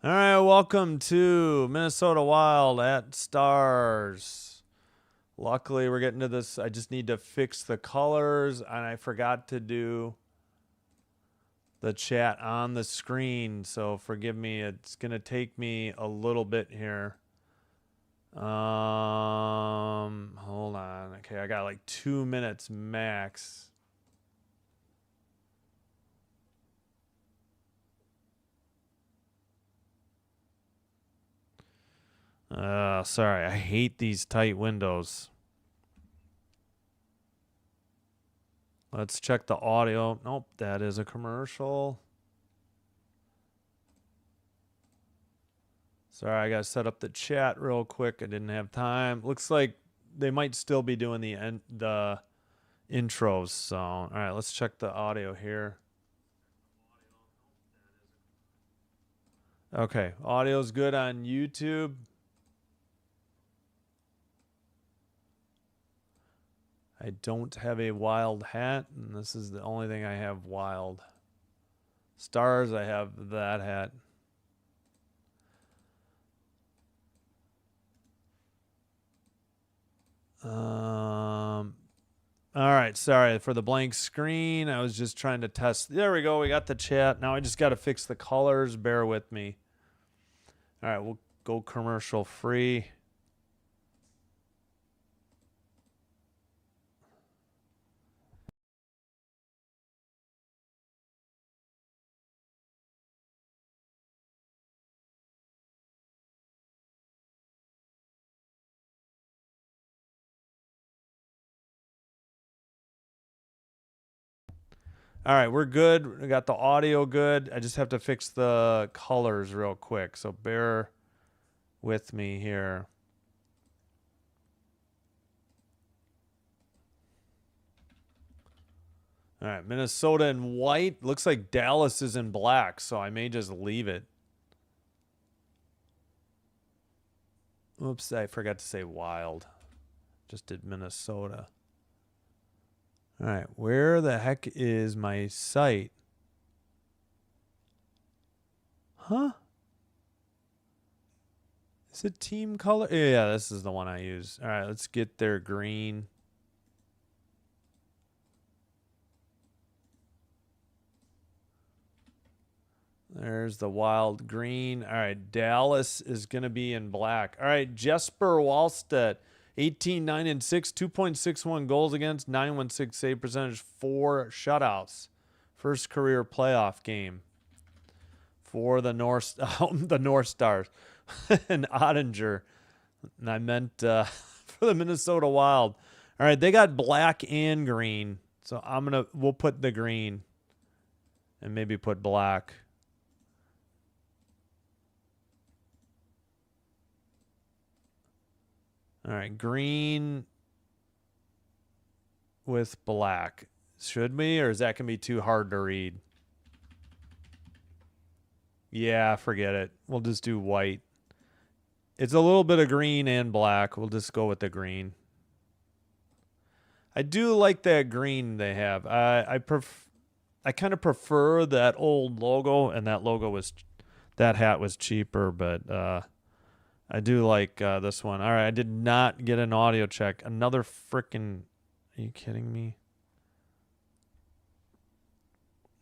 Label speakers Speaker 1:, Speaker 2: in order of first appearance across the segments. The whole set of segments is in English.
Speaker 1: All right, welcome to Minnesota Wild at Stars. Luckily, we're getting to this. I just need to fix the colors, and I forgot to do the chat on the screen, so forgive me. It's going to take me a little bit here. Hold on. Okay, I got like 2 minutes max. Sorry, I hate these tight windows. Let's check the audio. Nope, that is a commercial. Sorry, I got to set up the chat real quick. I didn't have time. Looks like they might still be doing the intros. So, all right, let's check the audio here. Okay, audio's good on YouTube. I don't have a wild hat, and this is the only thing I have wild. Stars, I have that hat. All right, sorry for the blank screen. I was just trying to test. There we go. We got the chat. Now I just got to fix the colors. Bear with me. All right, we'll go commercial free. All right, we're good. We got the audio good. I just have to fix the colors real quick. So bear with me here. All right, Minnesota in white. Looks like Dallas is in black, so I may just leave it. Oops, I forgot to say wild. Just did Minnesota. All right, where the heck is my site? Huh? Is it team color? Yeah, this is the one I use. All right, let's get their green. There's the wild green. All right, Dallas is going to be in black. All right, Jesper Wallstedt, 18, 9, and 6, 2.61 goals against, 916 save percentage, 4 shutouts. First career playoff game for the North Stars. And Ottinger. And I meant for the Minnesota Wild. All right, they got black and green. So we'll put the green and maybe put black. All right, green with black. Should we, or is that going to be too hard to read? Yeah, forget it. We'll just do white. It's a little bit of green and black. We'll just go with the green. I do like that green they have. I kind of prefer that old logo, and that hat was cheaper, but I do like this one. All right, I did not get an audio check. Another freaking... Are you kidding me?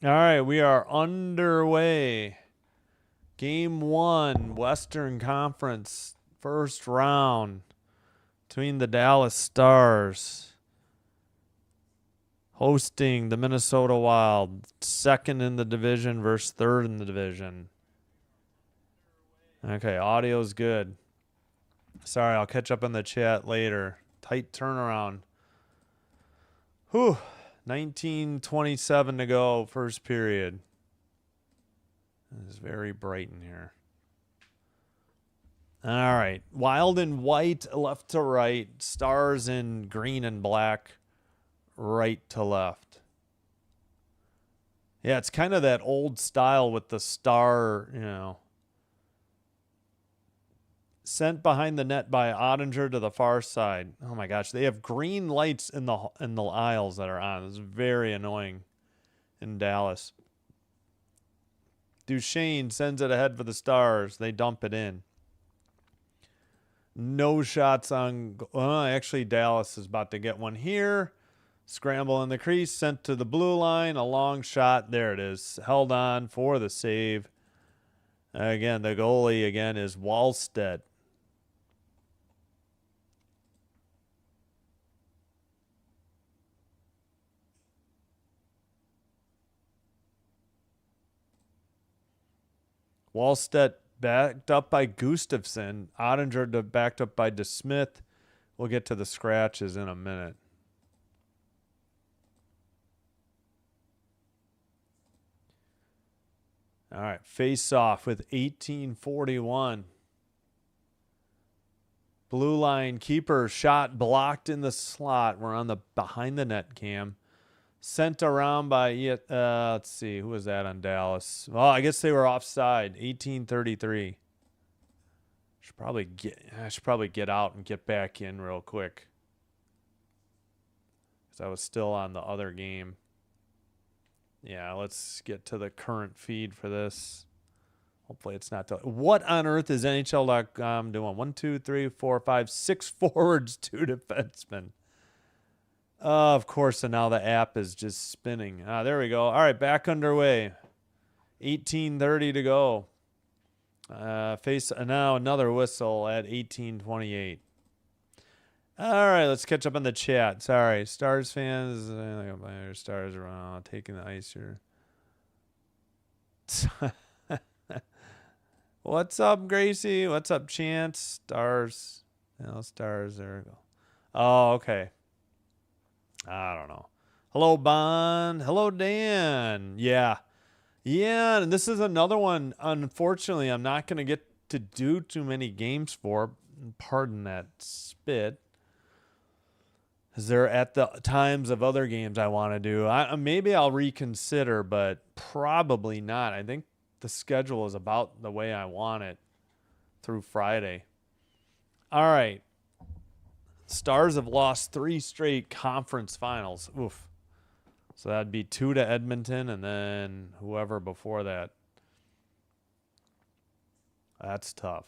Speaker 1: All right, we are underway. Game 1, Western Conference, first round between the Dallas Stars hosting the Minnesota Wild, second in the division versus third in the division. Okay, audio's good. Sorry, I'll catch up on the chat later. Tight turnaround. Whew. 19:27 to go, first period. It's very bright in here. All right. Wild and white, left to right. Stars in green and black, right to left. Yeah, it's kind of that old style with the star, sent behind the net by Ottinger to the far side. Oh my gosh, they have green lights in the aisles that are on. It's very annoying in Dallas. Duchesne sends it ahead for the Stars. They dump it in. No shots on... actually, Dallas is about to get one here. Scramble in the crease, sent to the blue line. A long shot. There it is. Held on for the save. Again, the goalie again is Wallstedt. Wallstedt backed up by Gustafsson. Ottinger backed up by DeSmith. We'll get to the scratches in a minute. All right, face off with 1841. Blue line keeper shot blocked in the slot. We're on the behind the net cam. Sent around by, let's see, who was that on Dallas? Well, I guess they were offside. 1833. I should probably get out and get back in real quick, because I was still on the other game. Yeah, let's get to the current feed for this. Hopefully it's not. What on earth is NHL.com doing? 1, 2, 3, 4, 5, 6 forwards, 2 defensemen. Of course, and now the app is just spinning. There we go. All right, back underway. 18:30 to go. Now another whistle at 18:28. All right, let's catch up on the chat. Sorry, Stars fans. Stars around taking the ice here. What's up, Gracie? What's up, Chance? Stars. Stars. There we go. Oh, okay. I don't know. Hello, Bond. Hello, Dan. Yeah. Yeah, and this is another one, unfortunately, I'm not going to get to do too many games for. Pardon that spit. Because they're at the times of other games I want to do. Maybe I'll reconsider, but probably not. I think the schedule is about the way I want it through Friday. All right. Stars have lost 3 straight conference finals. Oof. So that'd be 2 to Edmonton and then whoever before that. That's tough.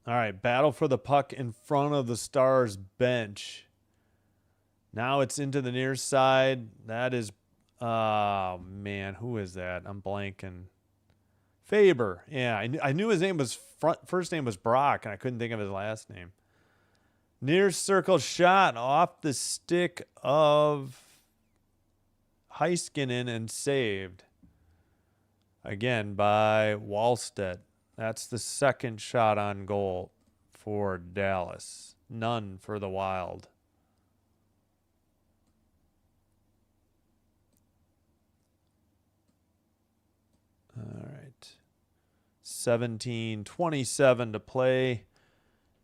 Speaker 1: All right, battle for the puck in front of the Stars bench. Now it's into the near side. That is, oh man, who is that? I'm blanking. Faber. Yeah, I knew his name was first name was Brock, and I couldn't think of his last name. Near circle shot off the stick of Heiskanen and saved. Again by Wallstedt. That's the second shot on goal for Dallas. None for the Wild. All right. 17:27 to play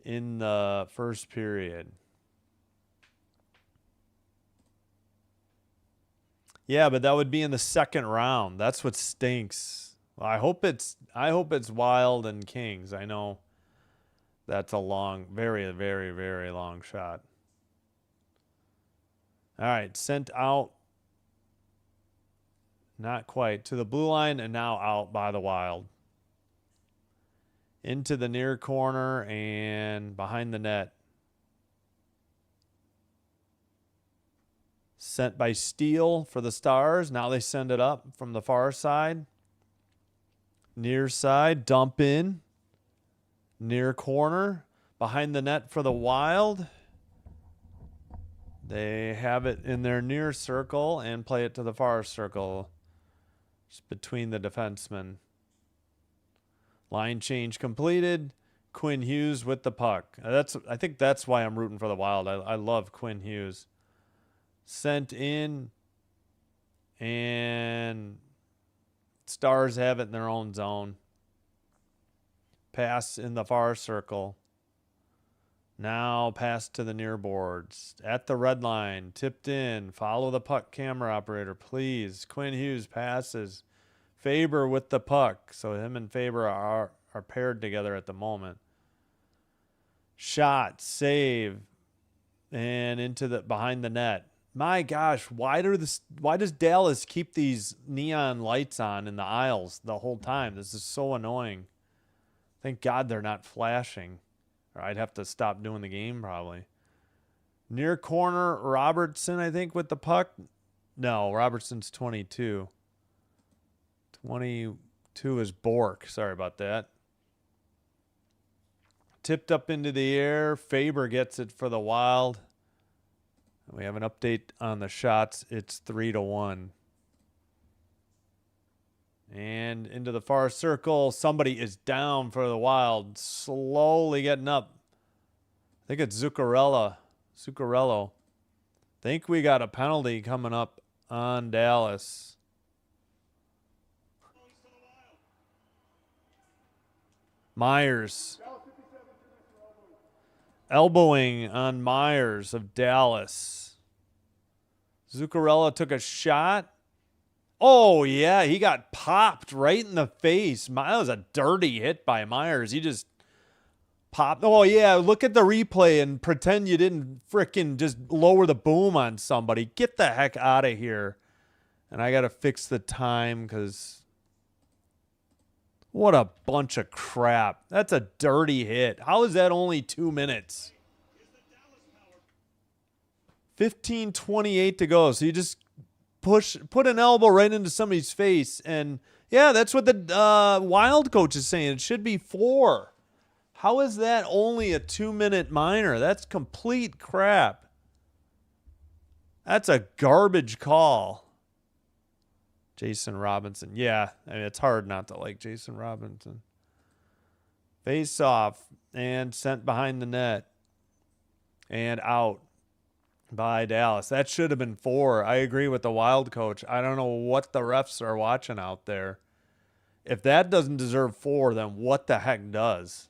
Speaker 1: in the first period. Yeah, but that would be in the second round. That's what stinks. Well, I hope it's Wild and Kings. I know that's a long, very, very, very long shot. All right, sent out. Not quite. To the blue line and now out by the Wild. Into the near corner and behind the net. Sent by Steele for the Stars. Now they send it up from the far side. Near side, dump in. Near corner. Behind the net for the Wild. They have it in their near circle and play it to the far circle. Just between the defensemen. Line change completed. Quinn Hughes with the puck. I think that's why I'm rooting for the Wild. I love Quinn Hughes. Sent in. And Stars have it in their own zone. Pass in the far circle. Now pass to the near boards. At the red line. Tipped in. Follow the puck, camera operator, please. Quinn Hughes passes. Faber with the puck. So him and Faber are paired together at the moment. Shot. Save. And into the behind the net. My gosh, why does Dallas keep these neon lights on in the aisles the whole time? This is so annoying. Thank God they're not flashing. Or I'd have to stop doing the game probably. Near corner, Robertson, I think, with the puck. No, Robertson's 22. 22 is Bork. Sorry about that. Tipped up into the air. Faber gets it for the Wild. We have an update on the shots. It's 3-1. And into the far circle. Somebody is down for the Wild. Slowly getting up. I think it's Zuccarello. Think we got a penalty coming up on Dallas. Myers. Elbowing on Myers of Dallas. Zuccarello took a shot. Oh, yeah, he got popped right in the face. That was a dirty hit by Myers. He just popped. Oh, yeah, look at the replay and pretend you didn't frickin' just lower the boom on somebody. Get the heck out of here. And I got to fix the time because what a bunch of crap. That's a dirty hit. How is that only 2 minutes? 15:28 to go. So you just put an elbow right into somebody's face. And, yeah, that's what the Wild coach is saying. It should be 4. How is that only a 2-minute minor? That's complete crap. That's a garbage call. Jason Robinson. Yeah, I mean, it's hard not to like Jason Robinson. Face off and sent behind the net. And out by Dallas. That should have been 4. I agree with the Wild coach. I don't know what the refs are watching out there. If that doesn't deserve 4, then what the heck does?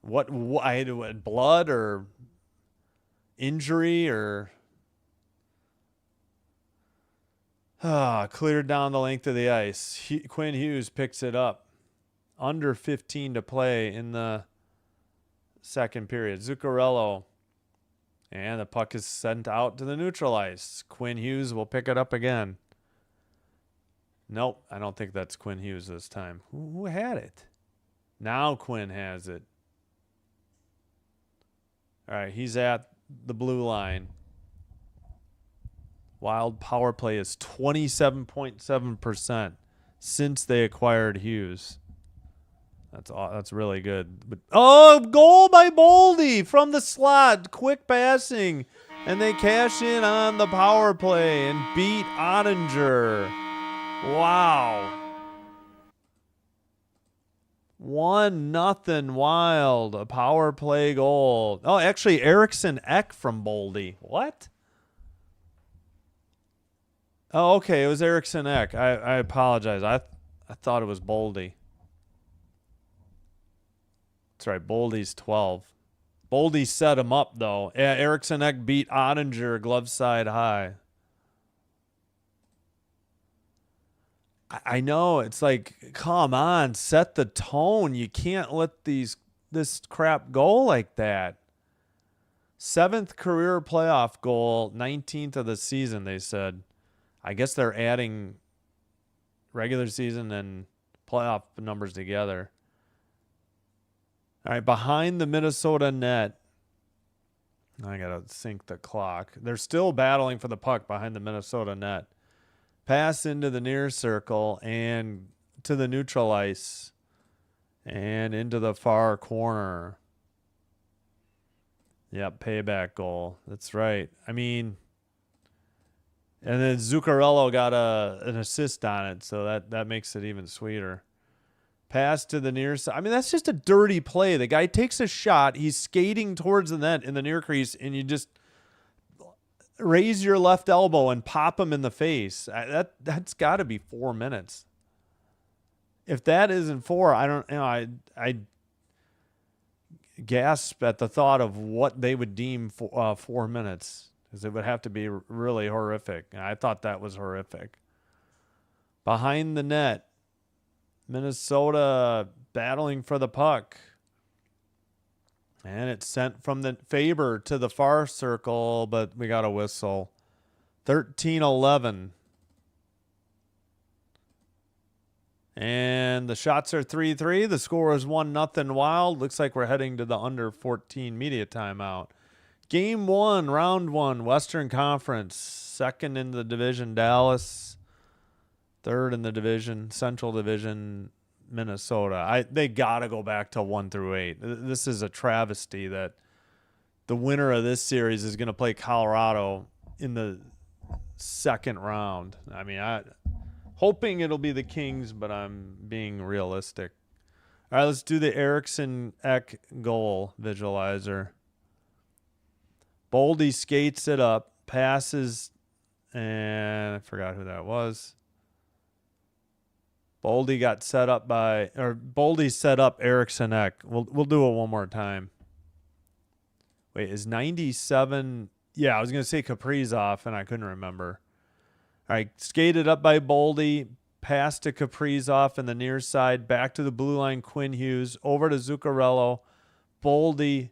Speaker 1: What blood or injury or... cleared down the length of the ice. Quinn Hughes picks it up. Under 15 to play in the second period. Zuccarello. And the puck is sent out to the neutral ice. Quinn Hughes will pick it up again. Nope, I don't think that's Quinn Hughes this time. Who had it? Now Quinn has it. All right, he's at the blue line. Wild power play is 27.7% since they acquired Hughes. That's really good. But, goal by Boldy from the slot. Quick passing. And they cash in on the power play and beat Ottinger. Wow. 1-0 Wild. A power play goal. Oh, actually, Eriksson Ek from Boldy. What? Oh, okay. It was Eriksson Ek. I apologize. I thought it was Boldy. That's right. Boldy's 12. Boldy set him up, though. Yeah, Eriksson Ek beat Ottinger glove side high. I know. It's like, come on. Set the tone. You can't let this crap go like that. 7th career playoff goal, 19th of the season, they said. I guess they're adding regular season and playoff numbers together. All right, behind the Minnesota net. I got to sync the clock. They're still battling for the puck behind the Minnesota net. Pass into the near circle and to the neutral ice and into the far corner. Yep, payback goal. That's right. I mean... And then Zuccarello got an assist on it, so that makes it even sweeter. Pass to the near side. I mean, that's just a dirty play. The guy takes a shot. He's skating towards the net in the near crease, and you just raise your left elbow and pop him in the face. That's got to be 4 minutes. If that isn't 4, I don't. You know, I gasp at the thought of what they would deem 4 minutes. Because it would have to be really horrific. I thought that was horrific. Behind the net, Minnesota battling for the puck. And it's sent from the Faber to the far circle, but we got a whistle. 13-11. And the shots are 3-3. The score is 1-0 Wild. Looks like we're heading to the under 14 media timeout. Game 1, round 1, Western Conference. Second in the division, Dallas. Third in the division, Central Division, Minnesota. They got to go back to 1-8. This is a travesty that the winner of this series is going to play Colorado in the second round. I mean, hoping it'll be the Kings, but I'm being realistic. All right, let's do the Eriksson Ek goal visualizer. Boldy skates it up, passes, and I forgot who that was. Boldy set up Eriksson Ek. We'll do it one more time. Wait, is 97? Yeah, I was gonna say Kaprizov, and I couldn't remember. All right, skated up by Boldy, pass to Kaprizov in the near side, back to the blue line, Quinn Hughes, over to Zuccarello. Boldy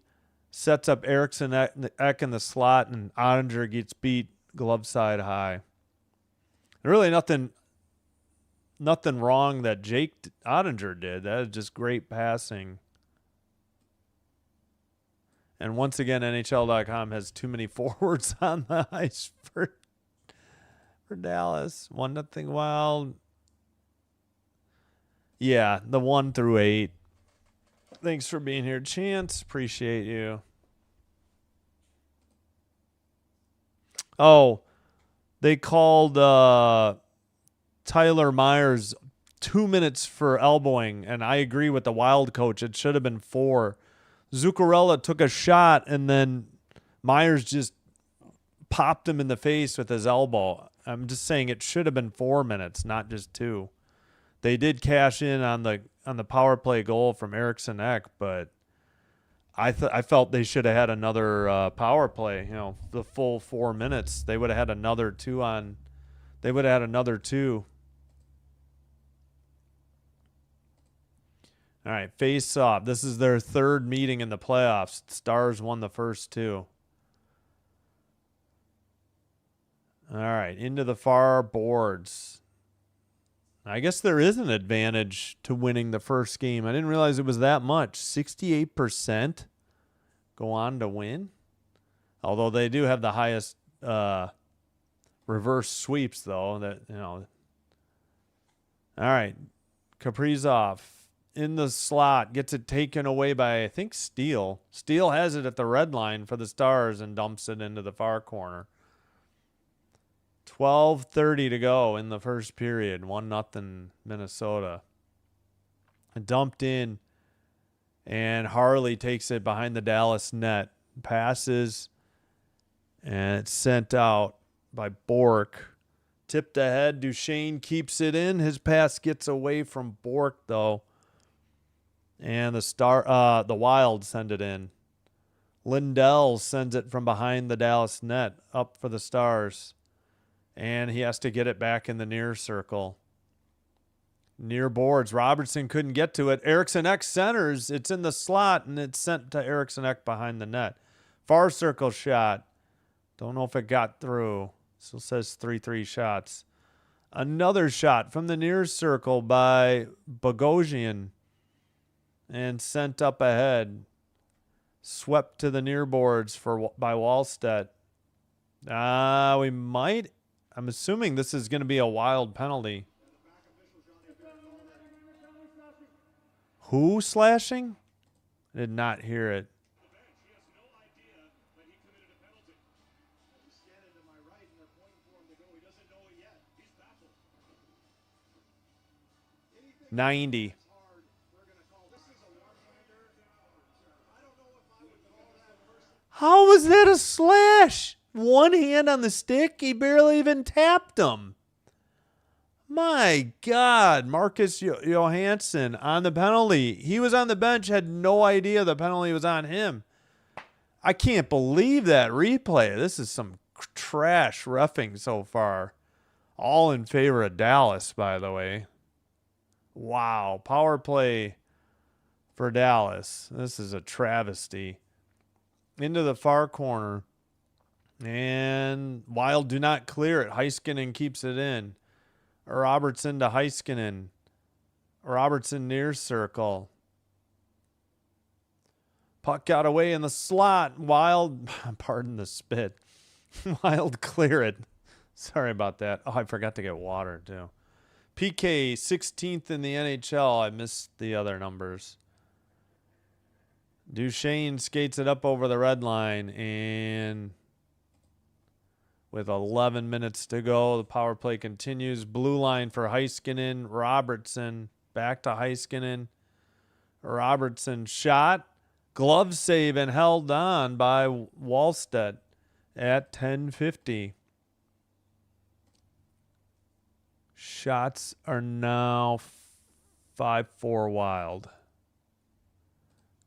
Speaker 1: sets up Eriksson Ek in the slot, and Ottinger gets beat glove side high. Really nothing wrong that Jake Ottinger did. That is just great passing. And once again, NHL.com has too many forwards on the ice for Dallas. 1-0 Wild. Yeah, the 1-8. Thanks for being here, Chance. Appreciate you. Oh, they called Tyler Myers 2 minutes for elbowing, and I agree with the Wild coach. It should have been 4. Zuccarello took a shot, and then Myers just popped him in the face with his elbow. I'm just saying it should have been 4 minutes, not just 2. They did cash in on the power play goal from Eriksson Ek, but I felt they should have had another power play. You know, the full 4 minutes. They would have had another 2 on. They would have had another 2. All right, face off. This is their third meeting in the playoffs. Stars won the first 2. All right, into the far boards. I guess there is an advantage to winning the first game. I didn't realize it was that much. 68% go on to win. Although they do have the highest reverse sweeps, though. All right, Kaprizov in the slot, gets it taken away by, I think, Steele. Steele has it at the red line for the Stars and dumps it into the far corner. 12:30 to go in the first period. 1-0 Minnesota. Dumped in, and Harley takes it behind the Dallas net. Passes, and it's sent out by Bork. Tipped ahead. Duchesne keeps it in. His pass gets away from Bork, though. And the Wild send it in. Lindell sends it from behind the Dallas net up for the Stars. And he has to get it back in the near circle. Near boards. Robertson couldn't get to it. Eriksson Ek centers. It's in the slot, and it's sent to Eriksson Ek behind the net. Far circle shot. Don't know if it got through. Still says 3-3 shots. Another shot from the near circle by Bogosian. And sent up ahead. Swept to the near boards by Wallstedt. We might. I'm assuming this is going to be a Wild penalty. Who slashing? I did not hear it. $90. How was that a slash? One hand on the stick? He barely even tapped him. My God. Marcus Johansson on the penalty. He was on the bench, had no idea the penalty was on him. I can't believe that replay. This is some trash reffing so far. All in favor of Dallas, by the way. Wow. Power play for Dallas. This is a travesty. into the far corner. And Wild do not clear it. Heiskanen keeps it in. Robertson to Heiskanen. Robertson near circle. Puck got away in the slot. Wild, pardon the spit. Wild clear it. Sorry about that. Oh, I forgot to get water too. PK 16th in the NHL. I missed the other numbers. Duchesne skates it up over the red line, and with 11 minutes to go, the power play continues. Blue line for Heiskanen. Robertson back to Heiskanen. Robertson shot. Glove save and held on by Wallstedt at 10:50. Shots are now 5-4 Wild.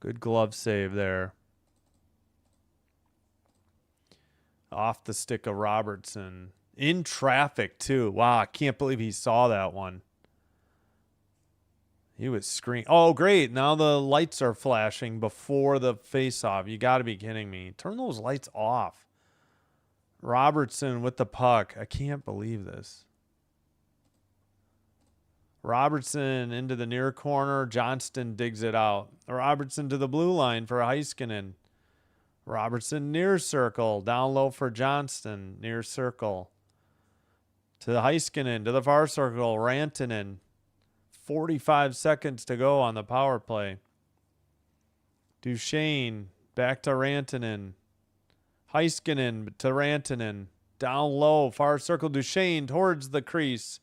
Speaker 1: Good glove save there. Off the stick of Robertson. In traffic, too. Wow, I can't believe he saw that one. He was screaming. Oh, great. Now the lights are flashing before the face-off. You got to be kidding me. Turn those lights off. Robertson with the puck. I can't believe this. Robertson into the near corner. Johnston digs it out. Robertson to the blue line for Heiskanen. Robertson near circle. Down low for Johnston. Near circle. To the Heiskanen. To the far circle. Rantanen. 45 seconds to go on the power play. Duchesne. Back to Rantanen. Heiskanen to Rantanen. Down low. Far circle. Duchesne towards the crease.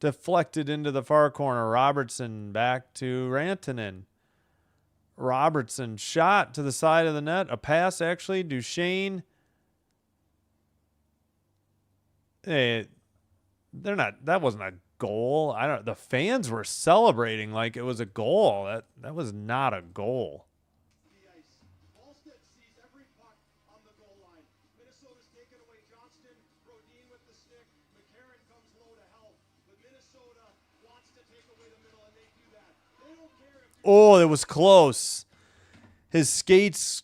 Speaker 1: Deflected into the far corner. Robertson back to Rantanen. Robertson shot to the side of the net. A pass, actually. Duchesne. Hey, they're not. That wasn't a goal. I don't. The fans were celebrating like it was a goal. That was not a goal. Oh, it was close. His skates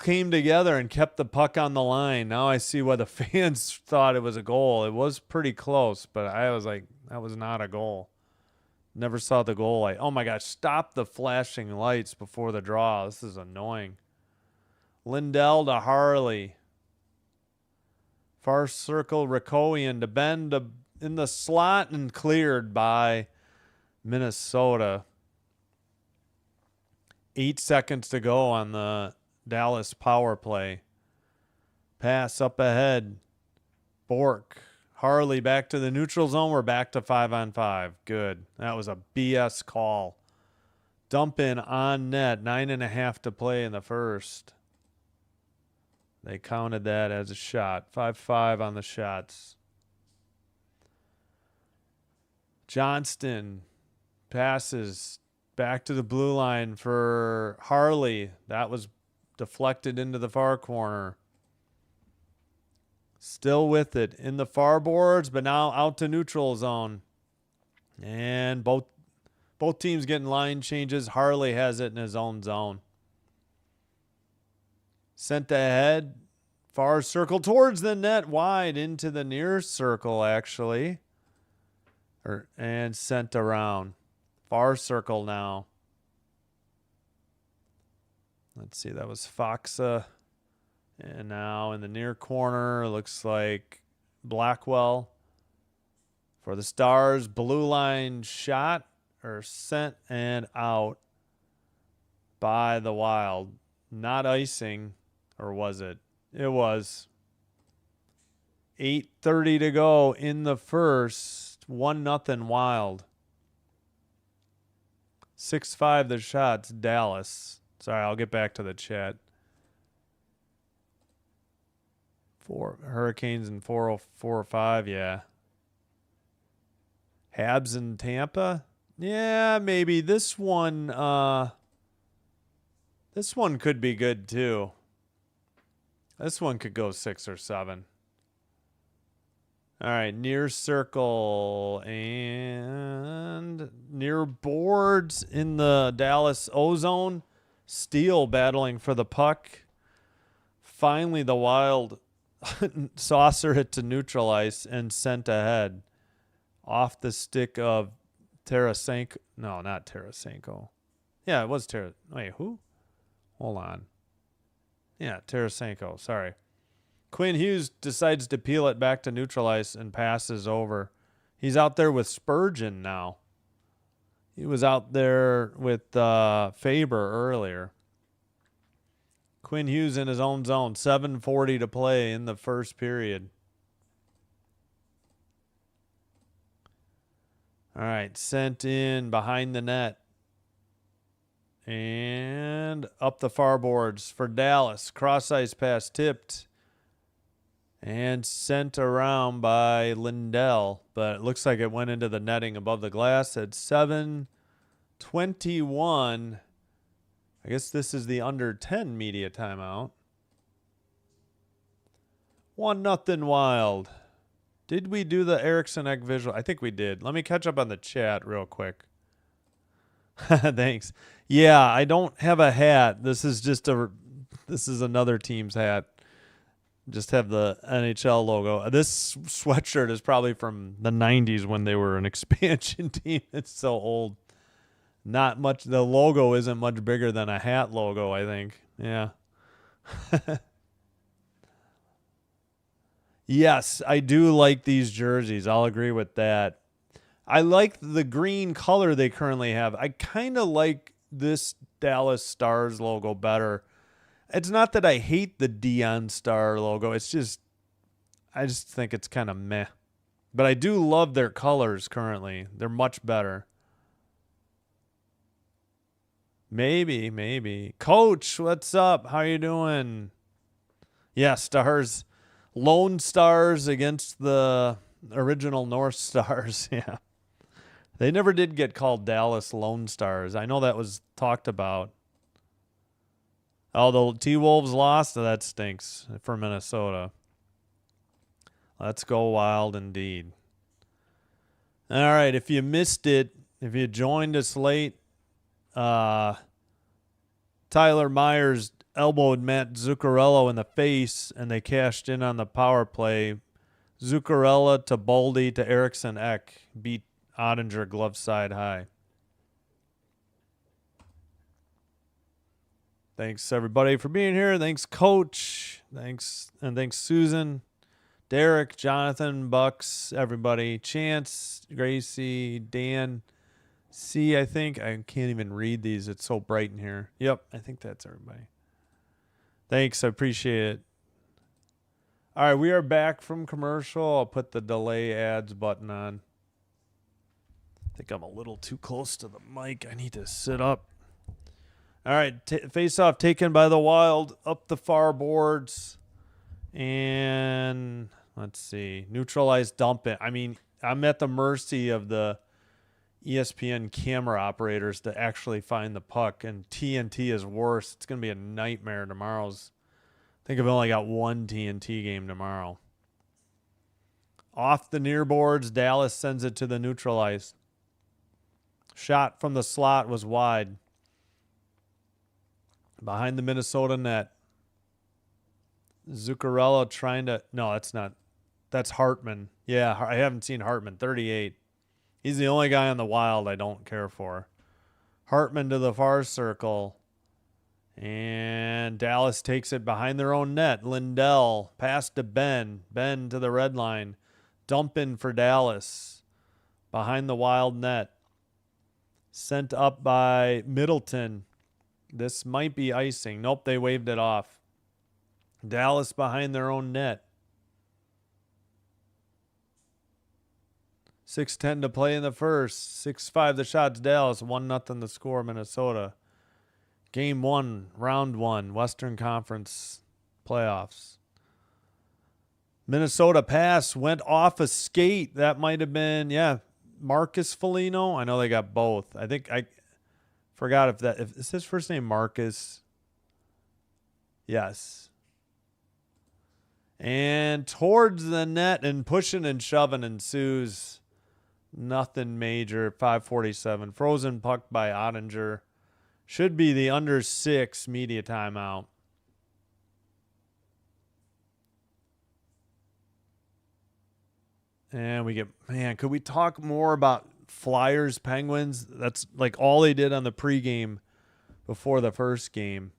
Speaker 1: came together and kept the puck on the line. Now I see why the fans thought it was a goal. It was pretty close, but I was like, that was not a goal. Never saw the goal light. Oh my gosh, stop the flashing lights before the draw. This is annoying. Lindell to Harley. Far circle, Rakowian to bend in the slot and cleared by Minnesota. 8 seconds to go on the Dallas power play. Pass up ahead. Bork. Harley back to the neutral zone. We're back to 5-on-5. Good. That was a BS call. Dump in on net. 9.5 to play in the first. They counted that as a shot. 5-5 on the shots. Johnston passes back to the blue line for Harley. That was deflected into the far corner. Still with it in the far boards, but now out to neutral zone. And both teams getting line changes. Harley has it in his own zone. Sent ahead. Far circle towards the net. Wide into the near circle, actually. And sent around. Far circle now. Let's see. That was Foxa. And now in the near corner, looks like Blackwell for the Stars. Blue line shot or sent and out by the Wild. Not icing, or was it? It was. 8:30 to go in the first. 1-0 Wild. 6-5 the shots, Dallas. Sorry, I'll get back to the chat. 4 Hurricanes and 4-5, yeah. Habs and Tampa? Yeah, maybe. This one could be good too. This one could go 6 or 7. All right, near circle and near boards in the Dallas O-zone. Steele battling for the puck. finally the Wild saucer it to neutral ice and sent ahead off the stick of Tarasenko. No, not Tarasenko. Yeah, it was Wait, who? Hold on. Yeah, Tarasenko. Sorry. Quinn Hughes decides to peel it back to neutral ice and passes over. He's out there with Spurgeon now. He was out there with Faber earlier. Quinn Hughes in his own zone. 7:40 to play in the first period. All right, sent in behind the net. And up the far boards for Dallas. Cross ice pass tipped. And sent around by Lindell. But it looks like it went into the netting above the glass at 7:21. I guess this is the under 10 media timeout. 1-0 Wild. Did we do the Eriksson Ek visual? I think we did. Let me catch up on the chat real quick. Thanks. Yeah, I don't have a hat. This is another team's hat. Just have the NHL logo. This sweatshirt is probably from the 90s when they were an expansion team. It's so old. Not much. The logo isn't much bigger than a hat logo, I think. Yeah. Yes, I do like these jerseys. I'll agree with that. I like the green color they currently have. I kind of like this Dallas Stars logo better. It's not that I hate the Dion Star logo. It's just, I just think it's kind of meh. But I do love their colors currently. They're much better. Maybe. Coach, what's up? How you doing? Yeah, Stars. Lone Stars against the original North Stars. Yeah. They never did get called Dallas Lone Stars. I know that was talked about. Oh, the T-Wolves lost? That stinks for Minnesota. Let's go Wild indeed. All right, if you missed it, if you joined us late, Tyler Myers elbowed Matt Zuccarello in the face, and they cashed in on the power play. Zuccarello to Boldy to Eriksson Ek. Beat Ottinger glove side high. Thanks, everybody, for being here. Thanks, Coach. Thanks Susan, Derek, Jonathan, Bucks, everybody. Chance, Gracie, Dan, C, I think. I can't even read these. It's so bright in here. Yep, I think that's everybody. Thanks, I appreciate it. All right, we are back from commercial. I'll put the delay ads button on. I think I'm a little too close to the mic. I need to sit up. All right, face-off taken by the Wild up the far boards. And let's see, neutralized dump it. I mean, I'm at the mercy of the ESPN camera operators to actually find the puck, and TNT is worse. It's going to be a nightmare tomorrow's. I think I've only got one TNT game tomorrow. Off the near boards, Dallas sends it to the neutral ice. Shot from the slot was wide. Behind the Minnesota net. Zuccarello trying to... No, that's not... That's Hartman. Yeah, I haven't seen Hartman. 38. He's the only guy on the Wild I don't care for. Hartman to the far circle. And Dallas takes it behind their own net. Lindell pass to Ben. Ben to the red line. Dump in for Dallas. Behind the Wild net. Sent up by Middleton. This might be icing. Nope, they waved it off. Dallas behind their own net. 6:10 to play in the first. 6-5 the shots Dallas. 1-0 the score Minnesota. Game 1, round 1, Western Conference playoffs. Minnesota pass went off a skate. That might have been, Marcus Foligno. I know they got both. I think I forgot if is his first name Marcus. Yes. And towards the net and pushing and shoving ensues. Nothing major. 5:47. Frozen puck by Ottinger. Should be the under 6 media timeout. And we get, man, could we talk more about Flyers, Penguins? That's like all they did on the pregame before the first game.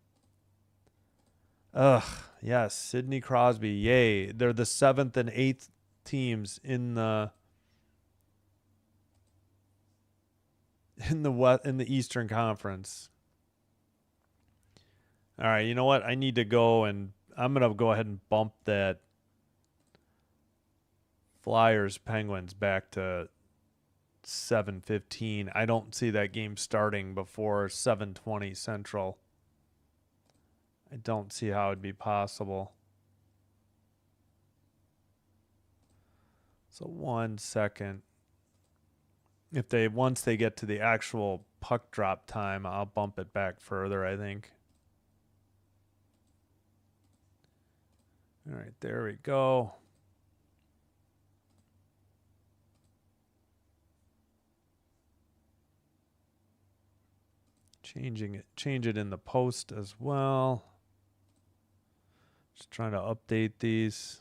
Speaker 1: Ugh, yes, Sidney Crosby, yay. They're the 7th and 8th teams in the Eastern Conference. All right, you know what? I need to go, and I'm going to go ahead and bump that Flyers Penguins back to 7:15. I don't see that game starting before 7:20 Central. I don't see how it'd be possible. So 1 second. Once they get to the actual puck drop time, I'll bump it back further, I think. All right, there we go. Change it in the post as well. Just trying to update these.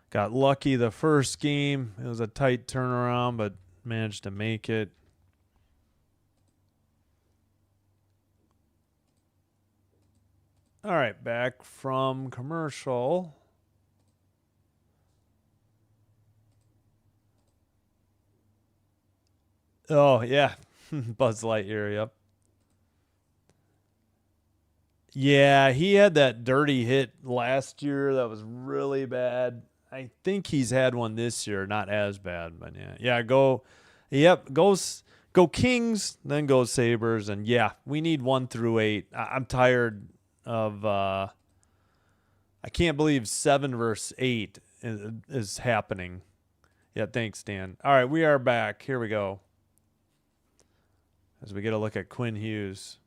Speaker 1: Got lucky the first game. It was a tight turnaround, but managed to make it. All right, back from commercial. Oh, yeah. Buzz Lightyear, yep. Yeah, he had that dirty hit last year that was really bad. I think he's had one this year, not as bad, but yeah. Yeah, go Kings, then go Sabres, and yeah, we need 1 through 8. I'm tired of I can't believe 7 versus 8 is happening. Yeah, thanks, Dan. All right, we are back. Here we go. As we get a look at Quinn Hughes.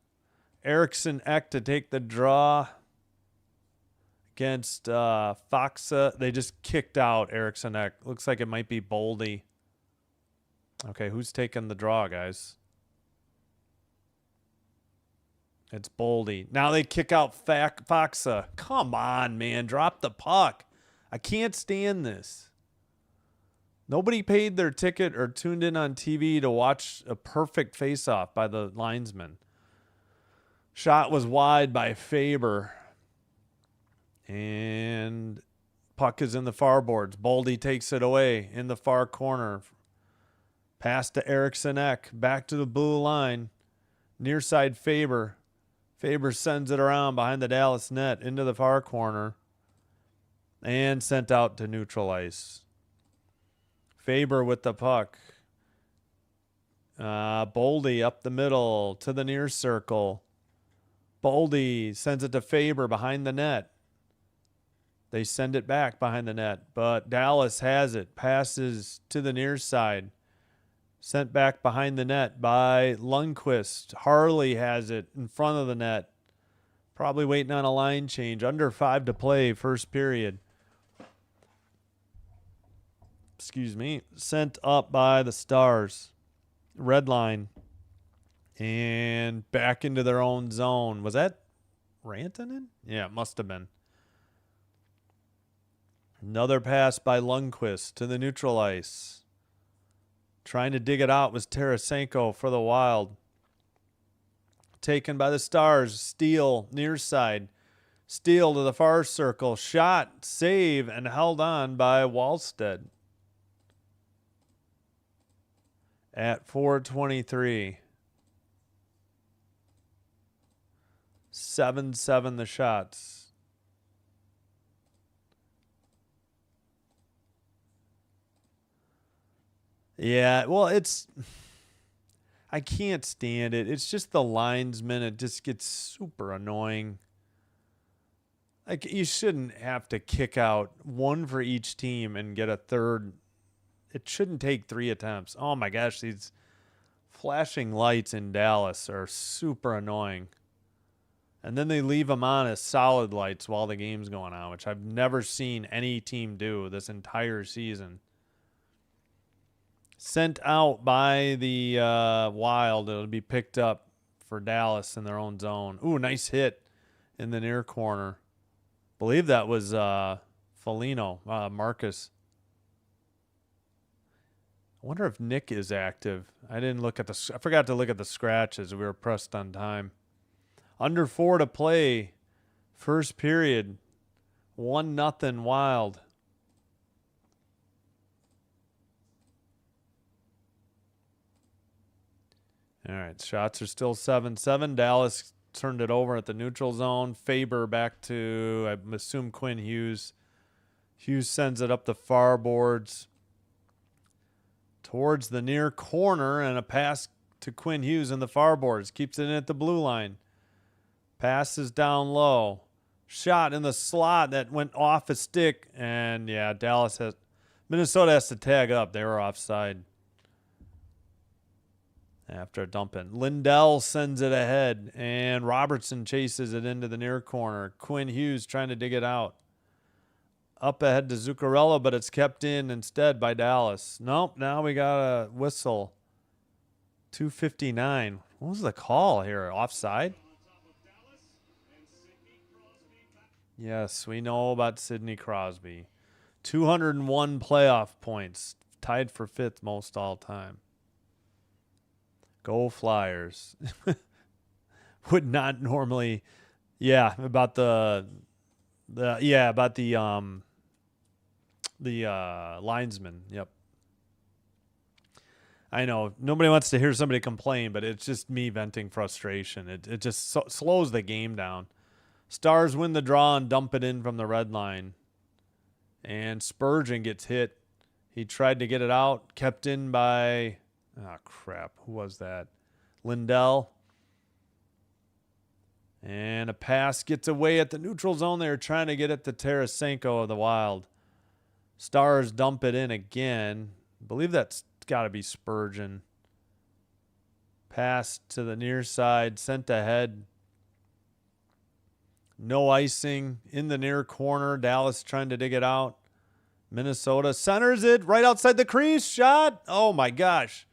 Speaker 1: Eriksson Ek to take the draw against Foxa. They just kicked out Eriksson Ek. Looks like it might be Boldy. Okay, who's taking the draw, guys? It's Boldy. Now they kick out Foxa. Come on, man. Drop the puck. I can't stand this. Nobody paid their ticket or tuned in on TV to watch a perfect face-off by the linesman. Shot was wide by Faber. And puck is in the far boards. Boldy takes it away in the far corner. Pass to Eriksson Ek. Back to the blue line. Near side Faber. Faber sends it around behind the Dallas net into the far corner. And sent out to neutral ice. Faber with the puck. Boldy up the middle to the near circle. Boldy sends it to Faber behind the net. They send it back behind the net, but Dallas has it. Passes to the near side. Sent back behind the net by Lundqvist. Harley has it in front of the net. Probably waiting on a line change. Under 5 to play, first period. Excuse me. Sent up by the Stars. Red line. And back into their own zone. Was that Rantanen? Yeah, it must have been. Another pass by Lundqvist to the neutral ice. Trying to dig it out was Tarasenko for the Wild. Taken by the Stars. Steele, near side. Steele to the far circle. Shot, save, and held on by Wallstead. At 4:23. 7-7 the shots. Yeah, well, I can't stand it. It's just the linesman. It just gets super annoying. Like, you shouldn't have to kick out 1 for each team and get a third. It shouldn't take 3 attempts. Oh my gosh, these flashing lights in Dallas are super annoying. And then they leave them on as solid lights while the game's going on, which I've never seen any team do this entire season. Sent out by the Wild. It'll be picked up for Dallas in their own zone. Ooh, nice hit in the near corner. Believe that was Foligno, Marcus. wonder if Nick is active. I didn't look at I forgot to look at the scratches. We were pressed on time. Under 4 to play. First period. 1-0 Wild. All right, shots are still 7-7. Dallas turned it over at the neutral zone. Faber back to, I assume, Quinn Hughes. Hughes sends it up the far boards towards the near corner, and a pass to Quinn Hughes in the far boards. Keeps it in at the blue line. Passes down low. Shot in the slot that went off a stick, and yeah, Minnesota has to tag up. They were offside. After a dump in. Lindell sends it ahead, and Robertson chases it into the near corner. Quinn Hughes trying to dig it out. Up ahead to Zuccarello, but it's kept in instead by Dallas. Nope, now we got a whistle. 2:59. What was the call here? Offside? Yes, we know about Sidney Crosby. 201 playoff points. Tied for 5th most all time. Go Flyers. Would not normally, about the linesman. Yep. I know nobody wants to hear somebody complain, but it's just me venting frustration. It just slows the game down. Stars win the draw and dump it in from the red line. And Spurgeon gets hit. He tried to get it out, kept in by, oh, crap. Who was that? Lindell. And a pass gets away at the neutral zone. They were trying to get it to Tarasenko of the Wild. Stars dump it in again. I believe that's got to be Spurgeon. Pass to the near side, sent ahead. No icing in the near corner. Dallas trying to dig it out. Minnesota centers it right outside the crease. Shot. Oh, my gosh.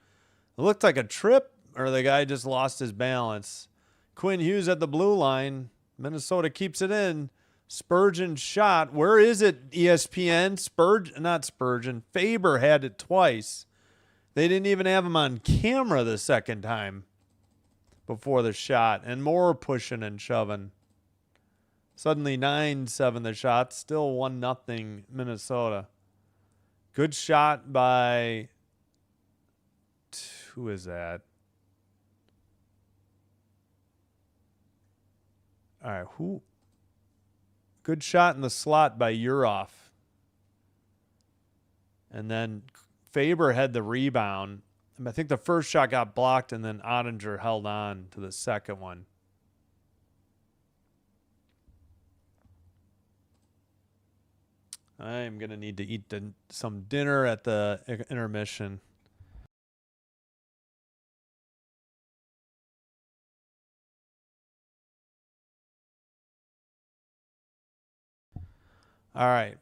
Speaker 1: It looked like a trip, or the guy just lost his balance. Quinn Hughes at the blue line. Minnesota keeps it in. Spurgeon shot. Where is it, ESPN? Not Spurgeon. Faber had it twice. They didn't even have him on camera the second time before the shot. And more pushing and shoving. Suddenly 9-7 the shot. Still 1-0 Minnesota. Good shot by... Who is that? All right, who? Good shot in the slot by Urov. And then Faber had the rebound. I think the first shot got blocked, and then Ottinger held on to the second one. I'm going to need to eat some dinner at the intermission. All right.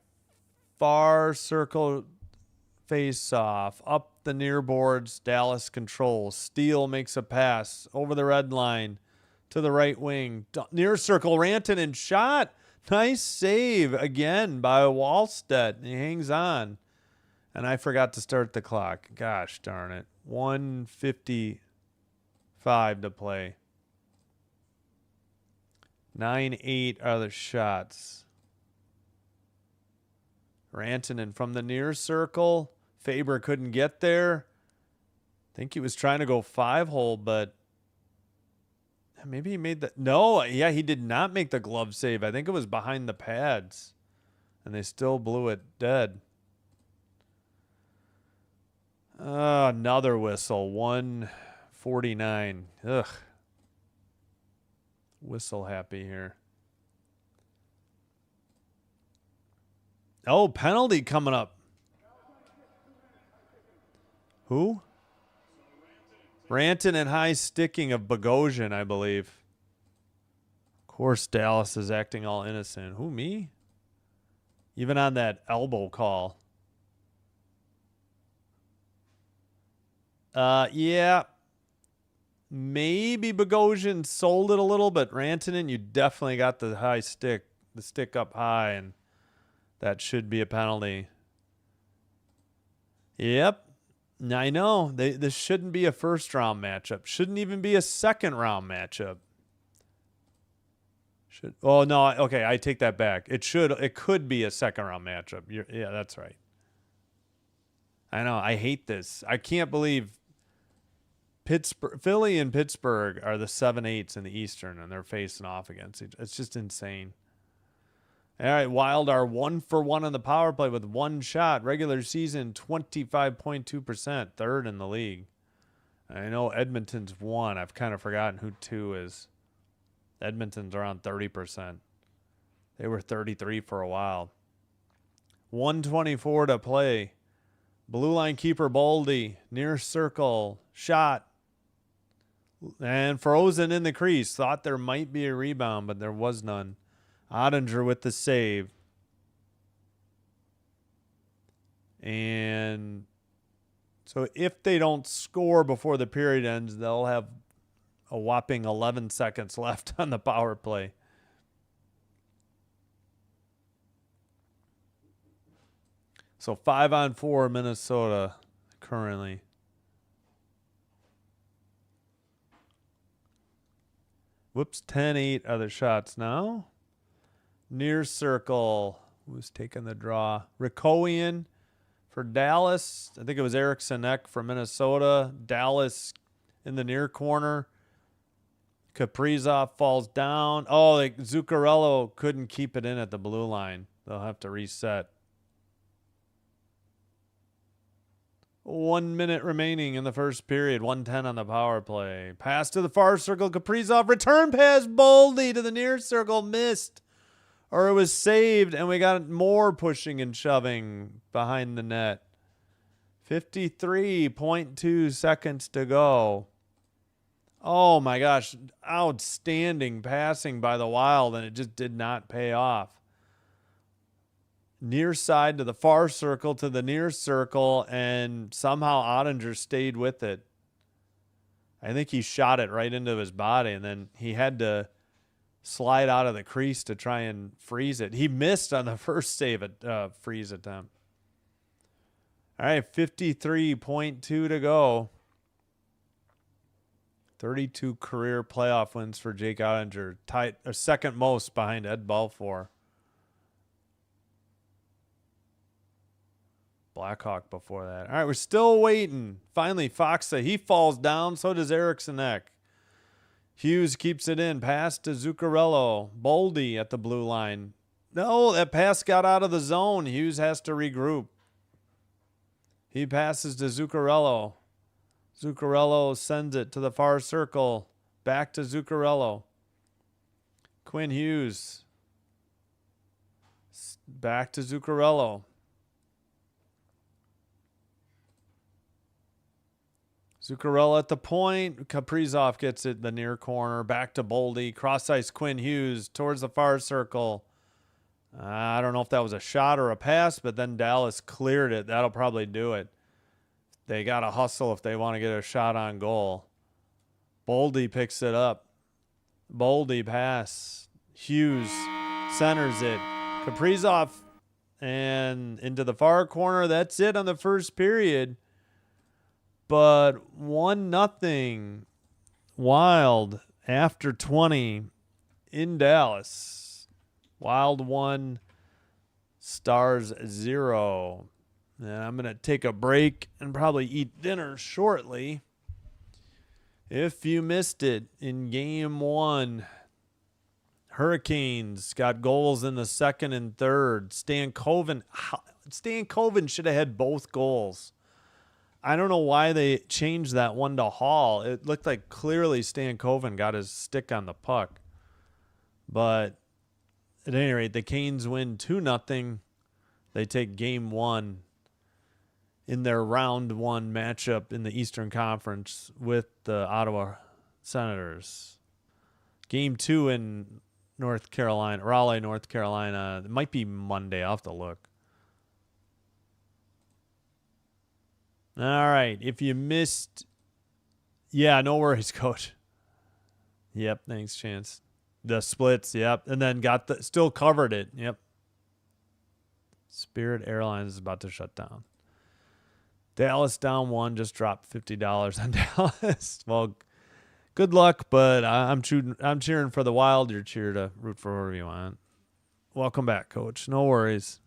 Speaker 1: Far circle face off. Up the near boards. Dallas controls. Steele makes a pass over the red line to the right wing. Near circle. Rantanen shot. Nice save again by Wallstedt. He hangs on. And I forgot to start the clock. Gosh darn it. 1:55 to play. 9-8 are the shots. Rantanen from the near circle. Faber couldn't get there. I think he was trying to go 5-hole, but maybe he made the... No, yeah, he did not make the glove save. I think it was behind the pads, and they still blew it dead. Another whistle. 1:49. Ugh. Whistle happy here. Oh, penalty coming up. Who? Rantanen and high sticking of Bogosian, I believe. Of course, Dallas is acting all innocent. Who, me? Even on that elbow call. Yeah. Maybe Bogosian sold it a little, but Rantanen, you definitely got the high stick, the stick up high, and that should be a penalty. Yep. I know. This shouldn't be a first-round matchup. Shouldn't even be a second-round matchup. Oh, no. Okay, I take that back. It could be a second-round matchup. Yeah, that's right. I know. I hate this. I can't believe Philly and Pittsburgh are the 7-8s in the Eastern, and they're facing off against each other. It's just insane. All right, Wild are 1-for-1 on the power play with one shot. Regular season, 25.2%, third in the league. I know Edmonton's 1. I've kind of forgotten who 2 is. Edmonton's around 30%. They were 33 for a while. 1:24 to play. Blue line keeper Boldy, near circle, shot. And frozen in the crease. Thought there might be a rebound, but there was none. Ottinger with the save. And so if they don't score before the period ends, they'll have a whopping 11 seconds left on the power play. So 5-on-4 Minnesota currently. Whoops, 10-8 other shots now. Near circle. Who's taking the draw? Rikowian for Dallas. I think it was Eriksson Ek for Minnesota. Dallas in the near corner. Kaprizov falls down. Oh, Zuccarello couldn't keep it in at the blue line. They'll have to reset. 1 minute remaining in the first period. 1:10 on the power play. Pass to the far circle. Kaprizov. Return pass. Boldy to the near circle. Missed. Or it was saved, and we got more pushing and shoving behind the net. 53.2 seconds to go. Oh, my gosh. Outstanding passing by the Wild, and it just did not pay off. Near side to the far circle to the near circle, and somehow Ottinger stayed with it. I think he shot it right into his body, and then he had to slide out of the crease to try and freeze it. He missed on the first save at freeze attempt. All right, 53.2 to go. 32 career playoff wins for Jake Ottinger, tied second most behind Ed Balfour. Blackhawk before that. All right, we're still waiting. Finally, Foxa, he falls down. So does Eriksson Ek. Hughes keeps it in. Pass to Zuccarello. Boldy at the blue line. No, that pass got out of the zone. Hughes has to regroup. He passes to Zuccarello. Zuccarello sends it to the far circle. Back to Zuccarello. Quinn Hughes. Back to Zuccarello. Zuccarello at the point. Kaprizov gets it the near corner. Back to Boldy. Cross ice Quinn Hughes towards the far circle. I don't know if that was a shot or a pass, but then Dallas cleared it. That'll probably do it. They got to hustle if they want to get a shot on goal. Boldy picks it up. Boldy pass. Hughes centers it. Kaprizov and into the far corner. That's it on the first period. But 1-0 Wild after 20 in Dallas. Wild 1, Stars 0. And I'm going to take a break and probably eat dinner shortly. If you missed it in Game 1, Hurricanes got goals in the second and third. Stankoven should have had both goals. I don't know why they changed that one to Hall. It looked like clearly Stankoven got his stick on the puck. But at any rate, the Canes win 2-0. They take Game 1 in their round 1 matchup in the Eastern Conference with the Ottawa Senators. Game 2 in Raleigh, North Carolina. It might be Monday. I'll have to look. All right. If you missed, yeah, no worries, Coach. Yep. Thanks, Chance. The splits. Yep. And then still covered it. Yep. Spirit Airlines is about to shut down. Dallas down 1, just dropped $50 on Dallas. Well, good luck, but I'm cheering for the Wild. You're cheering to root for whoever you want. Welcome back, Coach. No worries.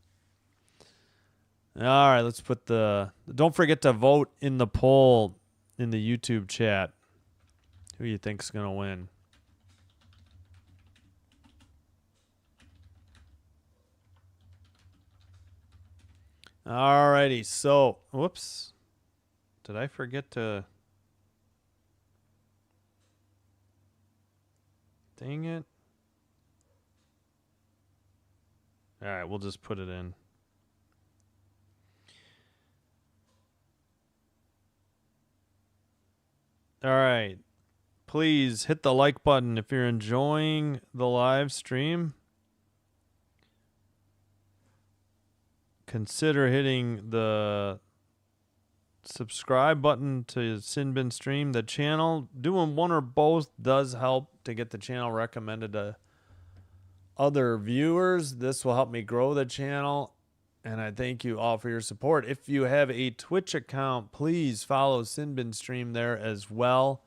Speaker 1: All right, let's put don't forget to vote in the poll in the YouTube chat. Who you think's going to win? All righty, so, whoops. Did I forget to... Dang it. All right, we'll just put it in. All right. Please hit the like button if you're enjoying the live stream. Consider hitting the subscribe button to Sinbin Stream. The channel, doing one or both does help to get the channel recommended to other viewers. This will help me grow the channel, and I thank you all for your support. If you have a Twitch account, please follow Sinbin Stream there as well.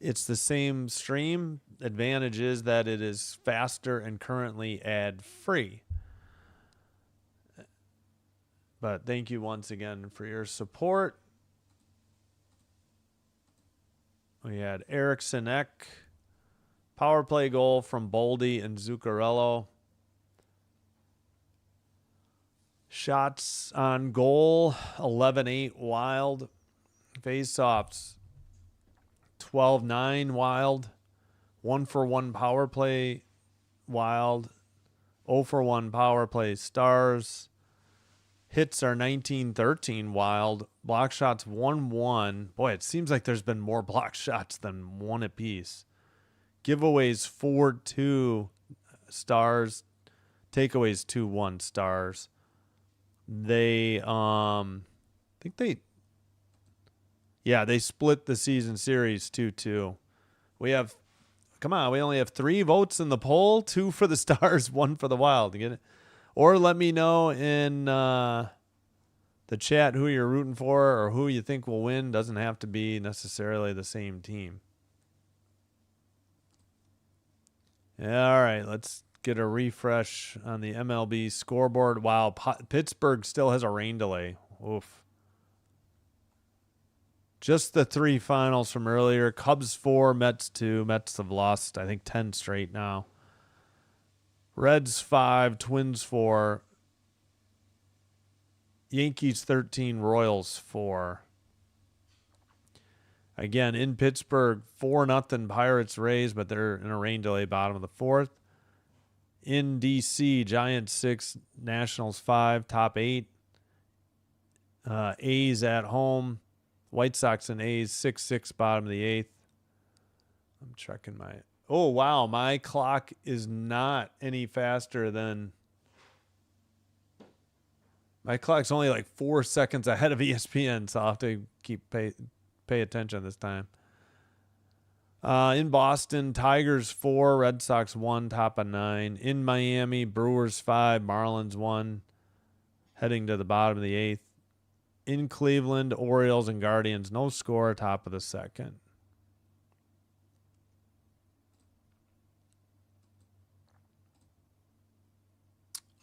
Speaker 1: It's the same stream. Advantage is that it is faster and currently ad-free. But thank you once again for your support. We had Eriksson Ek, power play goal from Boldy and Zuccarello. Shots on goal, 11-8 Wild. Face-offs, 12-9 Wild. 1-for-1 power play Wild. 0-for-1 power play Stars. Hits are 19-13 Wild. Block shots 1-1. Boy, it seems like there's been more block shots than one apiece. Giveaways 4-2 Stars. Takeaways 2-1 Stars. They they split the season series 2-2. We only have 3 votes in the poll, 2 for the Stars, 1 for the Wild. You get it? Or let me know in the chat who you're rooting for or who you think will win. Doesn't have to be necessarily the same team. Yeah, all right, let's get a refresh on the MLB scoreboard. Wow, Pittsburgh still has a rain delay. Oof. Just the 3 finals from earlier. Cubs 4, Mets 2. Mets have lost, I think, 10 straight now. Reds 5, Twins 4, Yankees 13, Royals 4. Again, in Pittsburgh, 4-0 Pirates Rays, but they're in a rain delay, bottom of the 4th. In D.C., Giants 6, Nationals 5, top 8. A's at home, White Sox and A's 6-6, bottom of the 8th. I'm checking my... Oh, wow, my clock is not any faster than... My clock's only like 4 seconds ahead of ESPN, so I'll have to pay attention this time. In Boston, Tigers 4, Red Sox 1, top of 9. In Miami, Brewers 5, Marlins 1, heading to the bottom of the 8th. In Cleveland, Orioles and Guardians, no score, top of the 2nd.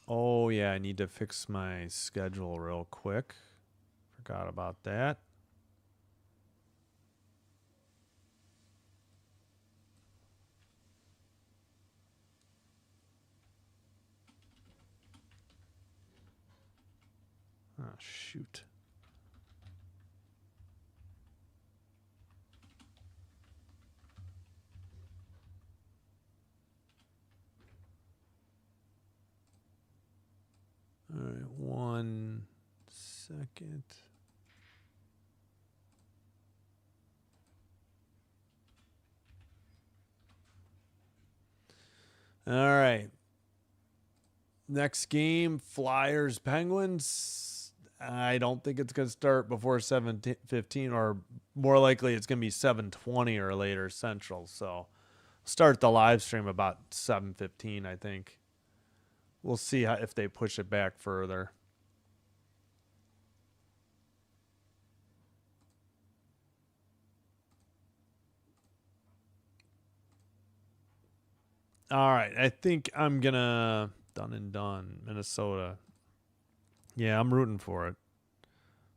Speaker 1: Oh, yeah, I need to fix my schedule real quick. Forgot about that. Oh, shoot. All right, 1 second. All right. Next game, Flyers, Penguins. I don't think it's going to start before 7:15, or more likely it's going to be 7:20 or later Central. So start the live stream about 7:15, I think. We'll see if they push it back further. All right. I think I'm going to done and done. Minnesota. Yeah, I'm rooting for it.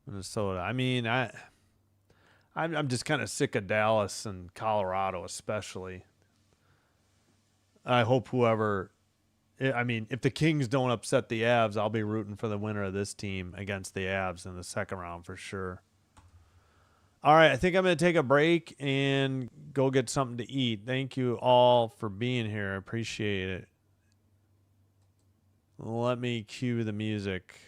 Speaker 1: Minnesota. I mean, I'm just kind of sick of Dallas and Colorado, especially. I hope whoever. I mean, if the Kings don't upset the Avs, I'll be rooting for the winner of this team against the Avs in the second round for sure. All right, I think I'm going to take a break and go get something to eat. Thank you all for being here. I appreciate it. Let me cue the music.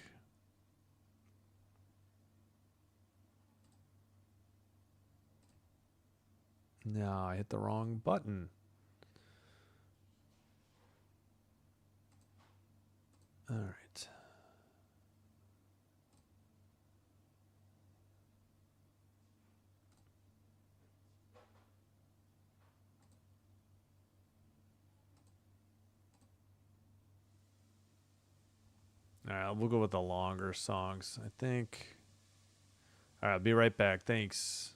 Speaker 1: No, I hit the wrong button. All right. All right, we'll go with the longer songs, I think. All right, I'll be right back. Thanks.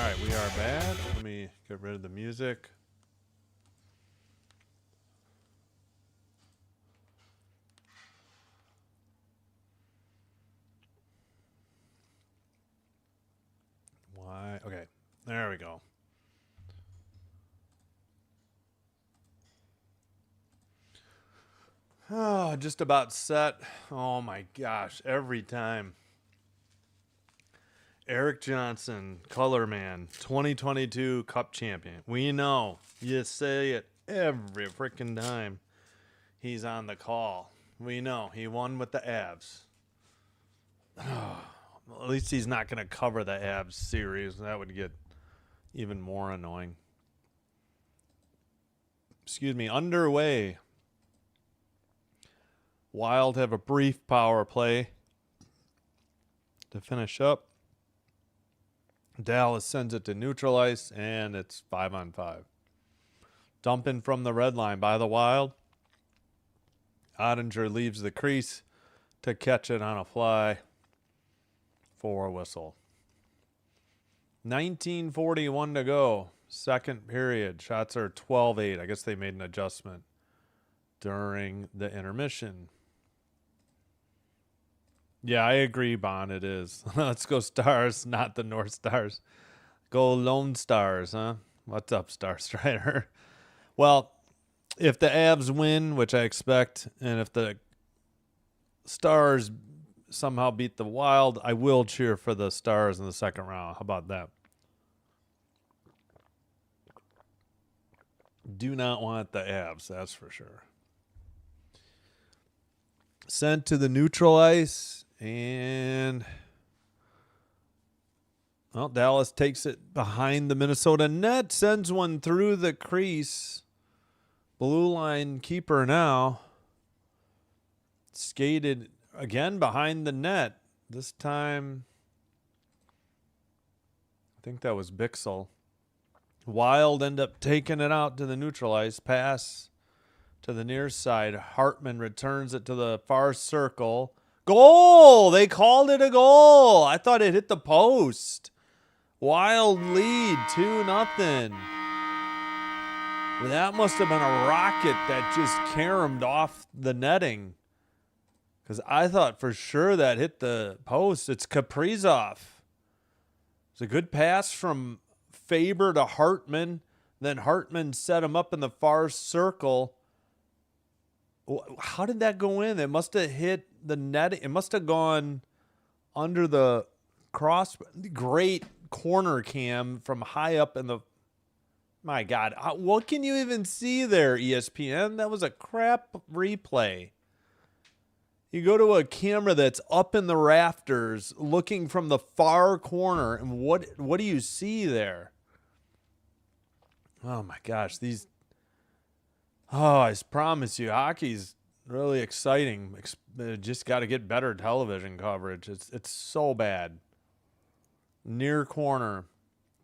Speaker 1: right, we are back. Let me get rid of the music. Why? Okay, there we go. Oh, just about set. Oh my gosh, every time. Eric Johnson, Color Man, 2022 Cup Champion. We know. You say it every freaking time he's on the call. We know. He won with the Avs. Well, at least he's not going to cover the Avs series. That would get even more annoying. Excuse me. Underway. Wild have a brief power play to finish up. Dallas sends it to neutral ice, and it's 5-on-5. Dumping from the red line by the Wild. Ottinger leaves the crease to catch it on a fly for a whistle. 19:41 to go. Second period. Shots are 12-8. I guess they made an adjustment during the intermission. Yeah, I agree, Bon. It is. Let's go Stars, not the North Stars. Go Lone Stars, huh? What's up, Star Strider? Well, if the Avs win, which I expect, and if the Stars somehow beat the Wild, I will cheer for the Stars in the second round. How about that? Do not want the Avs, that's for sure. Sent to the neutral ice, and well, Dallas takes it behind the Minnesota net, sends one through the crease. Blue line keeper now. Skated again behind the net. This time, I think that was Bixel. Wild end up taking it out to the neutral ice. Pass to the near side. Hartman returns it to the far circle. Goal! They called it a goal. I thought it hit the post. Wild lead, 2-0. That must have been a rocket that just caromed off the netting. Because I thought for sure that hit the post. It's Kaprizov. It's a good pass from Faber to Hartman. Then Hartman set him up in the far circle. How did that go in? It must have hit the net. It must have gone under the cross. Great corner cam from high up in the... My God. What can you even see there, ESPN? That was a crap replay. You go to a camera that's up in the rafters looking from the far corner, and what do you see there? Oh, my gosh. I promise you, hockey's really exciting. Just got to get better television coverage. It's so bad. Near corner.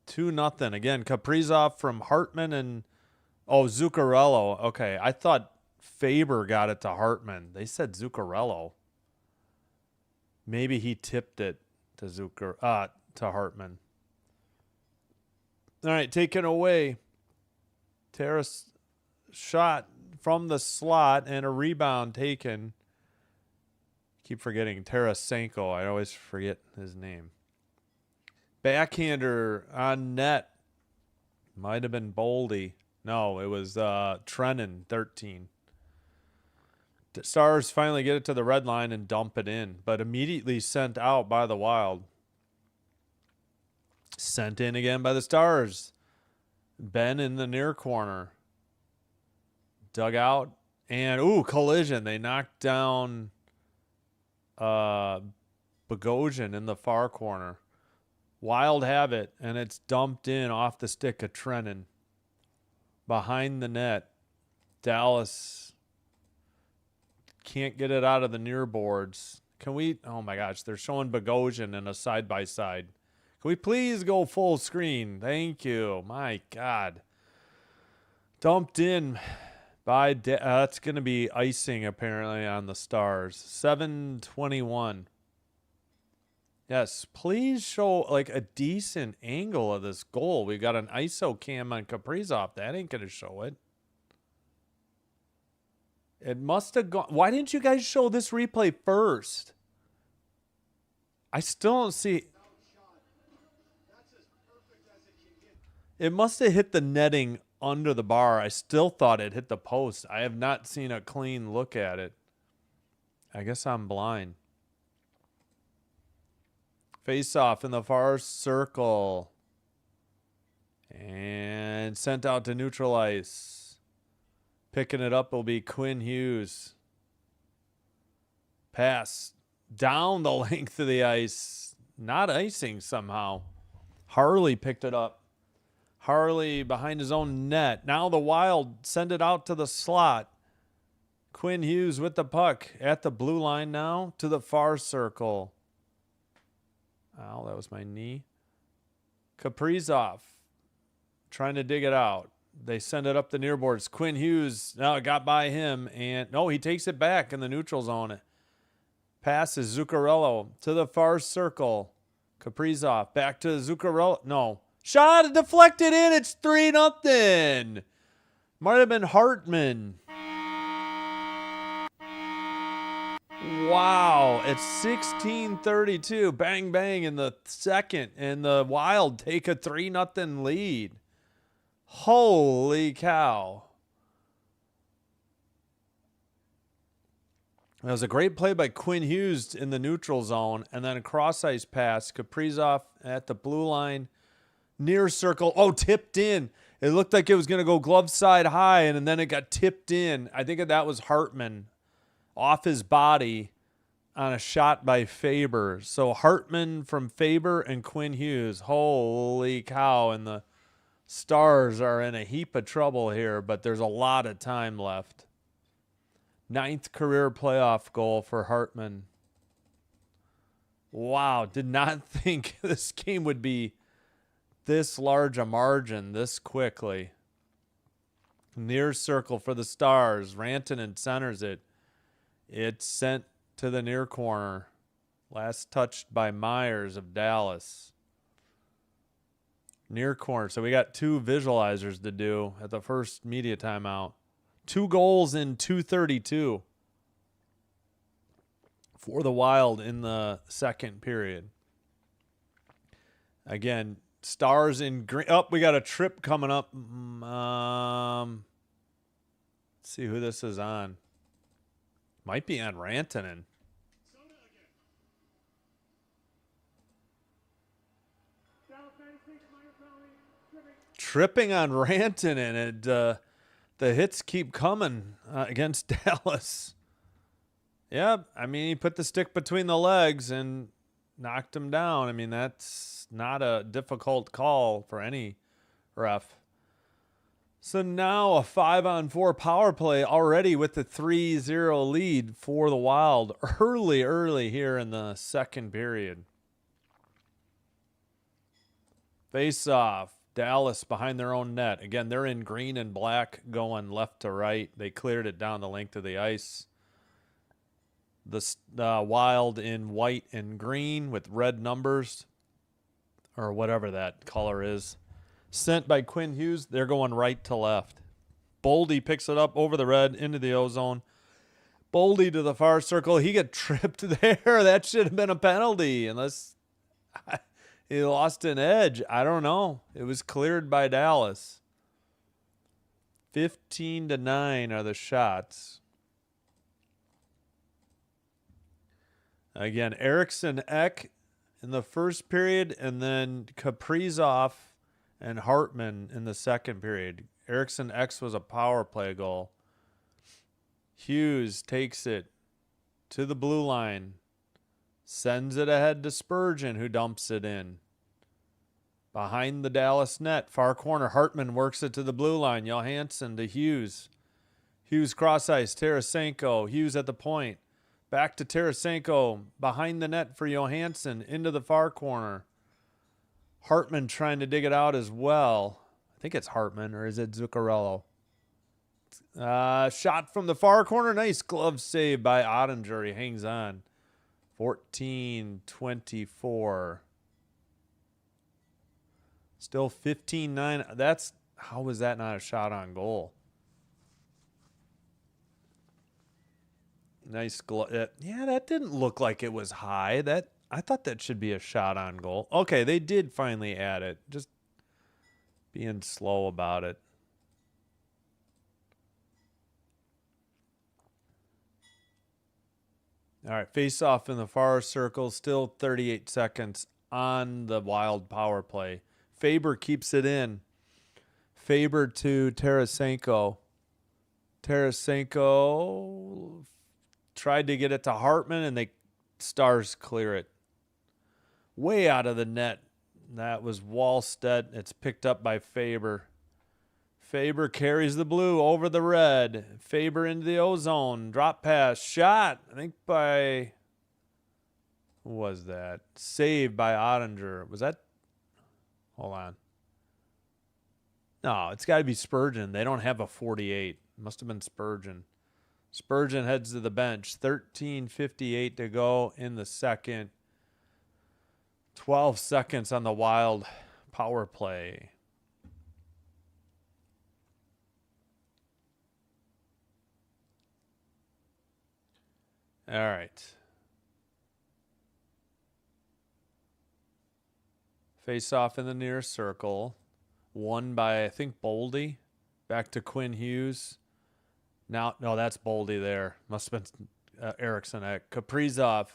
Speaker 1: 2-0. Again, Kaprizov from Hartman and... Oh, Zuccarello. Okay, I thought Faber got it to Hartman. They said Zuccarello. Maybe he tipped it to Hartman. All right, taken away. Terrace shot from the slot and a rebound taken. Keep forgetting Tarasenko. I always forget his name. Backhander on net. Might have been Boldy. No, it was Trennan, 13. The Stars finally get it to the red line and dump it in, but immediately sent out by the Wild. Sent in again by the Stars. Ben in the near corner. Dug out. And, collision. They knocked down Bogosian in the far corner. Wild have it, and it's dumped in off the stick of Trennan. Behind the net. Dallas can't get it out of the near boards. Can we? Oh, my gosh. They're showing Bogosian in a side-by-side. Can we please go full screen? Thank you. My God. Dumped in by... that's going to be icing, apparently, on the Stars. 7:21. Yes, please show like a decent angle of this goal. We got an ISO cam on Kaprizov. That ain't going to show it. It must have gone. Why didn't you guys show this replay first? I still don't see. It must have hit the netting under the bar. I still thought it hit the post. I have not seen a clean look at it. I guess I'm blind. Face off in the far circle. And sent out to neutral ice. Picking it up will be Quinn Hughes. Pass down the length of the ice. Not icing somehow. Harley picked it up. Harley behind his own net. Now the Wild send it out to the slot. Quinn Hughes with the puck at the blue line now to the far circle. Ow, that was my knee. Kaprizov trying to dig it out. They send it up the near boards. Quinn Hughes, now it got by him. And no, he takes it back in the neutral zone. Passes Zuccarello to the far circle. Kaprizov back to Zuccarello. No. Shot deflected in. It's 3-0. Might have been Hartman. Wow. It's 16:32. Bang, bang in the second. And the Wild take a 3-0 lead. Holy cow. That was a great play by Quinn Hughes in the neutral zone. And then a cross-ice pass. Kaprizov at the blue line. Near circle. Oh, tipped in. It looked like it was going to go glove side high, and then it got tipped in. I think that was Hartman off his body on a shot by Faber. So Hartman from Faber and Quinn Hughes. Holy cow. And the Stars are in a heap of trouble here, but there's a lot of time left. 9th career playoff goal for Hartman. Wow. Did not think this game would be this large a margin this quickly. Near circle for the Stars. Rantanen centers it. It's sent to the near corner. Last touched by Myers of Dallas. Near corner. So we got 2 visualizers to do at the first media timeout. 2 goals in 2:32 for the Wild in the second period. Again, Stars in green. Oh, we got a trip coming up. Let's see who this is on. Might be on Rantanen. Tripping on Rantanen, and the hits keep coming against Dallas. Yeah, I mean, he put the stick between the legs and knocked him down. I mean, that's not a difficult call for any ref. So now a 5-on-4 power play already with the 3-0 lead for the Wild early here in the second period. Face off. Dallas behind their own net. Again, they're in green and black going left to right. They cleared it down the length of the ice. The Wild in white and green with red numbers, or whatever that color is. Sent by Quinn Hughes. They're going right to left. Boldy picks it up over the red into the ozone. Boldy to the far circle. He got tripped there. That should have been a penalty unless he lost an edge. I don't know. It was cleared by Dallas. 15-9 are the shots. Again, Eriksson Ek in the first period, and then Kaprizov and Hartman in the second period. Eriksson Ek was a power play goal. Hughes takes it to the blue line. Sends it ahead to Spurgeon, who dumps it in. Behind the Dallas net, far corner. Hartman works it to the blue line. Johansson to Hughes. Hughes cross ice. Tarasenko. Hughes at the point. Back to Tarasenko. Behind the net for Johansson. Into the far corner. Hartman trying to dig it out as well. I think it's Hartman, or is it Zuccarello? Shot from the far corner. Nice glove save by Ottinger. He hangs on 14-24. Still 15-9. That's, how was that not a shot on goal? Nice yeah, that didn't look like it was high. I thought that should be a shot on goal. Okay, they did finally add it. Just being slow about it. All right, face off in the far circle. Still 38 seconds on the Wild power play. Faber keeps it in. Faber to Tarasenko. Tarasenko tried to get it to Hartman, and the Stars clear it. Way out of the net. That was Wallstedt. It's picked up by Faber. Faber carries the blue over the red. Faber into the ozone. Drop pass. Shot. I think by... Who was that? Saved by Ottinger. Was that... Hold on. No, it's got to be Spurgeon. They don't have a 48. Must have been Spurgeon. Spurgeon heads to the bench. 13:58 to go in the second. 12 seconds on the Wild power play. All right. Face off in the near circle. Won by, I think, Boldy. Back to Quinn Hughes. Now, no, that's Boldy there. Must have been Eriksson Ek. Kaprizov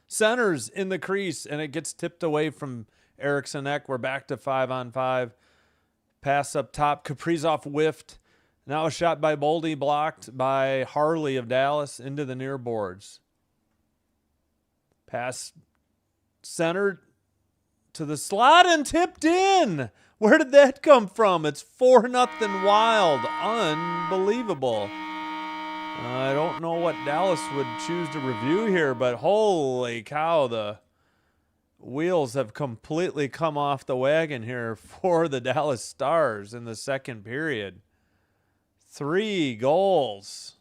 Speaker 1: centers in the crease, and it gets tipped away from Eriksson Ek. We're back to 5-on-5. Pass up top. Kaprizov whiffed. Now a shot by Boldy, blocked by Harley of Dallas into the near boards. Pass centered to the slot and tipped in. Where did that come from? It's 4-0 Wild. Unbelievable. I don't know what Dallas would choose to review here, but holy cow, the wheels have completely come off the wagon here for the Dallas Stars in the second period. 3 goals.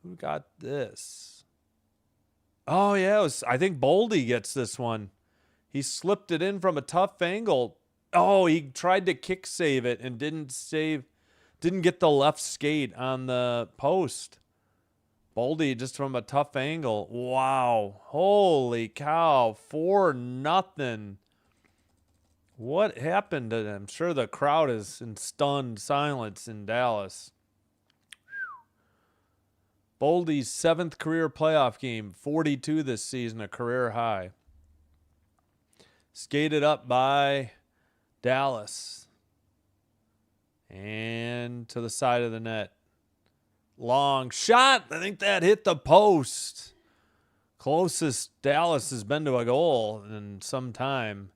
Speaker 1: Who got this? Oh, yeah, I think Boldy gets this one. He slipped it in from a tough angle. Oh, he tried to kick save it and didn't get the left skate on the post. Boldy just from a tough angle. Wow. Holy cow. 4-0. What happened to them? I'm sure the crowd is in stunned silence in Dallas. Boldy's 7th career playoff game, 42 this season, a career high. Skated up by Dallas. And to the side of the net. Long shot. I think that hit the post. Closest Dallas has been to a goal in some time.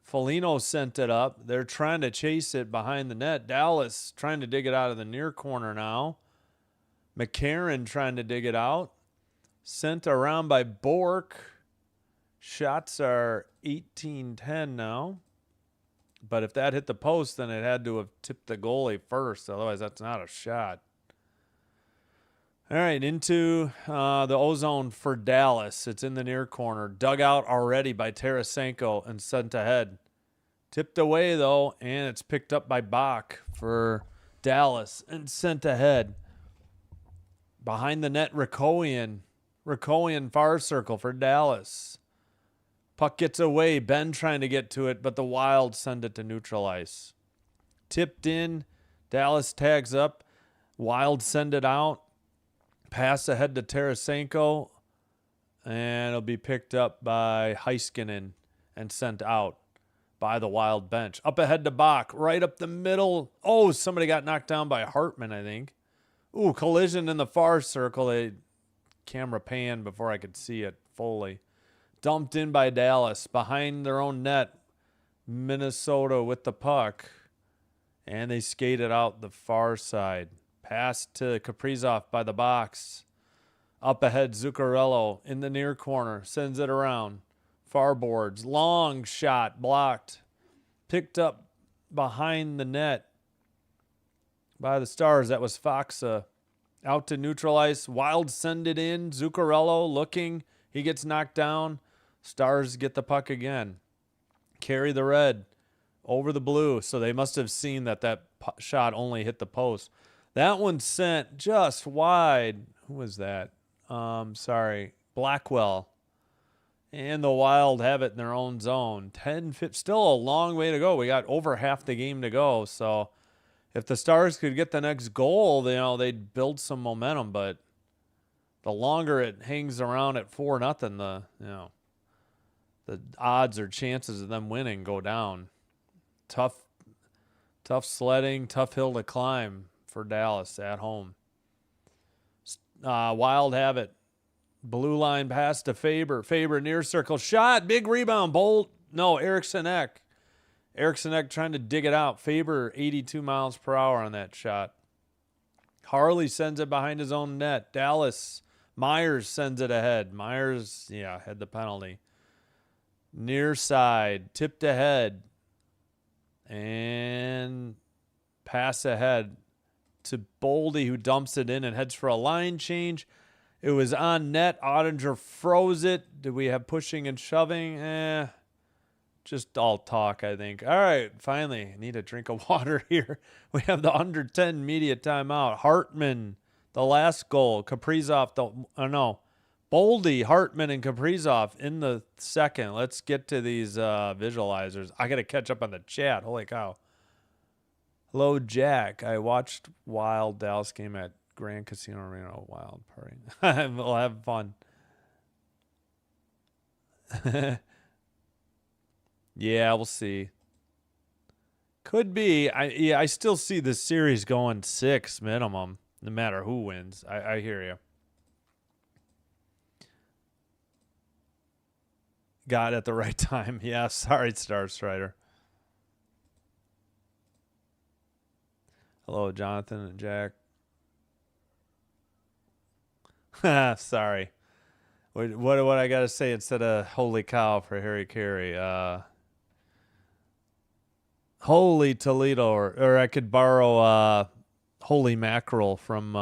Speaker 1: Foligno sent it up. They're trying to chase it behind the net. Dallas trying to dig it out of the near corner now. McCarron trying to dig it out. Sent around by Bork. Shots are 18-10 now. But if that hit the post, then it had to have tipped the goalie first. Otherwise, that's not a shot. All right, into the ozone for Dallas. It's in the near corner. Dug out already by Tarasenko and sent ahead. Tipped away, though, and it's picked up by Bach for Dallas and sent ahead. Behind the net, Rikoian. Rikoian far circle for Dallas. Puck gets away. Ben trying to get to it, but the Wild send it to neutral ice. Tipped in. Dallas tags up. Wild send it out. Pass ahead to Tarasenko. And it'll be picked up by Heiskanen and sent out by the Wild bench. Up ahead to Bach. Right up the middle. Oh, somebody got knocked down by Hartman, I think. Ooh, collision in the far circle. They camera pan before I could see it fully. Dumped in by Dallas behind their own net. Minnesota with the puck. And they skated out the far side. Pass to Kaprizov by the box. Up ahead, Zuccarello in the near corner. Sends it around. Far boards. Long shot blocked. Picked up behind the net by the Stars. That was Foxa. Out to neutral ice. Wild send it in. Zuccarello looking. He gets knocked down. Stars get the puck again. Carry the red over the blue. So they must have seen that shot only hit the post. That one sent just wide. Who was that? Sorry. Blackwell. And the Wild have it in their own zone. 10-15. Still a long way to go. We got over half the game to go. So if the Stars could get the next goal, they'd build some momentum. But the longer it hangs around at 4-0, the odds or chances of them winning go down. Tough sledding, tough hill to climb for Dallas at home. Wild have it. Blue line pass to Faber. Faber near circle shot. Big rebound. Bolt. No, Eriksson Ek. Eriksson Ek trying to dig it out. Faber 82 miles per hour on that shot. Harley sends it behind his own net. Dallas. Myers sends it ahead. Myers, had the penalty. Near side. Tipped ahead. And pass ahead to Boldy, who dumps it in and heads for a line change. It was on net. Ottinger froze it. Did we have pushing and shoving? Just all talk, I think. All right, finally, I need a drink of water here. We have the under 10 media timeout. Hartman, the last goal. Kaprizov, Boldy, Hartman, and Kaprizov in the second. Let's get to these visualizers. I got to catch up on the chat. Holy cow. Hello, Jack. I watched Wild Dallas game at Grand Casino Arena. Wild party. We'll have fun. Yeah, we'll see. Could be. I still see the series going 6 minimum, no matter who wins. I hear you. Got it at the right time. Yeah, sorry, Star Strider. Hello, Jonathan and Jack. Sorry. What I got to say instead of holy cow for Harry Carey? Holy Toledo, or I could borrow holy mackerel from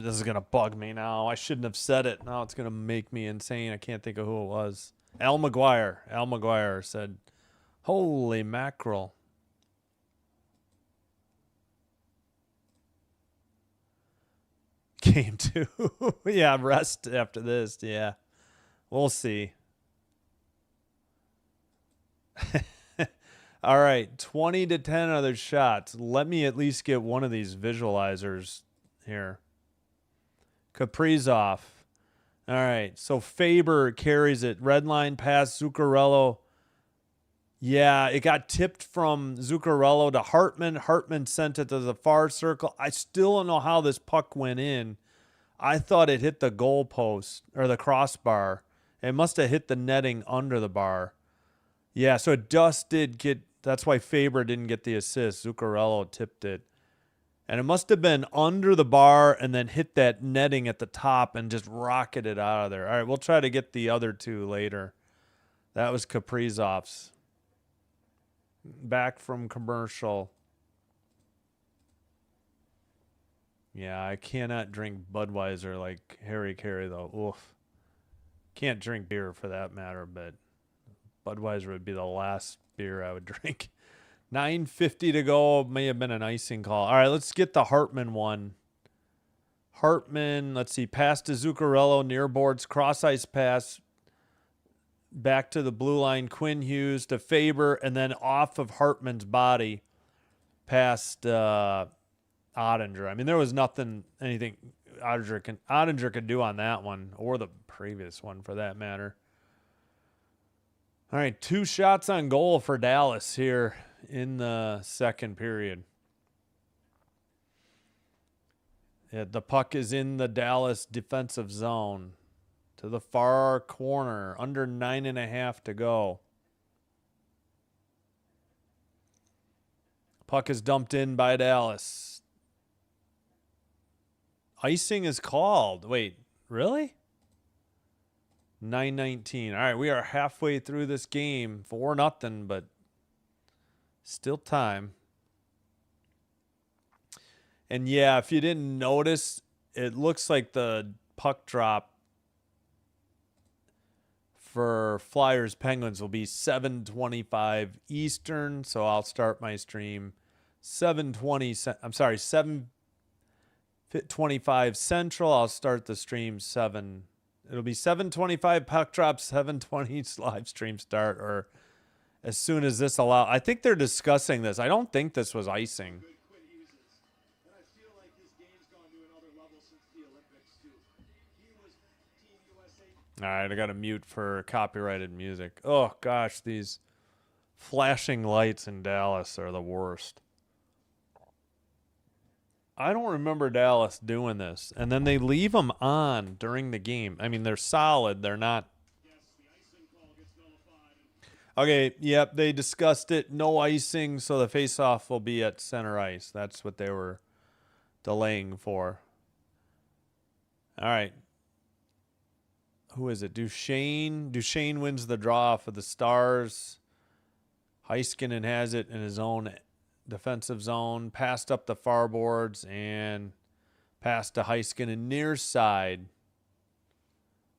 Speaker 1: this is going to bug me now. I shouldn't have said it. Now it's going to make me insane. I can't think of who it was. Al McGuire said holy mackerel. Game 2. Yeah, rest after this. Yeah. We'll see. All right. 20-10 other shots. Let me at least get one of these visualizers here. Kaprizov. All right. So Faber carries it. Red line pass. Zuccarello. Yeah, it got tipped from Zuccarello to Hartman. Hartman sent it to the far circle. I still don't know how this puck went in. I thought it hit the goal post or the crossbar. It must have hit the netting under the bar. Yeah, so it just did get. That's why Faber didn't get the assist. Zuccarello tipped it. And it must have been under the bar and then hit that netting at the top and just rocketed out of there. All right, we'll try to get the other two later. That was Kaprizov's. Back from commercial. Yeah, I cannot drink Budweiser like Harry Carey, though. Oof. Can't drink beer for that matter, but Budweiser would be the last beer I would drink. 9:50 to go. May have been an icing call. All right, let's get the Hartman one. Hartman, let's see, pass to Zuccarello, near boards, cross ice pass. Back to the blue line, Quinn Hughes to Faber, and then off of Hartman's body past Ottinger. I mean, there was anything Ottinger could do on that one, or the previous one for that matter. All right, 2 shots on goal for Dallas here in the second period. Yeah, the puck is in the Dallas defensive zone. To the far corner, under 9.5 to go. Puck is dumped in by Dallas. Icing is called. Wait, really? 9:19. All right, we are halfway through this game. 4-0, but still time. And yeah, if you didn't notice, it looks like the puck drop for Flyers Penguins will be 7:25 Eastern. So I'll start my stream 7:25 Central. I'll start the stream 7. It'll be 7:25 puck drop, 7:20 live stream start, or as soon as this allows. I think they're discussing this. I don't think this was icing. All right, I got to mute for copyrighted music. Oh, gosh, these flashing lights in Dallas are the worst. I don't remember Dallas doing this. And then they leave them on during the game. I mean, they're solid. They're not. Okay, yep, they discussed it. No icing, so the face-off will be at center ice. That's what they were delaying for. All right. Who is it? Duchesne. Duchesne wins the draw for the Stars. Heiskanen has it in his own defensive zone. Passed up the far boards and passed to Heiskanen near side.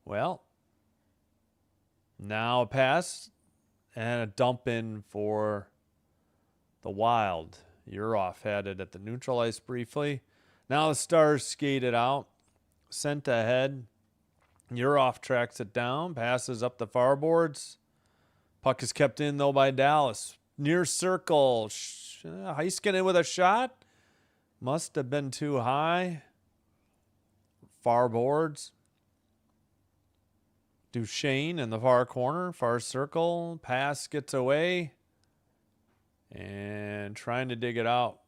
Speaker 1: Well, now a pass and a dump in for the Wild. Urhoff had it at the neutral ice briefly. Now the Stars skated out. Sent ahead. Urhoff tracks it down, passes up the far boards. Puck is kept in, though, by Dallas. Near circle. Heiskanen with a shot. Must have been too high. Far boards. Duchesne in the far corner, far circle. Pass gets away. And trying to dig it out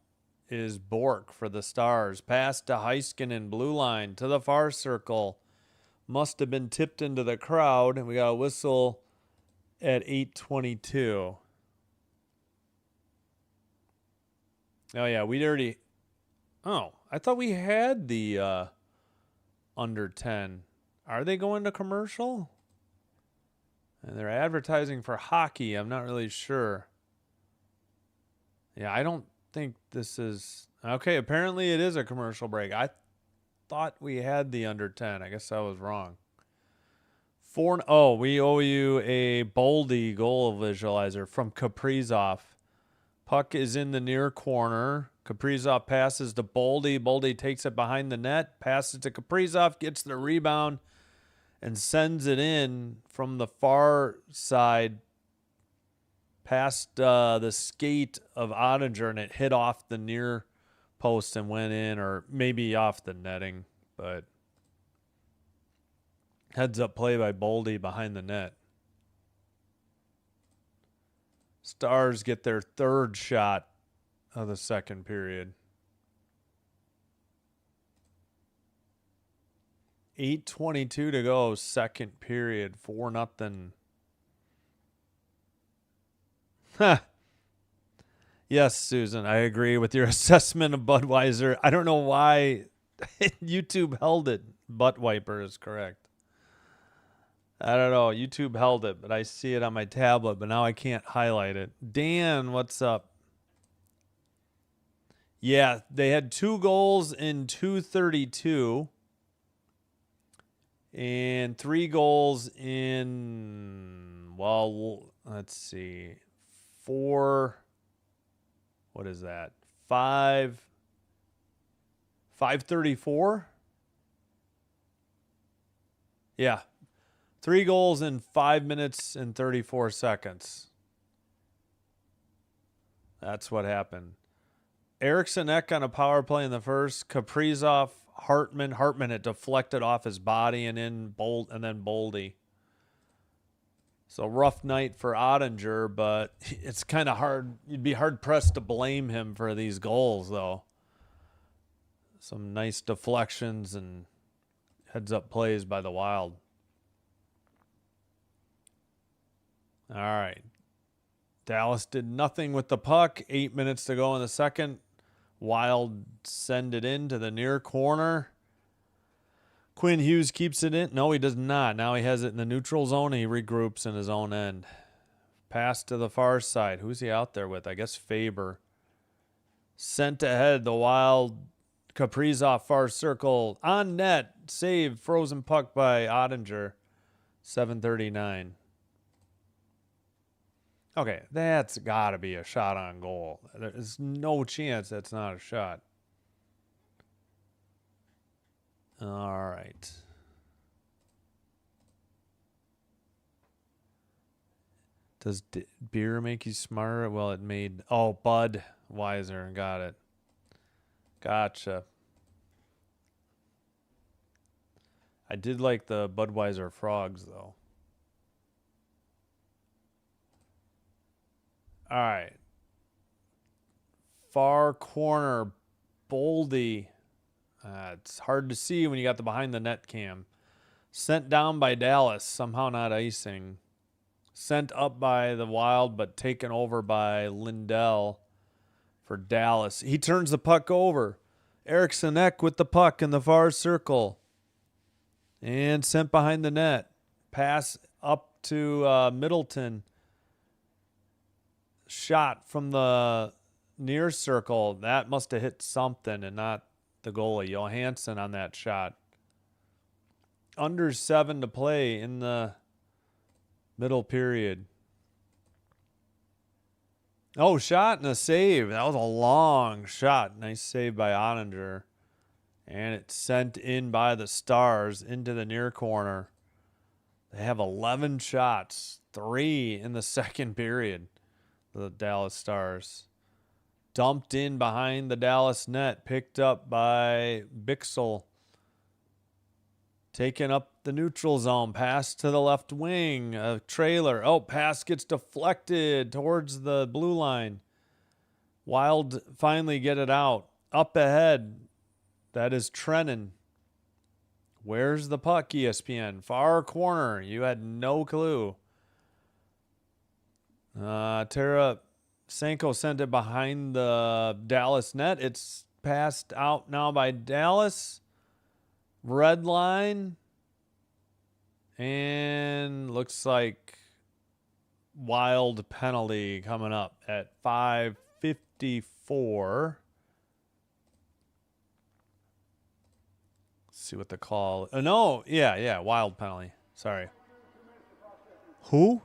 Speaker 1: is Bork for the Stars. Pass to Heiskanen, blue line, to the far circle. Must have been tipped into the crowd, and we got a whistle at 8:22. Oh, yeah, we'd already... Oh, I thought we had the under 10. Are they going to commercial? And they're advertising for hockey. I'm not really sure. Yeah, I don't think this is... Okay, apparently it is a commercial break. I thought we had the under 10. I guess I was wrong. We owe you a Boldy goal visualizer from Kaprizov. Puck is in the near corner. Kaprizov passes to Boldy. Boldy takes it behind the net, passes to Kaprizov, gets the rebound, and sends it in from the far side past the skate of Ottinger, and it hit off the near post and went in, or maybe off the netting, but heads up play by Boldy behind the net. Stars get their third shot of the second period. 8:22 to go, second period, 4-0. Yes, Susan, I agree with your assessment of Budweiser. I don't know why YouTube held it. Butt wiper is correct. I don't know. YouTube held it, but I see it on my tablet, but now I can't highlight it. Dan, what's up? Yeah, they had 2 goals in 2:32 and 3 goals in, well, let's see, 4, what is that? 5:34? Yeah. 3 goals in 5 minutes and 34 seconds. That's what happened. Eriksson Ek on a power play in the first. Kaprizov, Hartman. It deflected off his body and then Boldy. So rough night for Ottinger, but it's kind of hard. You'd be hard pressed to blame him for these goals, though. Some nice deflections and heads up plays by the Wild. All right. Dallas did nothing with the puck. 8 minutes to go in the second. Wild send it into the near corner. Quinn Hughes keeps it in. No, he does not. Now he has it in the neutral zone. He regroups in his own end. Pass to the far side. Who's he out there with? I guess Faber. Sent ahead. The Wild Kaprizov, far circle, on net, save, frozen puck by Ottinger, 7:39. Okay, that's got to be a shot on goal. There's no chance that's not a shot. All right. Does beer make you smarter? Well, it made... Oh, Bud Weiser. Got it. Gotcha. I did like the Budweiser frogs, though. All right. Far corner, Boldy. It's hard to see when you got the behind the net cam. Sent down by Dallas, somehow not icing. Sent up by the Wild, but taken over by Lindell for Dallas. He turns the puck over. Eriksson Ek with the puck in the far circle. And sent behind the net. Pass up to Middleton. Shot from the near circle. That must have hit something and not the goalie. Johansson on that shot. Under 7 to play in the middle period. Oh, shot and a save. That was a long shot. Nice save by Ottinger. And it's sent in by the Stars into the near corner. They have 11 shots. 3 in the second period. The Dallas Stars. Dumped in behind the Dallas net. Picked up by Bixel. Taken up the neutral zone. Pass to the left wing. A trailer. Oh, pass gets deflected towards the blue line. Wild finally get it out. Up ahead. That is Trennan. Where's the puck, ESPN? Far corner. You had no clue. Tarasenko sent it behind the Dallas net. It's passed out now by Dallas. Red line. And looks like Wild penalty coming up at 5:54. Let's see what the call. No, yeah, Wild penalty. Sorry. Who?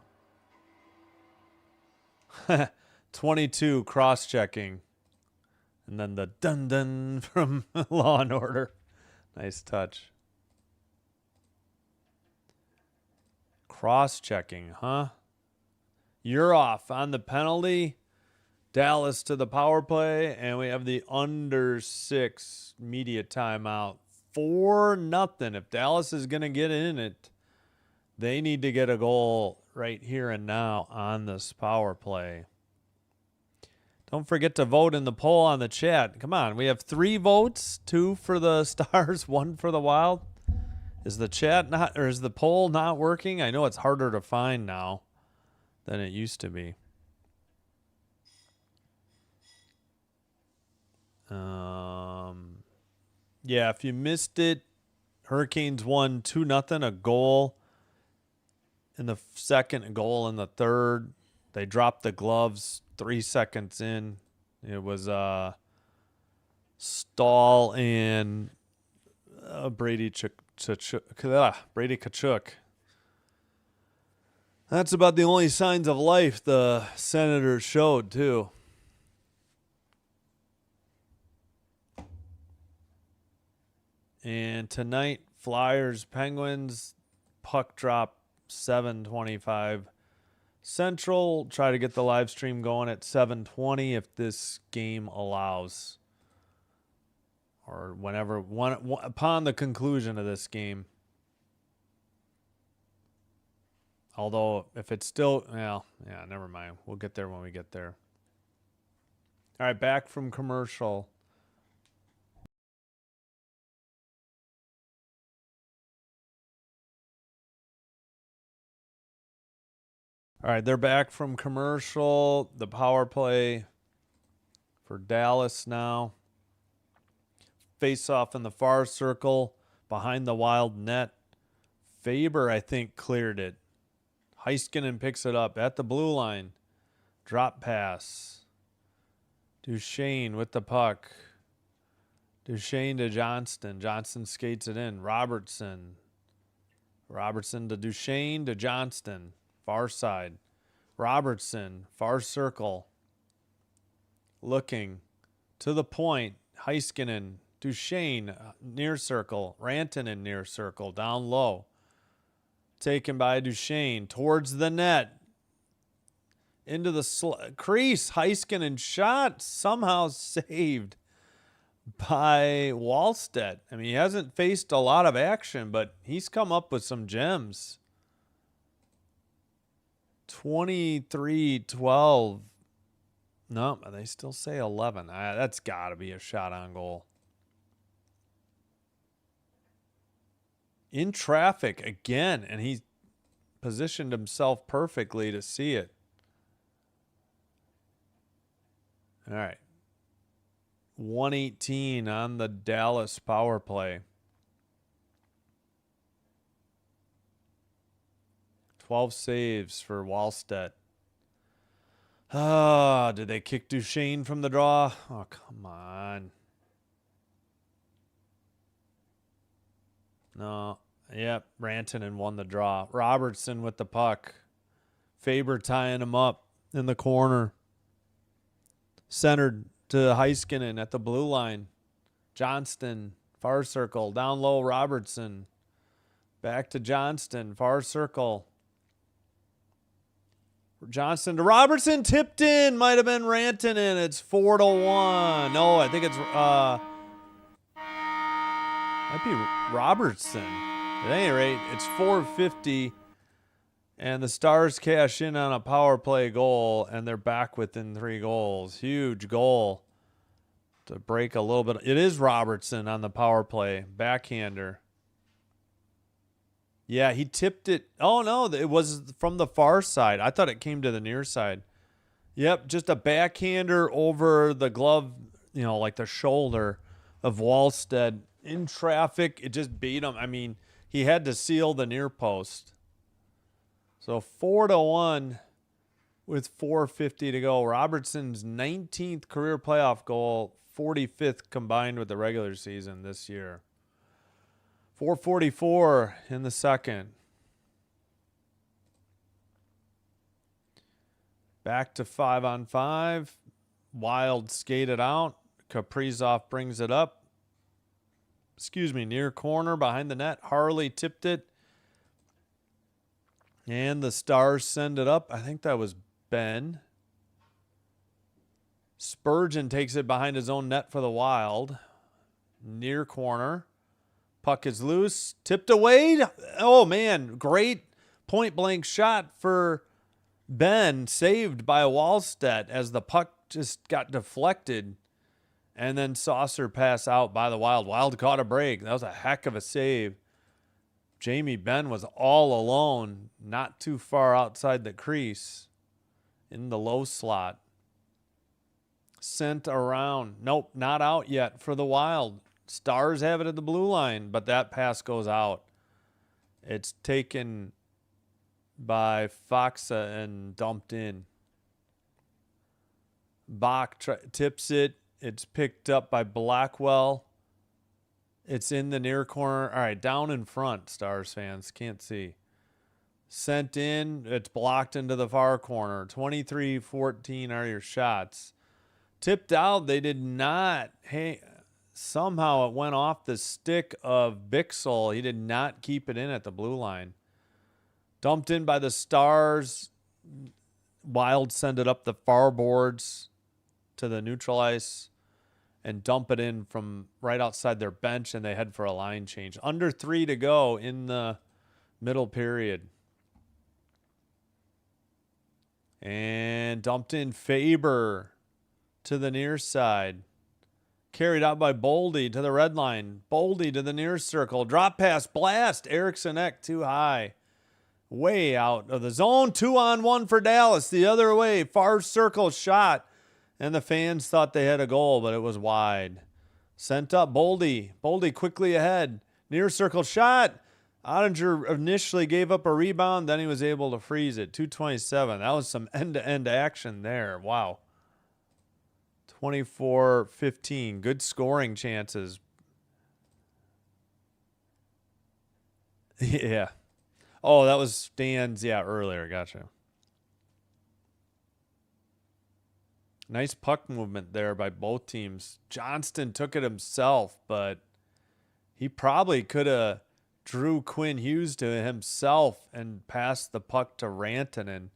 Speaker 1: 22 cross-checking. And then the dun-dun from Law and Order. Nice touch. Cross-checking, huh? You're off on the penalty. Dallas to the power play. And we have the under 6 media timeout. 4-0. If Dallas is going to get in it, they need to get a goal right here and now on this power play. Don't forget to vote in the poll on the chat. Come on, we have 3 votes, 2 for the Stars, 1 for the Wild. Is the chat not, or is the poll not working? I know it's harder to find now than it used to be. Yeah, if you missed it, Hurricanes won 2-0, a goal in the second, a goal in the third. They dropped the gloves 3 seconds in. It was Stahl and Brady Tkachuk. That's about the only signs of life the Senators showed, too. And tonight, Flyers, Penguins, puck drop 7:25 Central. Try to get the live stream going at 7:20 if this game allows. Or whenever, upon the conclusion of this game. Although, if it's still, well, yeah, never mind. We'll get there when we get there. All right, back from commercial. All right, they're back from commercial. The power play for Dallas now. Face off in the far circle behind the Wild net. Faber, I think, cleared it. Heiskanen picks it up at the blue line. Drop pass. Duchesne with the puck. Duchesne to Johnston. Johnston skates it in. Robertson. Robertson to Duchesne to Johnston. Far side. Robertson. Far circle. Looking. To the point. Heiskanen. Duchesne. Near circle. Rantanen near circle. Down low. Taken by Duchesne. Towards the net. Into the crease. Heiskanen shot. Somehow saved by Wallstedt. I mean, he hasn't faced a lot of action, but he's come up with some gems. 23-12. No, they still say 11. That's got to be a shot on goal. In traffic again, and he positioned himself perfectly to see it. All right. 118 on the Dallas power play. 12 saves for Wallstedt. Ah, did they kick Duchesne from the draw? Oh, come on. No. Yep, Rantanen won the draw. Robertson with the puck. Faber tying him up in the corner. Centered to Heiskanen at the blue line. Johnston, far circle. Down low, Robertson. Back to Johnston, far circle. Johnston to Robertson, tipped in. Might have been Rantanen. It's 4-1. No, I think it's might be Robertson. At any rate, it's 4:50, and the Stars cash in on a power play goal, and they're back within 3 goals. Huge goal to break a little bit. It is Robertson on the power play, backhander. Yeah, he tipped it. Oh, no, it was from the far side. I thought it came to the near side. Yep, just a backhander over the glove, like the shoulder of Wallstedt. In traffic, it just beat him. I mean, he had to seal the near post. So 4-1 with 4:50 to go. Robertson's 19th career playoff goal, 45th combined with the regular season this year. 4:44 in the second. Back to 5-on-5. Wild skated out. Kaprizov brings it up. Near corner behind the net. Harley tipped it. And the Stars send it up. I think that was Ben. Spurgeon takes it behind his own net for the Wild. Near corner. Puck is loose. Tipped away. Oh, man. Great point-blank shot for Ben. Saved by Wallstedt as the puck just got deflected. And then saucer pass out by the Wild. Wild caught a break. That was a heck of a save. Jamie Benn was all alone, not too far outside the crease in the low slot. Sent around. Nope, not out yet for the Wild. Stars have it at the blue line, but that pass goes out. It's taken by Foxa and dumped in. Bach tips it. It's picked up by Blackwell. It's in the near corner. All right, down in front, Stars fans. Can't see. Sent in. It's blocked into the far corner. 23-14 are your shots. Tipped out. They did not. Hey, somehow it went off the stick of Bixel. He did not keep it in at the blue line. Dumped in by the Stars. Wild send it up the far boards to the neutral ice and dump it in from right outside their bench, and they head for a line change. Under 3 to go in the middle period. And dumped in Faber to the near side. Carried out by Boldy to the red line. Boldy to the near circle. Drop pass, blast. Eriksson Ek too high. Way out of the zone. 2-on-1 for Dallas. The other way. Far circle shot. And the fans thought they had a goal, but it was wide. Sent up Boldy. Boldy quickly ahead. Near circle shot. Ottinger initially gave up a rebound. Then he was able to freeze it. 2:27. That was some end-to-end action there. Wow. 24-15. Good scoring chances. Yeah. Oh, that was Stan's, earlier. Gotcha. Nice puck movement there by both teams. Johnston took it himself, but he probably could have drew Quinn Hughes to himself and passed the puck to Rantanen.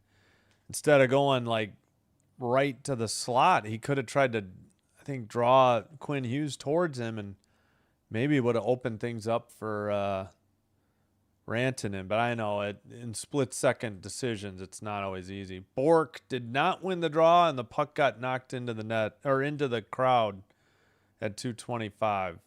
Speaker 1: Instead of going like right to the slot, he could have tried to, I think, draw Quinn Hughes towards him and maybe would have opened things up for Rantanen. But I know in split-second decisions, it's not always easy. Bork did not win the draw, and the puck got knocked into the net or into the crowd at 2:25.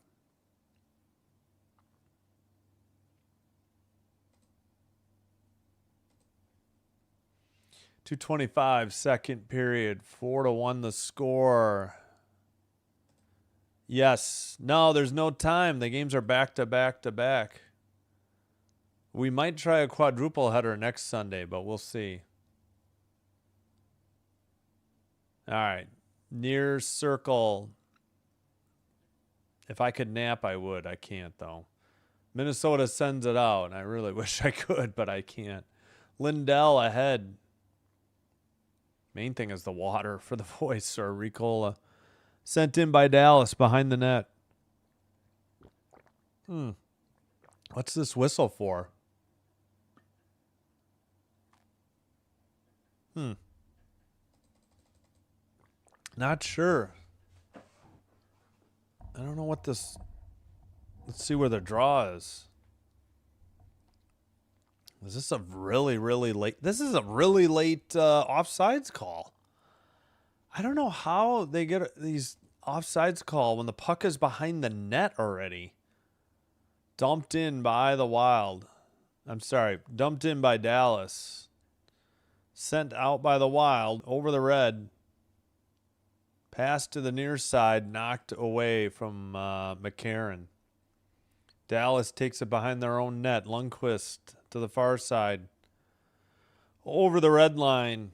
Speaker 1: .225 second period, 4-1 the score. Yes. No, there's no time. The games are back to back to back. We might try a quadruple header next Sunday, but we'll see. All right. Near circle. If I could nap, I would. I can't, though. Minnesota sends it out, and I really wish I could, but I can't. Lindell ahead. Main thing is the water for the voice, or Ricola. Sent in by Dallas behind the net. What's this whistle for? Not sure. I don't know what this... Let's see where the draw is. Is this a really, really late... This is a really late offsides call. I don't know how they get these offsides call when the puck is behind the net already. Dumped in by the Wild. I'm sorry. Dumped in by Dallas. Sent out by the Wild over the red. Pass to the near side. Knocked away from McCarron. Dallas takes it behind their own net. Lundqvist to the far side. Over the red line.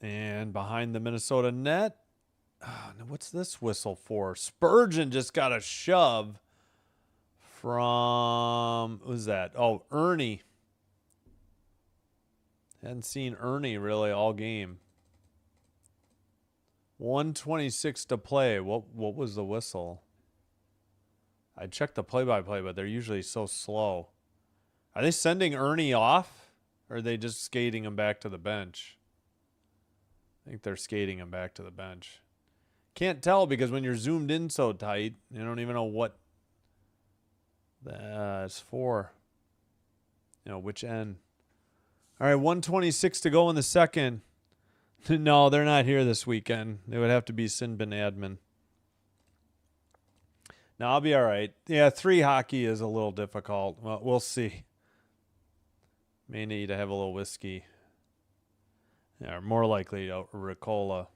Speaker 1: And behind the Minnesota net. What's this whistle for? Spurgeon just got a shove from... Who's that? Oh, Ernie. Hadn't seen Ernie really all game. 1:26 to play. What was the whistle? I checked the play-by-play, but they're usually so slow. Are they sending Ernie off? Or are they just skating him back to the bench? I think they're skating him back to the bench. Can't tell because when you're zoomed in so tight, you don't even know what it's for. You know, which end. All right, 1:26 to go in the second. No, they're not here this weekend. They would have to be Sinbin admin. No, I'll be all right. Yeah, 3 hockey is a little difficult. Well, we'll see. May need to have a little whiskey. Yeah, more likely a Ricola.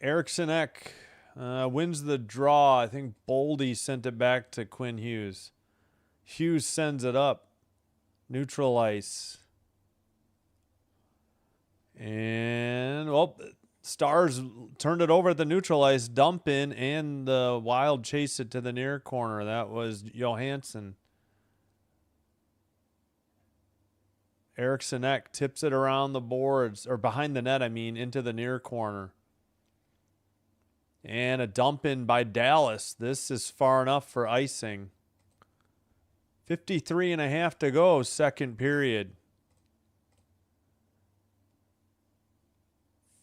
Speaker 1: Eriksson Ek wins the draw. I think Boldy sent it back to Quinn Hughes. Hughes sends it up. Neutral ice. And, well, Stars turned it over at the neutral ice. Dump in, and the Wild chased it to the near corner. That was Johansson. Eriksson Ek tips it around the boards, or behind the net, into the near corner. And a dump in by Dallas. This is far enough for icing. 53.5 to go, second period.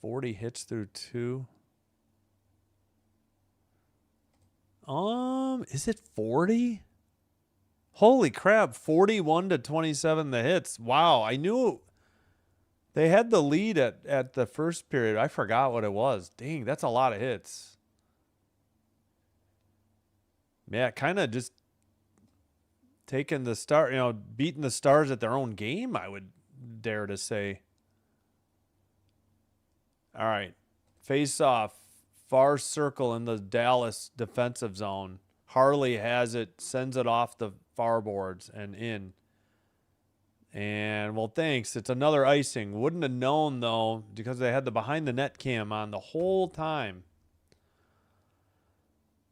Speaker 1: 40 hits through 2. Is it 40? Holy crap, 41 to 27 the hits. Wow, I knew they had the lead at the first period. I forgot what it was. Dang, that's a lot of hits. Yeah, kind of just taking the start, beating the Stars at their own game, I would dare to say. All right, face off, far circle in the Dallas defensive zone. Harley has it, sends it off the far boards and in. And, well, thanks. It's another icing. Wouldn't have known, though, because they had the behind-the-net cam on the whole time.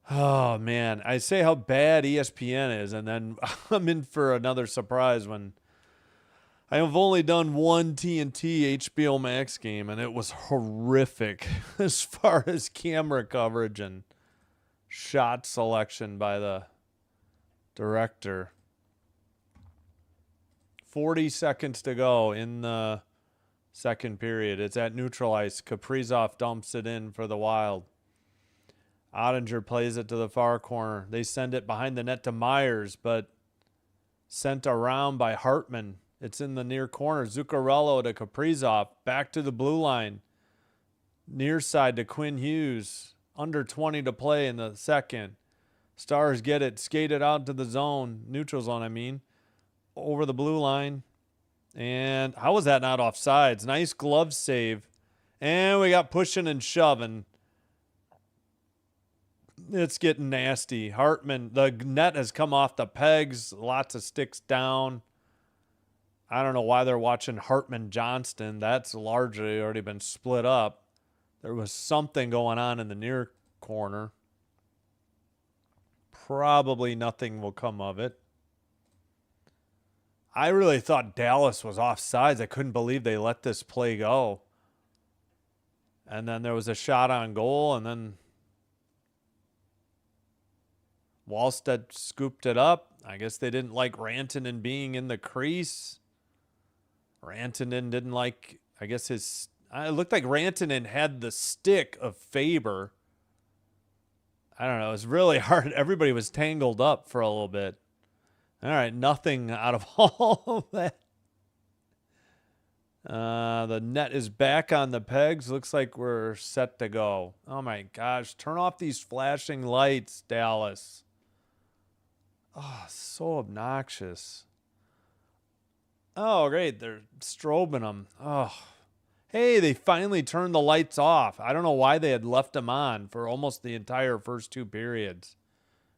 Speaker 1: Oh, man. I say how bad ESPN is, and then I'm in for another surprise when I have only done one TNT HBO Max game, and it was horrific as far as camera coverage and shot selection by the director. 40 seconds to go in the second period. It's at neutral ice. Kaprizov dumps it in for the Wild. Ottinger plays it to the far corner. They send it behind the net to Myers, but sent around by Hartman. It's in the near corner. Zuccarello to Kaprizov. Back to the blue line. Near side to Quinn Hughes. Under 20 to play in the second. Stars get it. Skated out to the zone. Neutral zone, I mean. Over the blue line. And how was that not offsides? Nice glove save. And we got pushing and shoving. It's getting nasty. Hartman, the net has come off the pegs. Lots of sticks down. I don't know why they're watching Hartman-Johnston. That's largely already been split up. There was something going on in the near corner. Probably nothing will come of it. I really thought Dallas was offsides. I couldn't believe they let this play go. And then there was a shot on goal, and then Wallstedt scooped it up. I guess they didn't like Rantanen being in the crease. Rantanen didn't like, I guess it looked like Rantanen had the stick of Faber. I don't know. It was really hard. Everybody was tangled up for a little bit. All right, nothing out of all of that. The net is back on the pegs. Looks like we're set to go. Oh, my gosh. Turn off these flashing lights, Dallas. Oh, so obnoxious. Oh, great. They're strobing them. Oh, hey, they finally turned the lights off. I don't know why they had left them on for almost the entire first two periods.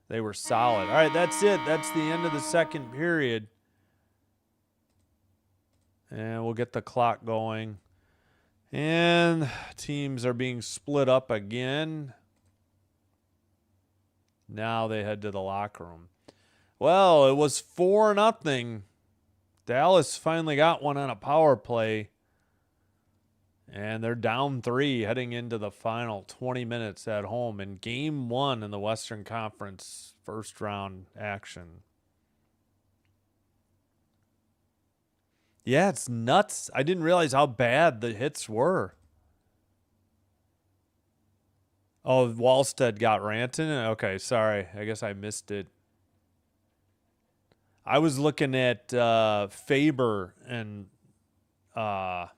Speaker 1: They were solid. All right, that's it. That's the end of the second period. And we'll get the clock going. And teams are being split up again. Now they head to the locker room. Well, it was 4-0. Dallas finally got one on a power play. And they're down 3 heading into the final 20 minutes at home in Game 1 in the Western Conference first round action. Yeah, it's nuts. I didn't realize how bad the hits were. Oh, Wallstedt got Rantanen? Okay, sorry. I guess I missed it. I was looking at Faber and Rantanen.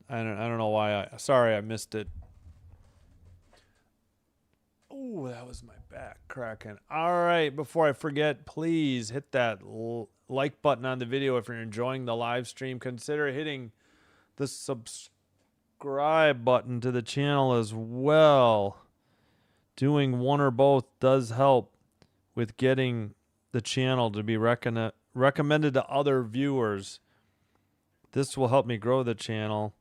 Speaker 1: I don't know why. Sorry, I missed it. Oh, that was my back cracking. All right, before I forget, please hit that like button on the video if you're enjoying the live stream. Consider hitting the subscribe button to the channel as well. Doing one or both does help with getting the channel to be recommended to other viewers. This will help me grow the channel,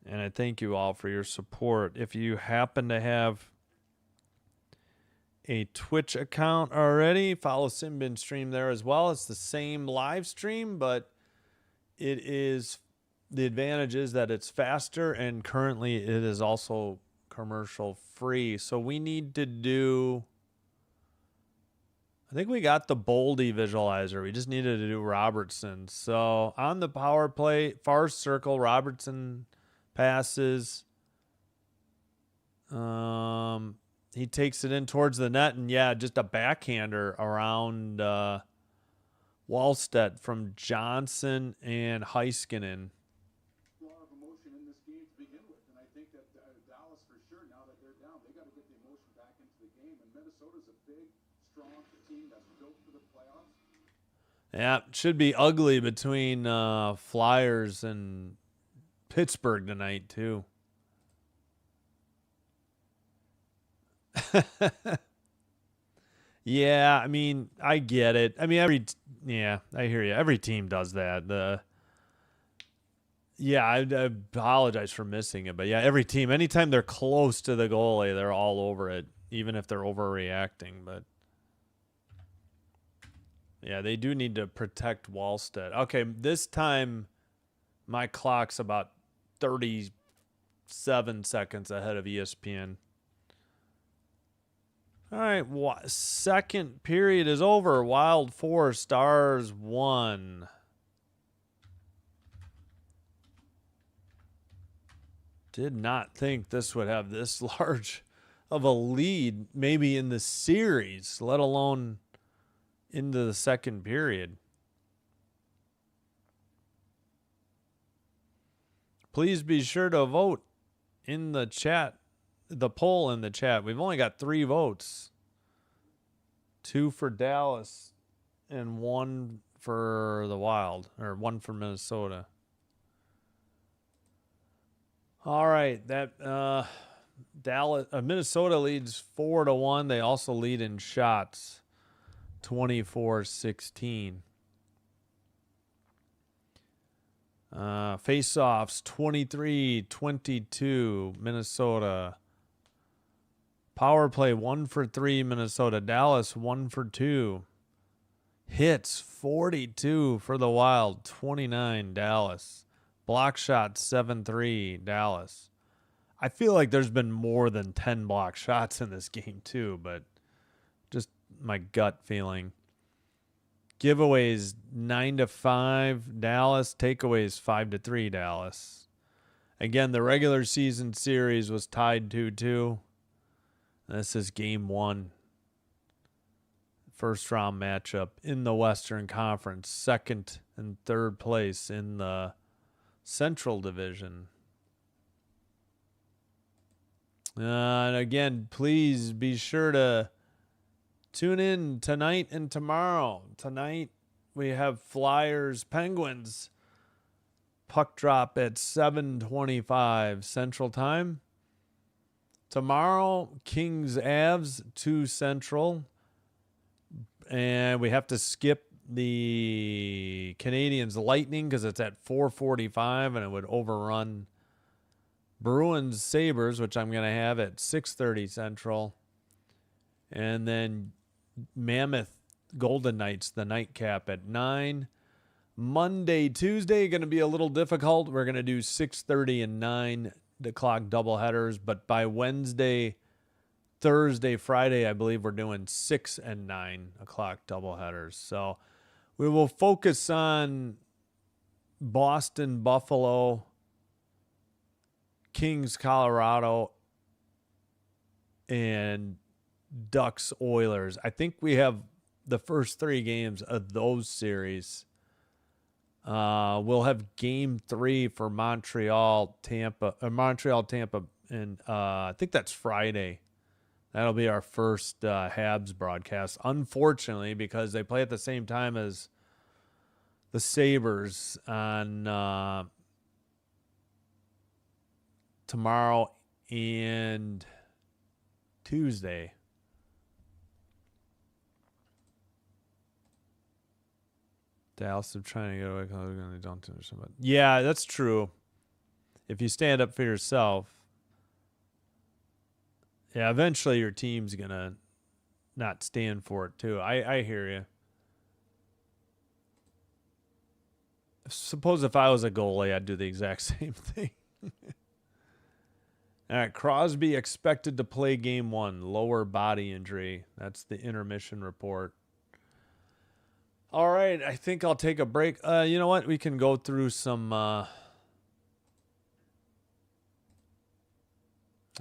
Speaker 1: and I thank you all for your support. If you happen to have a Twitch account already, follow Simbin Stream there as well. It's the same live stream, but it is, the advantage is that it's faster, and currently it is also commercial free. So we need to do, I think we got the Boldy visualizer. We just needed to do Robertson. So on the power play, far circle, Robertson passes. He takes it in towards the net, and yeah, just a backhander around Wallstedt from Johnson and Heiskanen.
Speaker 2: A lot of emotion in this game to begin with, and I think that Dallas, for sure, now that they're down, they got to get the emotion back into the game. And Minnesota's a big, strong team that's built for the playoffs.
Speaker 1: Yeah, it should be ugly between Flyers and Pittsburgh tonight too. Yeah, I mean, I get it. I mean, yeah, I hear you. Every team does that. Yeah, I apologize for missing it, but yeah, every team, anytime they're close to the goalie, they're all over it, even if they're overreacting. But yeah, they do need to protect Wallstedt. Okay, this time my clock's about 37 seconds ahead of ESPN. All right, second period is over. Wild 4, Stars 1. Did not think this would have this large of a lead, maybe in the series, let alone into the second period. Please be sure to vote in the chat, the poll in the chat. We've only got 3 votes. 2 for Dallas and 1 for the Wild, or 1 for Minnesota. All right, that Minnesota leads 4-1. They also lead in shots, 24-16. Face-offs, 23-22, Minnesota. Power play, 1 for 3, Minnesota. Dallas, 1 for 2. Hits, 42 for the Wild, 29, Dallas. Block shots, 7-3, Dallas. I feel like there's been more than 10 block shots in this game too, but just my gut feeling. Giveaways 9-5 Dallas, takeaways 5-3 Dallas. Again, the regular season series was tied 2-2. This is game 1. First round matchup in the Western Conference, second and third place in the Central Division. And again, please be sure to tune in tonight and tomorrow. Tonight, we have Flyers Penguins. Puck drop at 7:25 Central Time. Tomorrow, Kings Avs, 2 Central. And we have to skip the Canadiens Lightning because it's at 4:45 and it would overrun Bruins Sabres, which I'm going to have at 6:30 Central. And then Mammoth Golden Knights, the nightcap at 9. Monday, Tuesday, going to be a little difficult. We're going to do 6:30 and 9 o'clock doubleheaders. But by Wednesday, Thursday, Friday, I believe we're doing 6 and 9 o'clock doubleheaders. So we will focus on Boston, Buffalo, Kings, Colorado, and Ducks, Oilers. I think we have the first 3 games of those series. We'll have game 3 for Montreal, Tampa, and I think that's Friday. That'll be our first Habs broadcast. Unfortunately, because they play at the same time as the Sabres on tomorrow and Tuesday. Dallas are trying to get away because they don't do something. Yeah, that's true. If you stand up for yourself, yeah, eventually your team's gonna not stand for it too. I hear you. Suppose if I was a goalie, I'd do the exact same thing. All right, Crosby expected to play game 1, lower body injury. That's the intermission report. All right, I think I'll take a break. You know what? We can go through some.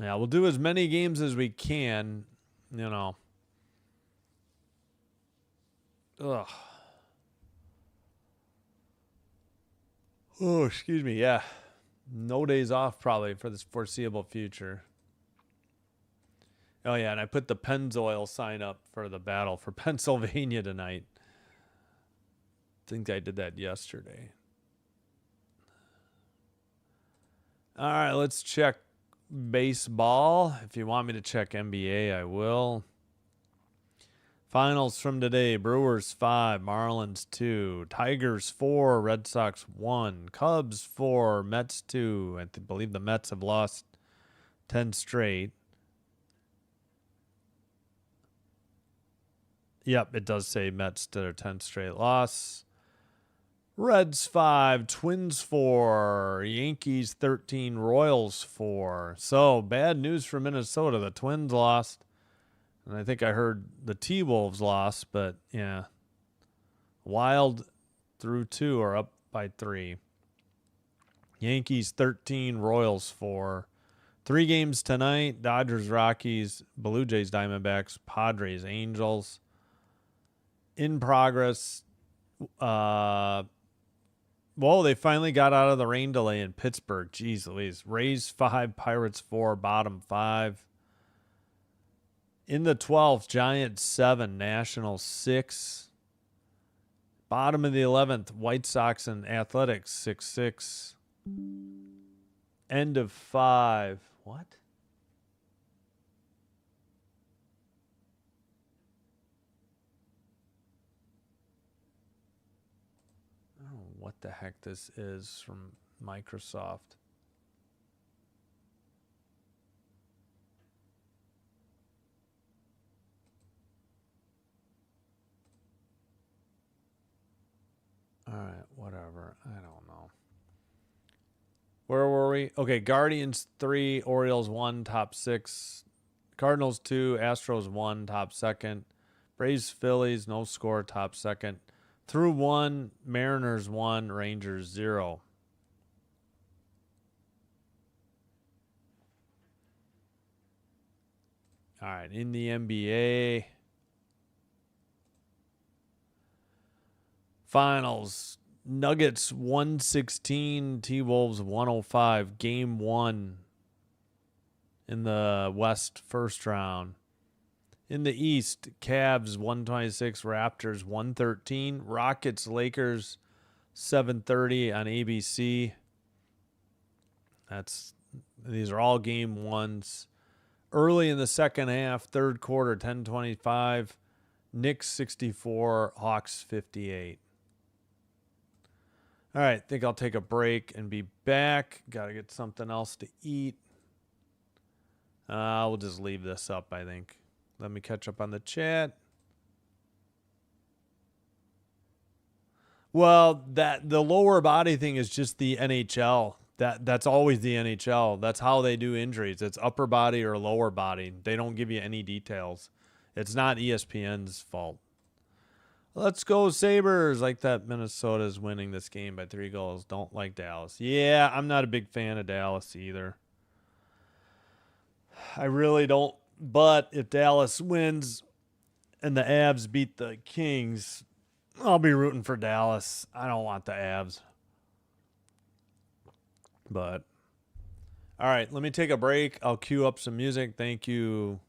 Speaker 1: Yeah, we'll do as many games as we can. You know. Ugh. Oh, excuse me. Yeah. No days off probably for this foreseeable future. Oh, yeah, and I put the Pennzoil sign up for the battle for Pennsylvania tonight. I think I did that yesterday. All right, let's check baseball. If you want me to check NBA, I will. Finals from today: Brewers 5, Marlins 2, Tigers 4, Red Sox 1, Cubs 4, Mets 2. I believe the Mets have lost 10 straight. Yep, it does say Mets to their 10th straight loss. Reds 5, Twins 4, Yankees 13, Royals 4. So, bad news for Minnesota. The Twins lost. And I think I heard the T-Wolves lost, but yeah. Wild through 2 are up by 3. Yankees 13, Royals 4. 3 games tonight: Dodgers, Rockies, Blue Jays, Diamondbacks, Padres, Angels. In progress. Well, they finally got out of the rain delay in Pittsburgh. Jeez Louise. Rays 5, Pirates 4, bottom 5. In the 12th, Giants 7, Nationals 6. Bottom of the 11th, White Sox and Athletics 6-6. End of 5. What? I don't know what the heck this is from Microsoft. All right, whatever. I don't know. Where were we? Okay, Guardians 3, Orioles 1, top 6. Cardinals 2, Astros 1, top 2nd. Braves, Phillies, no score, top 2nd. Through 1, Mariners 1, Rangers 0. All right, in the NBA Finals, Nuggets 116, T-Wolves 105, game 1 in the West first round. In the East, Cavs 126, Raptors 113, Rockets, Lakers 7:30 on ABC. These are all game 1s. Early in the second half, third quarter, 10:25, Knicks 64, Hawks 58. All right, I think I'll take a break and be back. Got to get something else to eat. We'll just leave this up, I think. Let me catch up on the chat. Well, the lower body thing is just the NHL. That's always the NHL. That's how they do injuries. It's upper body or lower body. They don't give you any details. It's not ESPN's fault. Let's go Sabres. Like that Minnesota's winning this game by 3 goals. Don't like Dallas. Yeah, I'm not a big fan of Dallas either. I really don't. But if Dallas wins and the Avs beat the Kings, I'll be rooting for Dallas. I don't want the Avs. But, all right, let me take a break. I'll cue up some music. Thank you.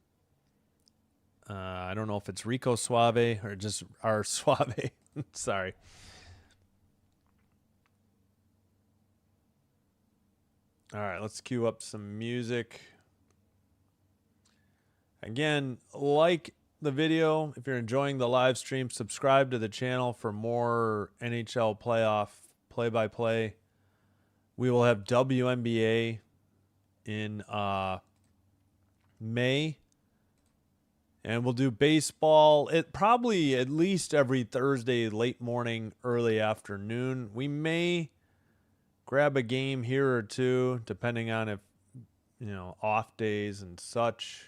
Speaker 1: I don't know if it's Rico Suave or just our Suave. Sorry. All right, let's cue up some music. Again, like the video. If you're enjoying the live stream, subscribe to the channel for more NHL playoff play-by-play. We will have WNBA in May. And we'll do baseball probably at least every Thursday, late morning, early afternoon. We may grab a game here or two, depending on if, off days and such.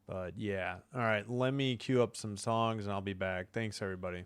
Speaker 1: But yeah. All right, let me cue up some songs and I'll be back. Thanks, everybody.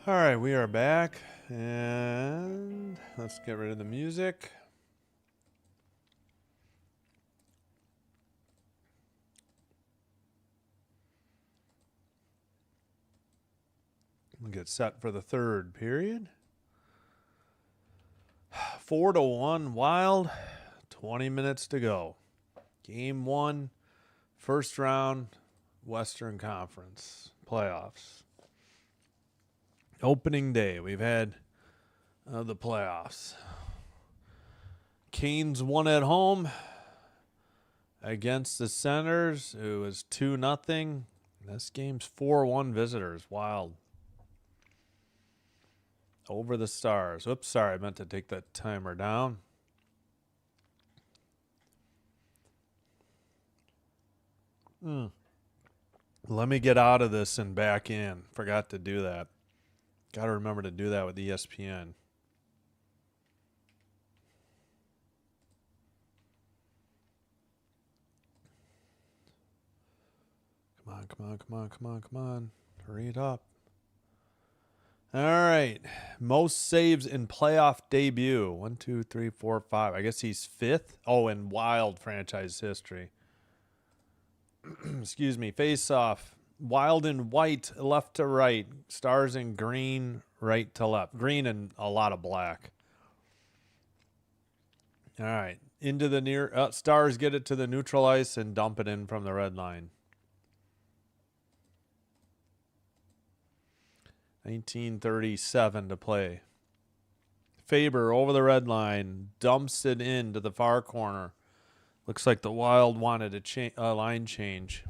Speaker 1: All right, we are back, and let's get rid of the music. We'll get set for the third period. 4-1 Wild, 20 minutes to go. Game 1, first round, Western Conference playoffs. Opening day, we've had the playoffs. Canes won at home against the Senators. It was 2-0. This game's 4-1 visitors. Wild. Over the Stars. Oops, sorry, I meant to take that timer down. Let me get out of this and back in. Forgot to do that. Got to remember to do that with ESPN. Come on. Hurry it up. All right. Most saves in playoff debut. 1, 2, 3, 4, 5. I guess he's 5th. Oh, in Wild franchise history. Excuse me. Face off. Wild in white, left to right. Stars in green, right to left. Green and a lot of black. All right. Into the near. Stars get it to the neutral ice and dump it in from the red line. 1937 to play. Faber over the red line, dumps it into the far corner. Looks like the Wild wanted a line change.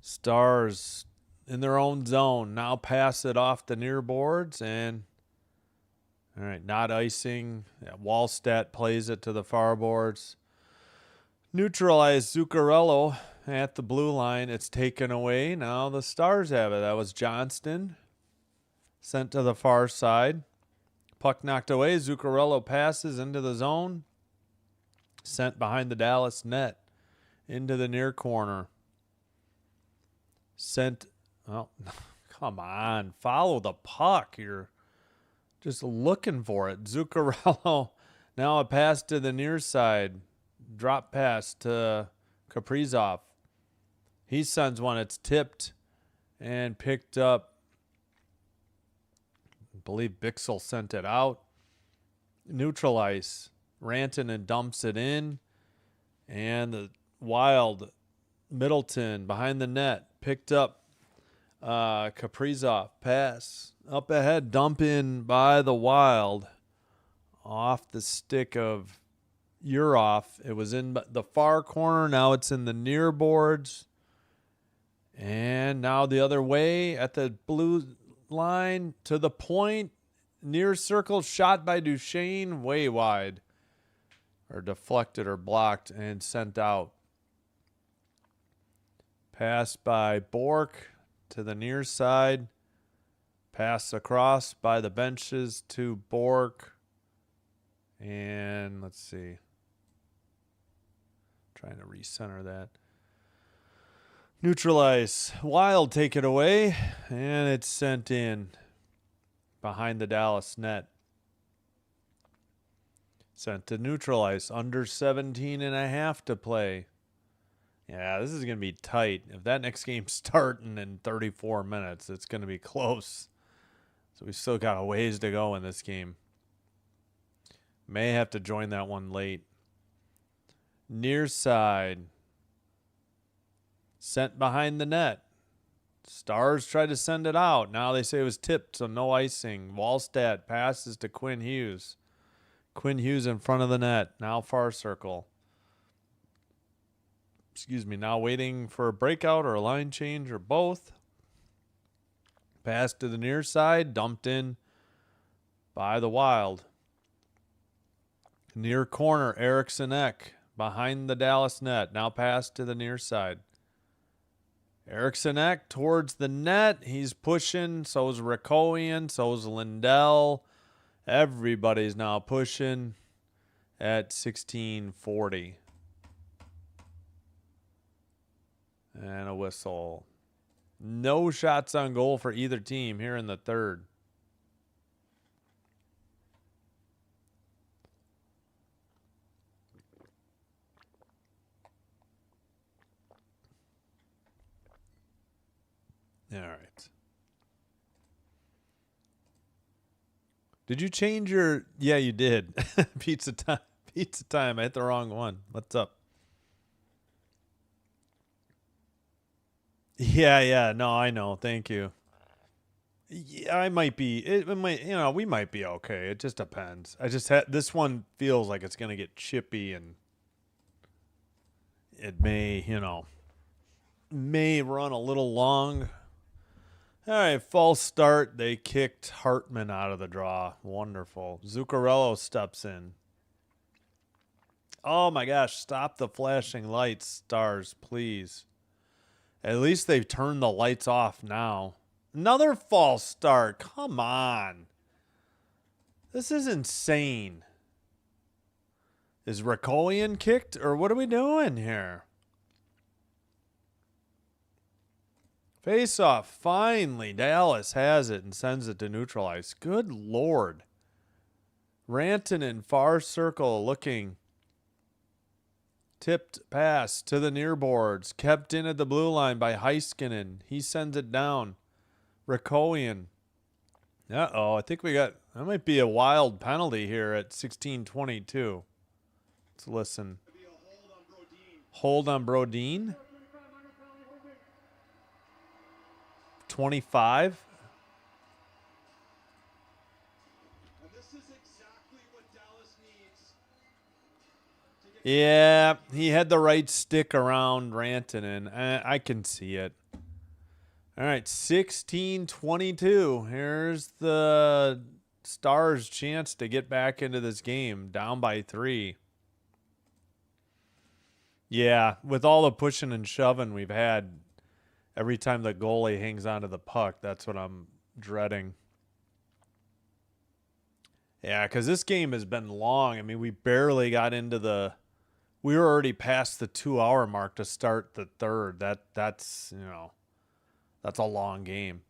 Speaker 1: Stars in their own zone. Now pass it off the near boards and all right, not icing. Yeah, Wallstedt plays it to the far boards. Neutralized Zuccarello at the blue line. It's taken away. Now the Stars have it. That was Johnston. Sent to the far side. Puck knocked away. Zuccarello passes into the zone. Sent behind the Dallas net. Into the near corner. Sent. Oh, come on. Follow the puck. You're just looking for it. Zuccarello. Now a pass to the near side. Drop pass to Kaprizov. He sends one. It's tipped and picked up. I believe Bixel sent it out. Neutral ice. Rantanen dumps it in. And the Wild, Middleton behind the net. Picked up Kaprizov. Pass. Up ahead. Dump in by the Wild. Off the stick of Urov. It was in the far corner. Now it's in the near boards. And now the other way at the blue line to the point. Near circle shot by Duchesne. Way wide. Or deflected or blocked and sent out. Pass by Bork to the near side. Pass across by the benches to Bork. And let's see. Trying to recenter that. Neutralize. Wild take it away. And it's sent in behind the Dallas net. Sent to neutralize. Under 17.5 to play. Yeah, this is going to be tight. If that next game's starting in 34 minutes, it's going to be close. So we still got a ways to go in this game. May have to join that one late. Near side. Sent behind the net. Stars tried to send it out. Now they say it was tipped, so no icing. Wallstedt passes to Quinn Hughes. Quinn Hughes in front of the net. Now far circle. Excuse me. Now waiting for a breakout or a line change or both. Pass to the near side. Dumped in by the Wild. Near corner. Eriksson Ek behind the Dallas net. Now pass to the near side. Eriksson Ek towards the net. He's pushing. So is Rakoian. So is Lindell. Everybody's now pushing at 16:40. And a whistle. No shots on goal for either team here in the third. All right. Did you change your... Yeah, you did. Pizza time. Pizza time. I hit the wrong one. What's up? Yeah. No, I know. Thank you. Yeah, I might be. It might, we might be okay. It just depends. I just had this one feels like it's gonna get chippy, and it may run a little long. All right, false start. They kicked Hartman out of the draw. Wonderful. Zuccarello steps in. Oh my gosh! Stop the flashing lights, Stars, please. At least they've turned the lights off now. Another false start. Come on. This is insane. Is Rakoian kicked, or what are we doing here? Face off. Finally, Dallas has it and sends it to neutralize. Good Lord. Rantanen, far circle, looking. Tipped pass to the near boards. Kept in at the blue line by Heiskanen. He sends it down. Rakoian. Uh-oh, I think that might be a wild penalty here at 16:22. Let's listen. Hold on Brodin. 25.
Speaker 2: And this is exactly what Dallas needs.
Speaker 1: Yeah, he had the right stick around Rantanen. I can see it. All right, 16:22. Here's the Stars' chance to get back into this game, down by 3. Yeah, with all the pushing and shoving we've had, every time the goalie hangs onto the puck, that's what I'm dreading. Yeah, because this game has been long. I mean, we barely got into we were already past the 2-hour mark to start the third. That's a long game.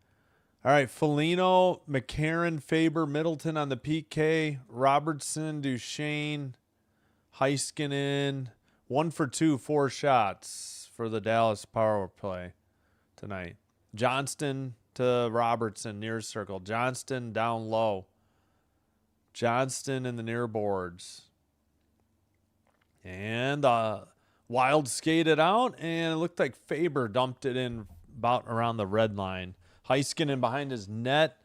Speaker 1: All right, Foligno, McCarron, Faber, Middleton on the PK, Robertson, Duchesne, Heiskanen, 1 for 2, 4 shots for the Dallas power play tonight. Johnston to Robertson, near circle. Johnston down low. Johnston in the near boards. And Wild skated out, and it looked like Faber dumped it in about around the red line. Heiskanen behind his net.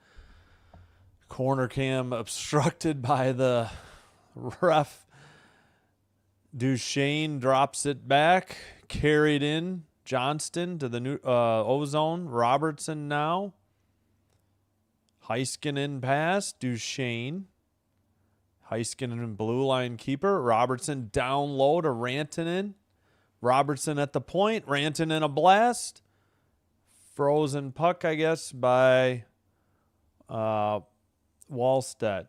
Speaker 1: Corner cam obstructed by the ref. Duchesne drops it back. Carried in. Johnston to the new O-zone. Robertson now. Heiskanen pass. Duchesne. Heiskanen blue line keeper. Robertson down low to Rantanen. Robertson at the point. Rantanen a blast. Frozen puck, I guess, by Wallstedt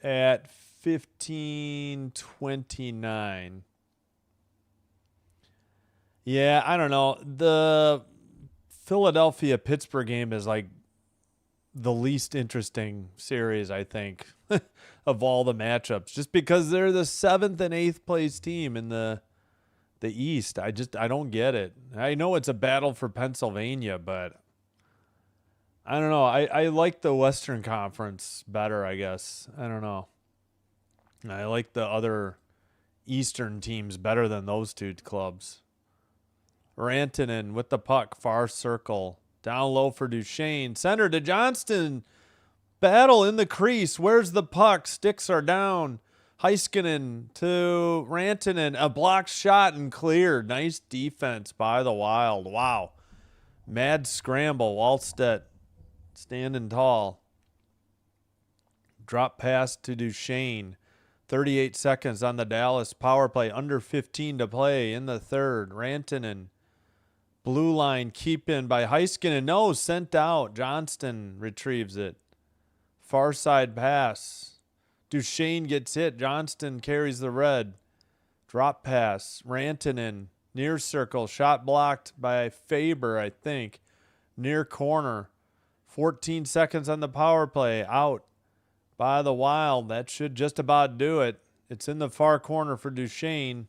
Speaker 1: at 15:29. Yeah, I don't know. The Philadelphia-Pittsburgh game is like the least interesting series, I think, of all the matchups, just because they're the 7th and 8th place team in the East. I don't get it. I know it's a battle for Pennsylvania, but I don't know. I like the Western Conference better, I guess. I don't know. I like the other Eastern teams better than those two clubs. Rantanen with the puck, far circle. Down low for Duchesne. Center to Johnston. Battle in the crease. Where's the puck? Sticks are down. Heiskanen to Rantanen. A blocked shot and cleared. Nice defense by the Wild. Wow. Mad scramble. Wallstedt standing tall. Drop pass to Duchesne. 38 seconds on the Dallas power play. Under 15 to play in the third. Rantanen. Blue line keep in by Heiskanen. No, sent out. Johnston retrieves it. Far side pass. Duchesne gets hit. Johnston carries the red. Drop pass. Rantanen. Near circle. Shot blocked by Faber, I think. near corner. 14 seconds on the power play. Out by the Wild. That should just about do it. It's in the far corner for Duchesne.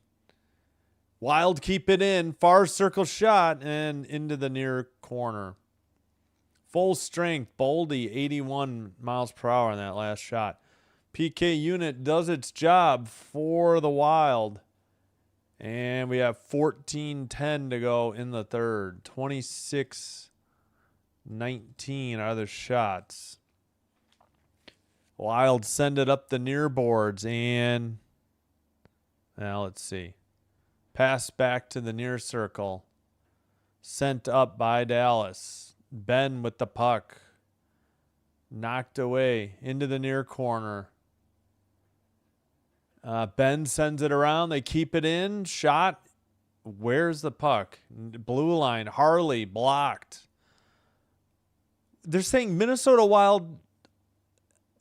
Speaker 1: Wild keep it in. Far circle shot and into the near corner. Full strength. Boldy, 81 miles per hour on that last shot. PK unit does its job for the Wild. And we have 14:10 to go in the third. 26-19 are the shots. Wild send it up the near boards. And now let's see. Pass back to the near circle. Sent up by Dallas. Ben with the puck. Knocked away into the near corner. Ben sends it around. They keep it in. Shot. Where's the puck? Blue line. Harley blocked. They're saying Minnesota Wild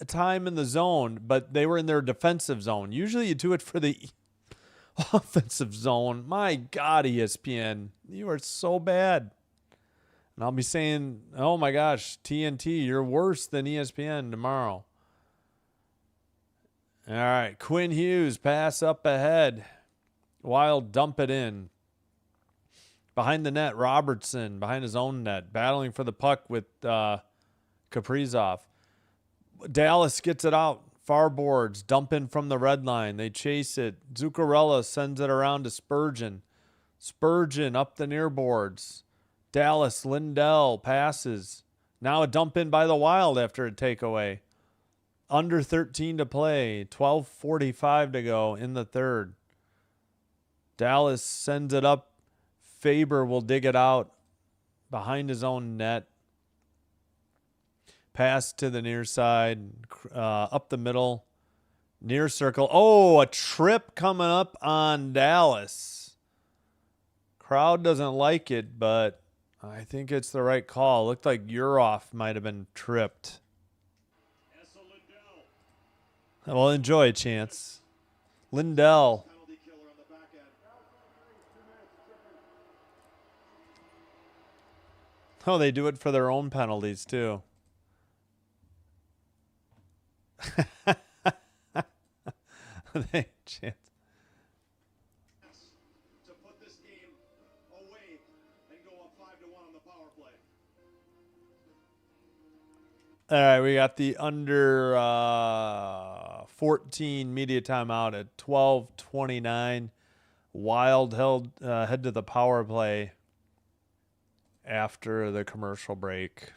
Speaker 1: time in the zone, but they were in their defensive zone. Usually you do it for the offensive zone. My God, ESPN. You are so bad. And I'll be saying, oh my gosh, TNT, you're worse than ESPN tomorrow. All right, Quinn Hughes, pass up ahead. Wild dump it in. Behind the net, Robertson, behind his own net, battling for the puck with Kaprizov. Dallas gets it out. Far boards, dump in from the red line. They chase it. Zuccarello sends it around to Spurgeon. Spurgeon up the near boards. Dallas, Lindell passes. Now a dump in by the Wild after a takeaway. Under 13 to play. 12:45 to go in the third. Dallas sends it up. Faber will dig it out behind his own net. Pass to the near side. Up the middle. Near circle. Oh, a trip coming up on Dallas. Crowd doesn't like it, but I think it's the right call. Looked like Urhoff might have been tripped. Well, enjoy a chance. Lindell. Oh, they do it for their own penalties, too. They chance.
Speaker 2: To put this game away and go up 5-1 on the power play.
Speaker 1: All right, we got the under 14 media timeout at 12:29. Wild head to the power play after the commercial break.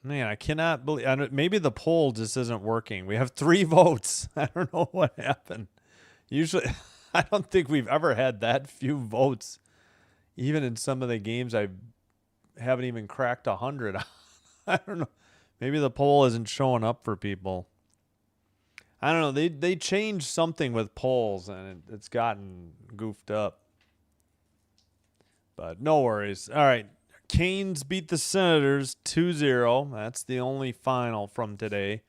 Speaker 1: Man, I cannot believe. Maybe the poll just isn't working. We have 3 votes. I don't know what happened. Usually, I don't think we've ever had that few votes. Even in some of the games, I haven't even cracked 100. I don't know. Maybe the poll isn't showing up for people. I don't know. They changed something with polls, and it's gotten goofed up. But no worries. All right. Canes beat the Senators 2-0. That's the only final from today.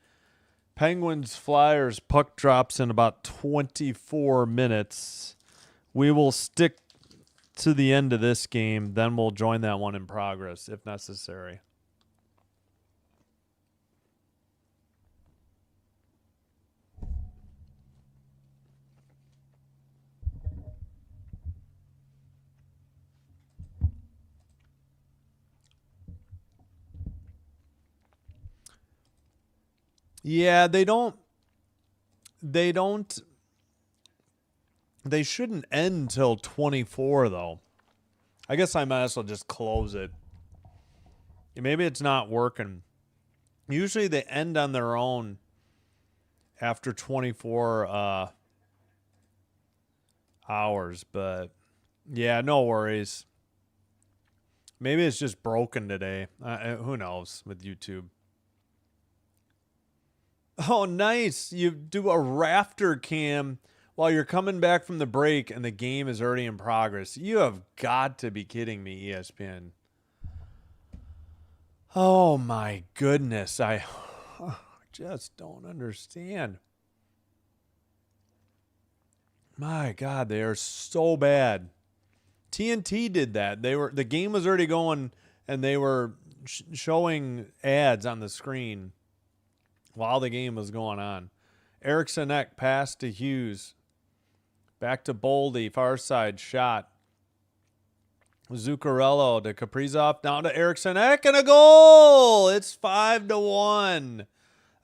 Speaker 1: Penguins Flyers puck drops in about 24 minutes. We will stick to the end of this game, then we'll join that one in progress if necessary. Yeah, they shouldn't end till 24 though. I guess I might as well just close it. Maybe it's not working. Usually they end on their own after 24 hours, but yeah, no worries. Maybe it's just broken today. Who knows with YouTube. Oh, nice. You do a rafter cam while you're coming back from the break and the game is already in progress. You have got to be kidding me, ESPN. Oh, my goodness. I just don't understand. My God, they are so bad. TNT did that. The game was already going, and they were showing ads on the screen while the game was going on. Eriksson Ek pass to Hughes. Back to Boldy, far side shot. Zuccarello to Kaprizov, down to Eriksson Ek, and a goal! It's 5-1.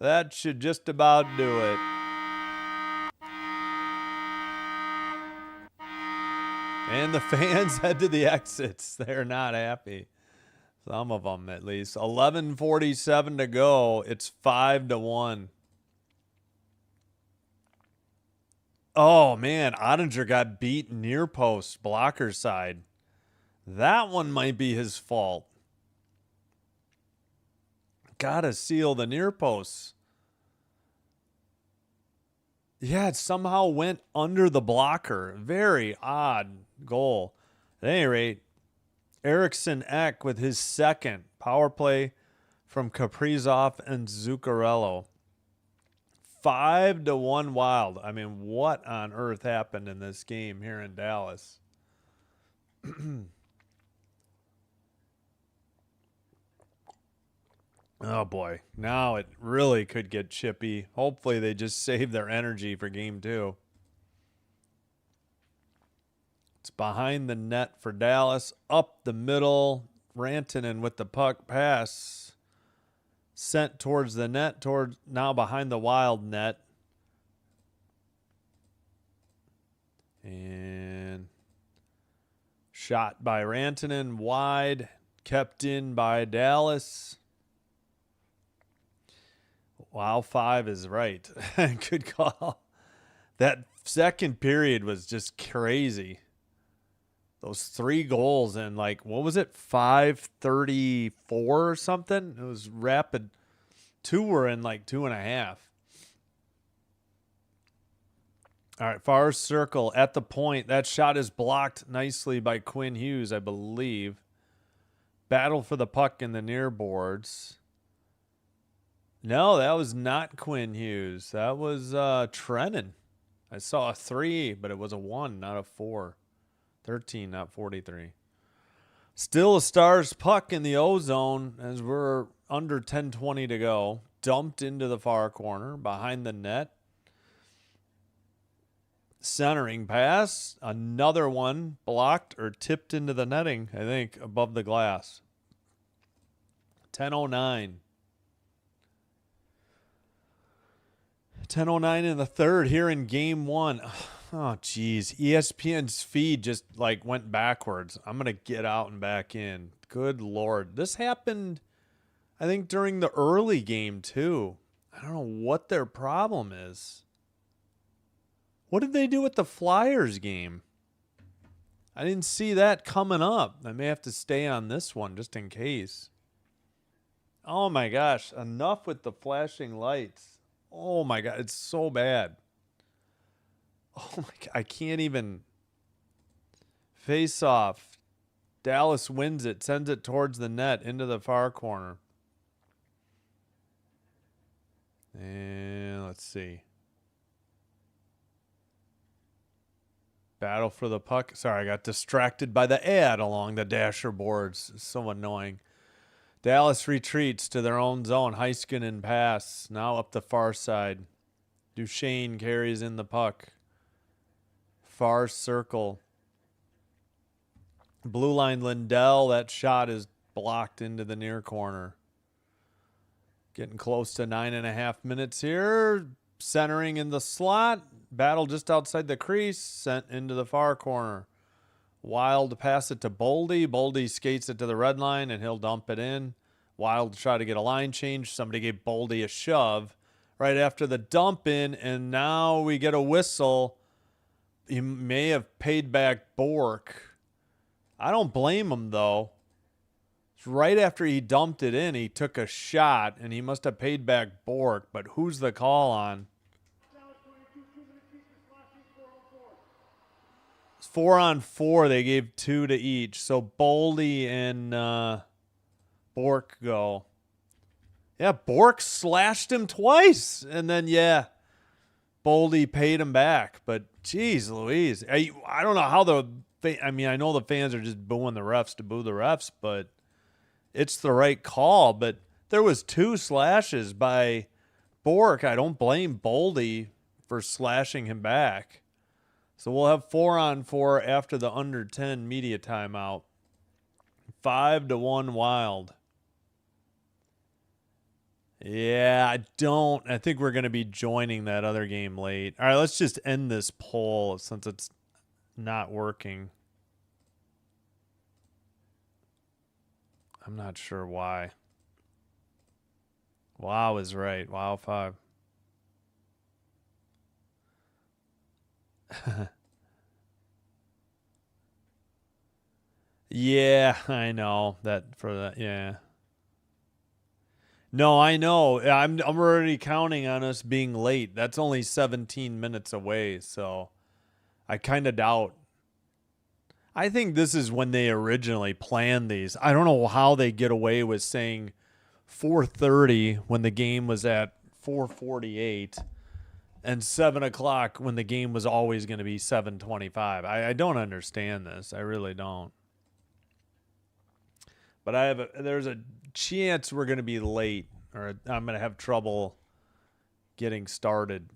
Speaker 1: That should just about do it. And the fans head to the exits. They're not happy. Some of them, at least. 11:47 to go. It's 5-1. Oh, man. Ottinger got beat near post, blocker side. That one might be his fault. Gotta seal the near posts. Yeah, it somehow went under the blocker. Very odd goal. At any rate, Eriksson Ek with his second power play from Kaprizov and Zuccarello. 5-1 Wild. I mean, what on earth happened in this game here in Dallas? Oh, boy. Now it really could get chippy. Hopefully they just save their energy for game 2. It's behind the net for Dallas. Up the middle. Rantanen with the puck pass. Sent towards the net. Now behind the Wild net. And shot by Rantanen. Wide. Kept in by Dallas. Wow, 5 is right. Good call. That second period was just crazy. Those 3 goals in, like, what was it, 5:34 or something? It was rapid. 2 were in like 2.5. All right, far circle at the point. That shot is blocked nicely by Quinn Hughes, I believe. Battle for the puck in the near boards. No, that was not Quinn Hughes. That was Trennan. I saw a 3, but it was a 1, not a 4. 13, not 43. Still a Stars puck in the O zone as we're under 10:20 to go. Dumped into the far corner behind the net. Centering pass. Another one blocked or tipped into the netting, I think, above the glass. 10:09. 10:09 in the third here in game 1. Oh, geez. ESPN's feed just like went backwards. I'm going to get out and back in. Good Lord. This happened, I think, during the early game, too. I don't know what their problem is. What did they do with the Flyers game? I didn't see that coming up. I may have to stay on this one just in case. Oh, my gosh. Enough with the flashing lights. Oh, my God. It's so bad. Oh, my God. I can't even. Face off. Dallas wins it. Sends it towards the net into the far corner. And let's see. Battle for the puck. Sorry, I got distracted by the ad along the dasher boards. It's so annoying. Dallas retreats to their own zone. Heiskanen pass. Now up the far side. Duchesne carries in the puck. Far circle. Blue line Lindell. That shot is blocked into the near corner. Getting close to 9.5 minutes here. Centering in the slot. Battle just outside the crease. Sent into the far corner. Wild to pass it to Boldy. Boldy skates it to the red line, and he'll dump it in. Wild to try to get a line change. Somebody gave Boldy a shove right after the dump in, and now we get a whistle. He may have paid back Bork. I don't blame him, though. Right after he dumped it in, he took a shot, and he must have paid back Bork. But who's the call on? It's 4-on-4. They gave 2 to each. So Boldy and Bork go. Yeah, Bork slashed him twice. And then, yeah, Boldy paid him back. But, geez, Louise. I don't know how the I mean, I know the fans are just booing the refs to boo the refs, but it's the right call. But there was 2 slashes by Bork. I don't blame Boldy for slashing him back. So we'll have 4-on-4 after the under 10 media timeout. 5-1 Wild. Yeah, I think we're going to be joining that other game late. All right, let's just end this poll since it's not working. I'm not sure why. Wow is right. Wow 5. Yeah, I know that for that. Yeah. No, I know. I'm already counting on us being late. That's only 17 minutes away, so I kind of doubt. I think this is when they originally planned these. I don't know how they get away with saying 4:30 when the game was at 4:48 and 7 o'clock when the game was always going to be 7:25. I don't understand this. I really don't. But there's a chance we're going to be late, or I'm going to have trouble getting started,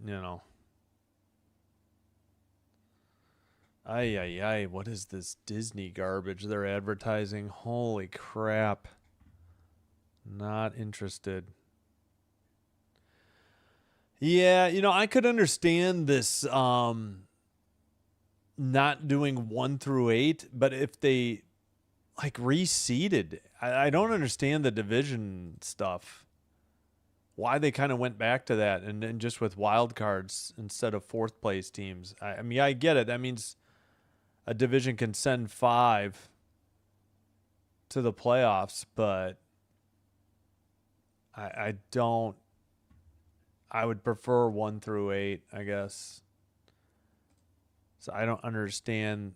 Speaker 1: Ay, what is this Disney garbage they're advertising? Holy crap. Not interested. Yeah, I could understand this not doing 1 through 8, but if they reseeded, I don't understand the division stuff. Why they kind of went back to that and just with wild cards instead of 4th place teams. I mean, I get it. That means a division can send 5 to the playoffs, but I would prefer 1 through 8, I guess. So I don't understand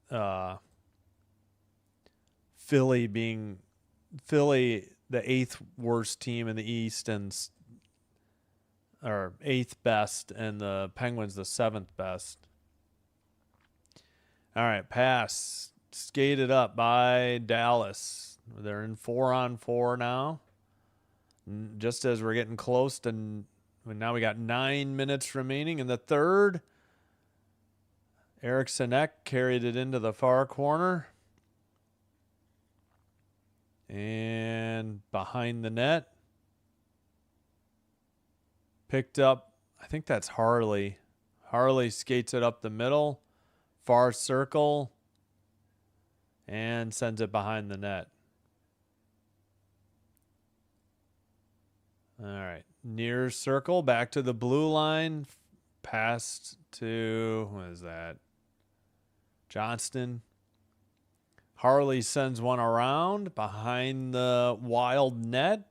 Speaker 1: Philly, the 8th worst team in the East or 8th best, and the Penguins the 7th best. All right, pass skated up by Dallas. They're in 4-on-4 now. Just as we're getting close to, now we got 9 minutes remaining in the third. Eric Sinek carried it into the far corner. And behind the net. Picked up, I think that's Harley. Harley skates it up the middle. Far circle. And sends it behind the net. All right. Near circle. Back to the blue line. Pass to, what is that? Johnston. Harley sends one around behind the Wild net.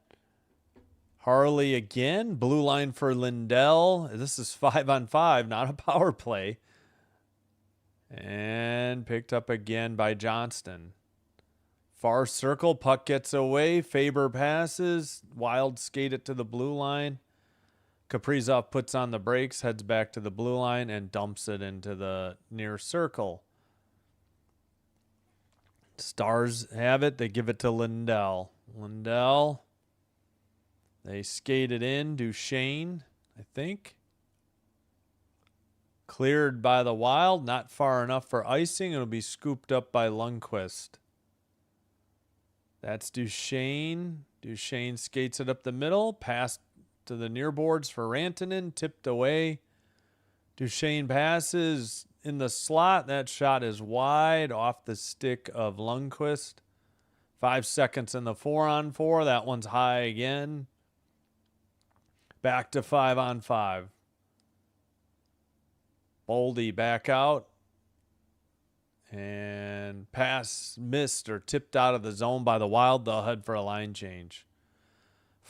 Speaker 1: Harley again. Blue line for Lindell. This is 5-on-5, not a power play. And picked up again by Johnston. Far circle. Puck gets away. Faber passes. Wild skate it to the blue line. Kaprizov puts on the brakes, heads back to the blue line, and dumps it into the near circle. Stars have it. They give it to Lindell. Lindell. They skate it in. Duchesne, I think. Cleared by the Wild. Not far enough for icing. It'll be scooped up by Lundqvist. That's Duchesne. Duchesne skates it up the middle. Pass to the near boards for Rantanen. Tipped away. Duchesne passes in the slot. That shot is wide off the stick of Lundqvist. 5 seconds in the 4-on-4. That one's high again. Back to 5-on-5. Boldy back out. And pass missed or tipped out of the zone by the Wild. They'll head for a line change.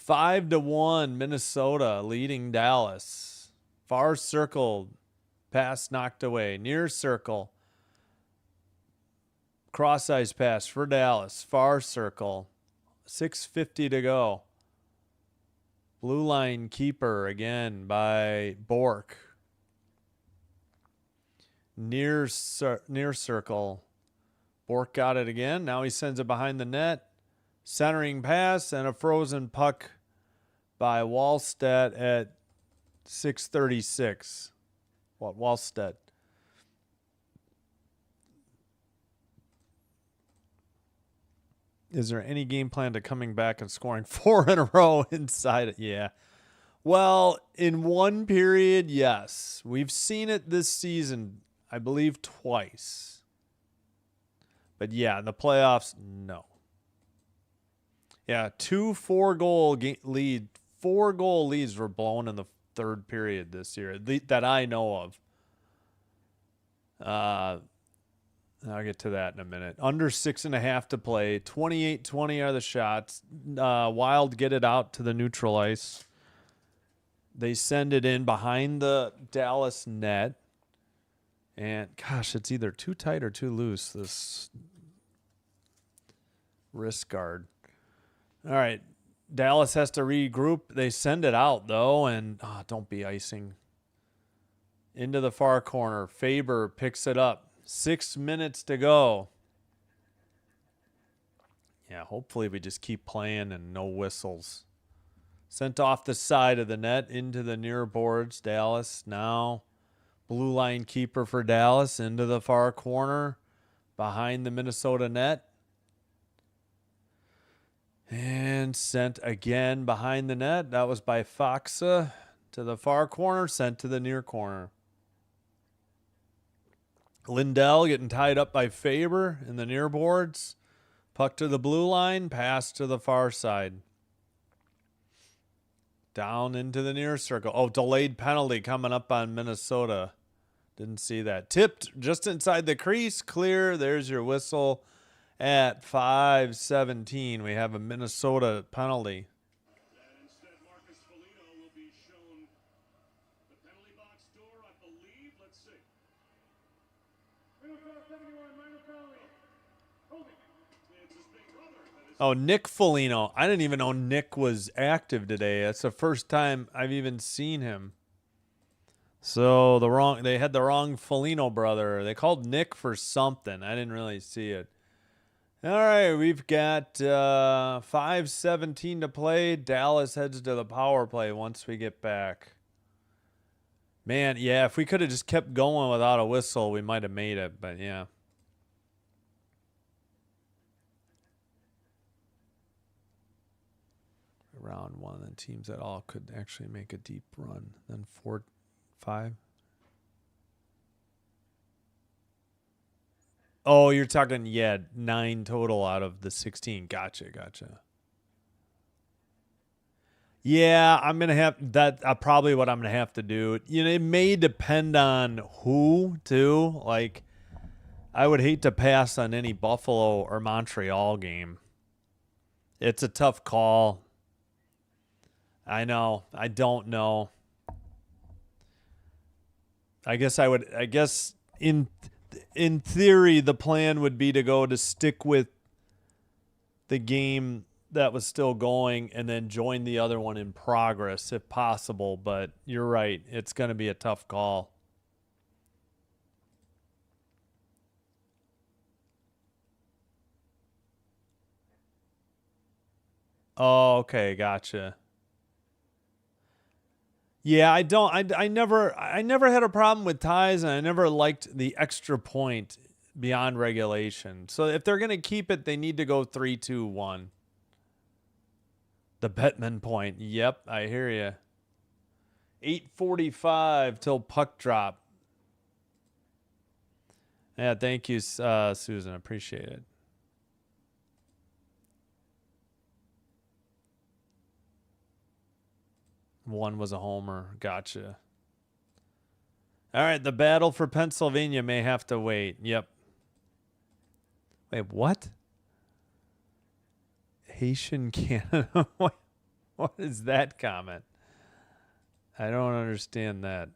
Speaker 1: 5-1 Minnesota leading Dallas. Far circle. Pass knocked away. Near circle. Cross ice pass for Dallas. Far circle. 6:50 to go. Blue line keeper again by Bork. near circle. Bork got it again. Now he sends it behind the net. Centering pass and a frozen puck by Wallstedt at 6:36. Wallstedt. Is there any game plan to coming back and scoring 4 in a row inside it? Yeah. Well, in one period, yes. We've seen it this season, I believe, twice. But yeah, in the playoffs, no. Yeah, 2 4-goal lead. 4-goal leads were blown in the third period this year that I know of. I'll get to that in a minute. Under 6.5 to play. 28-20 are the shots. Wild get it out to the neutral ice. They send it in behind the Dallas net. And, gosh, it's either too tight or too loose, this wrist guard. All right. Dallas has to regroup. They send it out, though, and don't be icing. Into the far corner. Faber picks it up. 6 minutes to go. Yeah, hopefully we just keep playing and no whistles. Sent off the side of the net into the near boards. Dallas now. Blue line keeper for Dallas into the far corner behind the Minnesota net. And sent again behind the net. That was by Foxa to the far corner, sent to the near corner. Lindell getting tied up by Faber in the near boards. Puck to the blue line, pass to the far side. Down into the near circle. Oh, delayed penalty coming up on Minnesota. Didn't see that. Tipped just inside the crease. Clear. There's your whistle at 5:17. We have a Minnesota penalty.
Speaker 2: And instead, Marcus Foligno will be shown the penalty box door, I believe. Let's see. Minnesota 71, minor penalty. Holding. It's his big brother.
Speaker 1: Oh, Nick Foligno. I didn't even know Nick was active today. That's the first time I've even seen him. So they had the wrong Foligno brother. They called Nick for something. I didn't really see it. All right, we've got 5:17 to play. Dallas heads to the power play once we get back. Man, yeah, if we could have just kept going without a whistle, we might have made it, but yeah. Round one, the teams that all could actually make a deep run. Then 4-5. Oh, you're talking, 9 total out of the 16. Gotcha. Yeah, I'm going to have that. Probably what I'm going to have to do. You know, it may depend on who, too. Like, I would hate to pass on any Buffalo or Montreal game. It's a tough call. I know. I don't know. I guess in theory, the plan would be to stick with the game that was still going and then join the other one in progress if possible. But you're right. It's going to be a tough call. Oh, okay. Gotcha. Yeah, I never had a problem with ties, and I never liked the extra point beyond regulation. So if they're going to keep it, they need to go 3-2-1. The Bettman point. Yep, I hear you. 8:45 till puck drop. Yeah, thank you, Susan. Appreciate it. One was a homer. Gotcha. All right, the battle for Pennsylvania may have to wait. Yep. Wait, what? Haitian Canada? What is that comment? I don't understand that.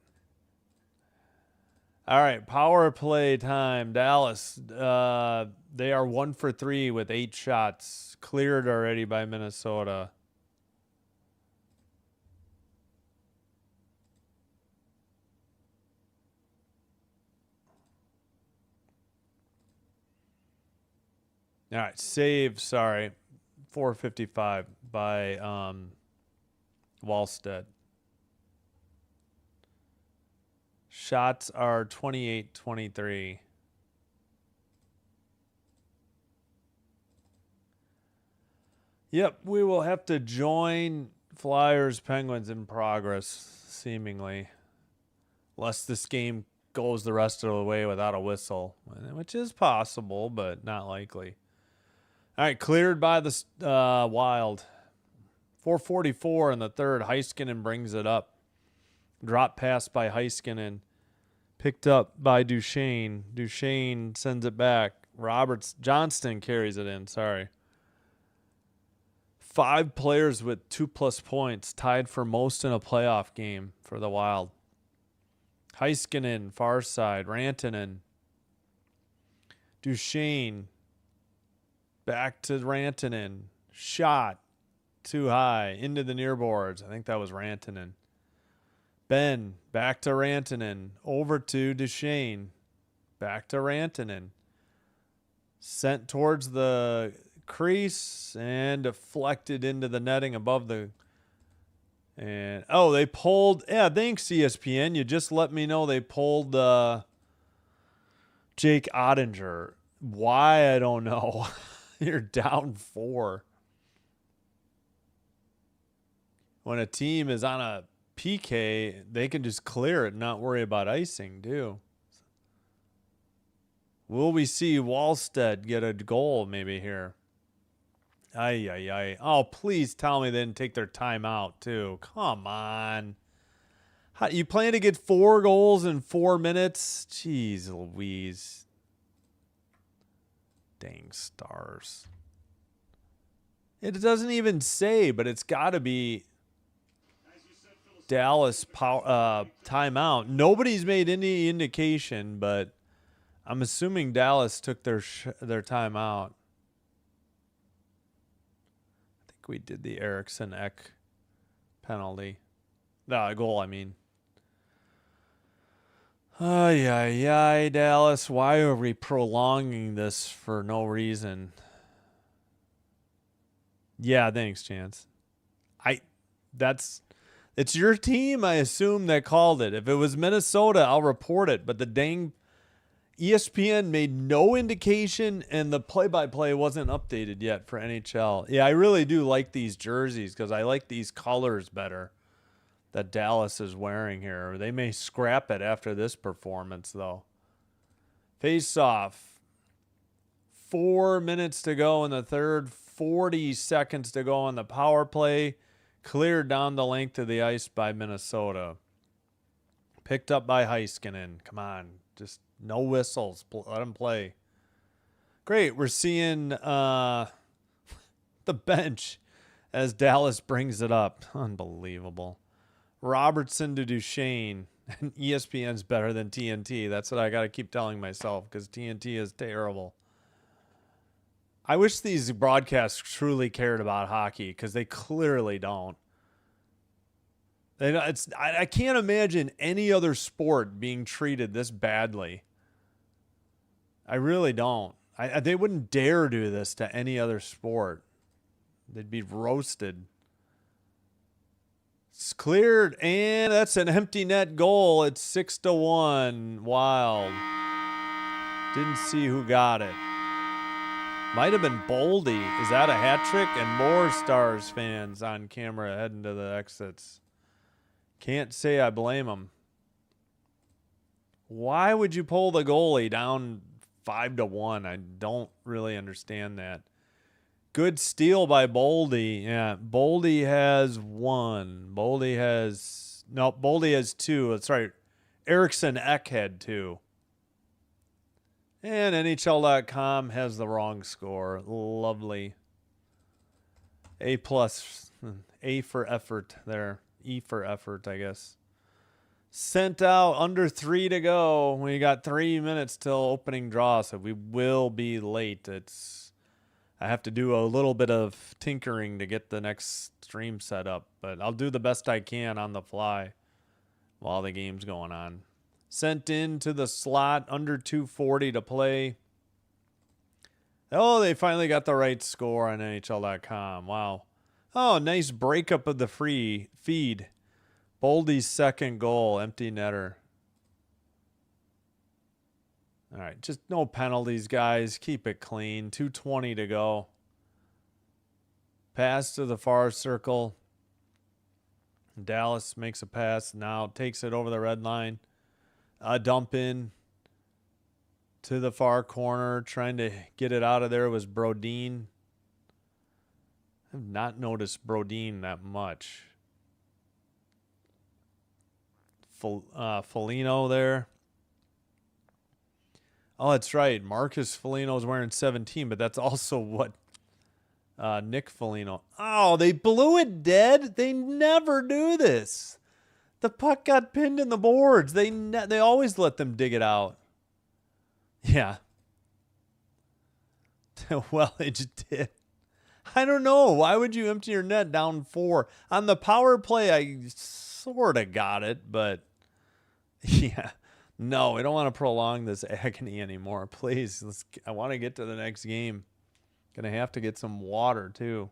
Speaker 1: All right, power play time. Dallas, they are 1 for 3 with 8 shots. Cleared already by Minnesota. All right, save, sorry. 455 by Wallstead. Shots are 28-23. Yep, we will have to join Flyers Penguins in progress, seemingly. Unless this game goes the rest of the way without a whistle, which is possible, but not likely. All right, cleared by the Wild. 4:44 in the third. Heiskanen brings it up. Drop pass by Heiskanen. Picked up by Duchesne. Duchesne sends it back. Johnston carries it in. Sorry. 5 players with 2+ points, tied for most in a playoff game for the Wild. Heiskanen, far side. Rantanen. Duchesne. Back to Rantanen. Shot. Too high. Into the near boards. I think that was Rantanen. Ben. Back to Rantanen. Over to Duchesne. Back to Rantanen. Sent towards the crease and deflected into the netting above the... And oh, they pulled... Yeah, thanks, ESPN. You just let me know they pulled Jake Ottinger. Why, I don't know. You're down 4. When a team is on a PK, they can just clear it and not worry about icing, too. Will we see Wallstead get a goal maybe here? Ay. Oh, please tell me they didn't take their timeout, too. Come on. You plan to get 4 goals in 4 minutes? Jeez Louise. Dang Stars. It doesn't even say, but it's got to be Dallas timeout. Nobody's made any indication, but I'm assuming Dallas took their timeout. I think we did the Eriksson Ek penalty. Goal, I mean. Ay, Dallas. Why are we prolonging this for no reason? Yeah, thanks, Chance. It's your team, I assume, that called it. If it was Minnesota, I'll report it. But the dang ESPN made no indication, and the play-by-play wasn't updated yet for NHL. Yeah, I really do like these jerseys because I like these colors better that Dallas is wearing here. They may scrap it after this performance, though. Face-off. 4 minutes to go in the third. 40 seconds to go on the power play. Cleared down the length of the ice by Minnesota. Picked up by Heiskanen. Come on. Just no whistles. Let him play. Great. We're seeing the bench as Dallas brings it up. Unbelievable. Robertson to Duchesne. And ESPN's better than TNT. That's what I got to keep telling myself because TNT is terrible. I wish these broadcasts truly cared about hockey because they clearly don't. I can't imagine any other sport being treated this badly. I really don't. They wouldn't dare do this to any other sport. They'd be roasted. It's cleared, and that's an empty net goal. It's 6-1. Wild. Didn't see who got it. Might have been Boldy. Is that a hat trick? And more Stars fans on camera heading to the exits. Can't say I blame them. Why would you pull the goalie down 5-1? I don't really understand that. Good steal by Boldy. Yeah, Boldy has 1. Boldy has 2. That's right. Eriksson Ek had 2. And NHL.com has the wrong score. Lovely. A+. A for effort there. E for effort, I guess. Sent out under 3 to go. We got 3 minutes till opening draw, so we will be late. I have to do a little bit of tinkering to get the next stream set up, but I'll do the best I can on the fly while the game's going on. Sent into the slot, under 2:40 to play. Oh, they finally got the right score on NHL.com. Wow. Oh, nice breakup of the free feed. Boldy's second goal, empty netter. All right, just no penalties, guys. Keep it clean. 2:20 to go. Pass to the far circle. Dallas makes a pass. Now takes it over the red line. A dump in to the far corner. Trying to get it out of there was Brodin. I've not noticed Brodin that much. Foligno there. Oh, that's right. Marcus Foligno's wearing 17, but that's also what Nick Foligno. Oh, they blew it dead. They never do this. The puck got pinned in the boards. They always let them dig it out. Yeah. Well, they just did. I don't know. Why would you empty your net down 4? On the power play, I sort of got it, but yeah. No, we don't want to prolong this agony anymore. Please, I want to get to the next game. Gonna have to get some water too.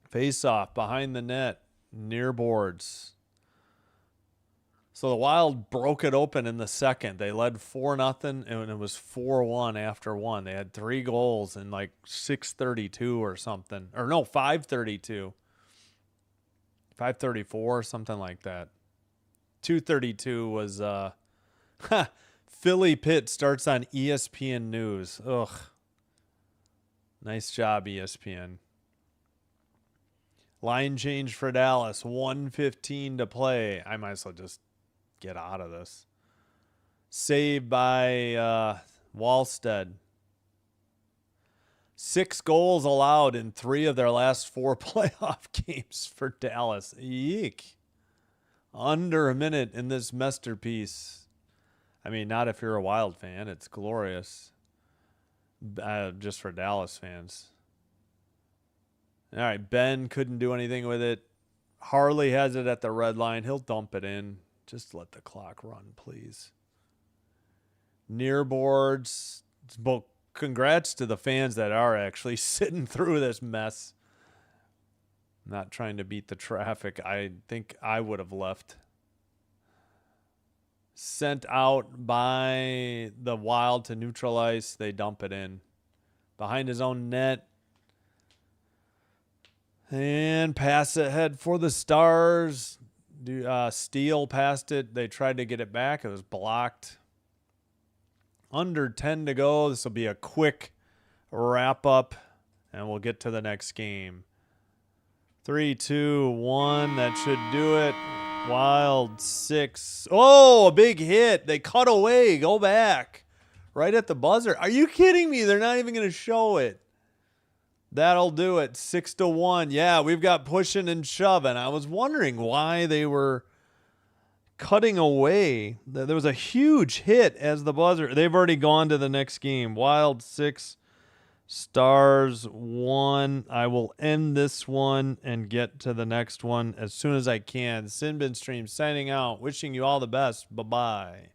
Speaker 1: Face off behind the net, near boards. So the Wild broke it open in the second. They led 4-0, and it was 4-1 after one. They had 3 goals in like 6:32 or something. Or no, 5:32. 5:34, something like that. 2:32 was Philly Pitt starts on ESPN News. Ugh. Nice job, ESPN. Line change for Dallas. 1:15 to play. I might as well just get out of this. Saved by Wallstead. 6 goals allowed in 3 of their last 4 playoff games for Dallas. Yeek. Under a minute in this masterpiece. I mean, not if you're a Wild fan. It's glorious. Just for Dallas fans. All right, Ben couldn't do anything with it. Harley has it at the red line. He'll dump it in. Just let the clock run, please. Near boards. Well, congrats to the fans that are actually sitting through this mess. Not trying to beat the traffic. I think I would have left. Sent out by the Wild to neutral ice. They dump it in. Behind his own net. And pass ahead for the Stars. Steele passed it. They tried to get it back. It was blocked. Under 10 to go. This will be a quick wrap up, and we'll get to the next game. 3, 2, 1. That should do it. Wild 6. Oh, a big hit. They cut away. Go back. Right at the buzzer. Are you kidding me? They're not even going to show it. That'll do it. 6-1. Yeah, we've got pushing and shoving. I was wondering why they were cutting away. There was a huge hit as the buzzer. They've already gone to the next game. Wild 6, Stars 1. I will end this one and get to the next one as soon as I can. Sinbin Stream signing out. Wishing you all the best. Bye-bye.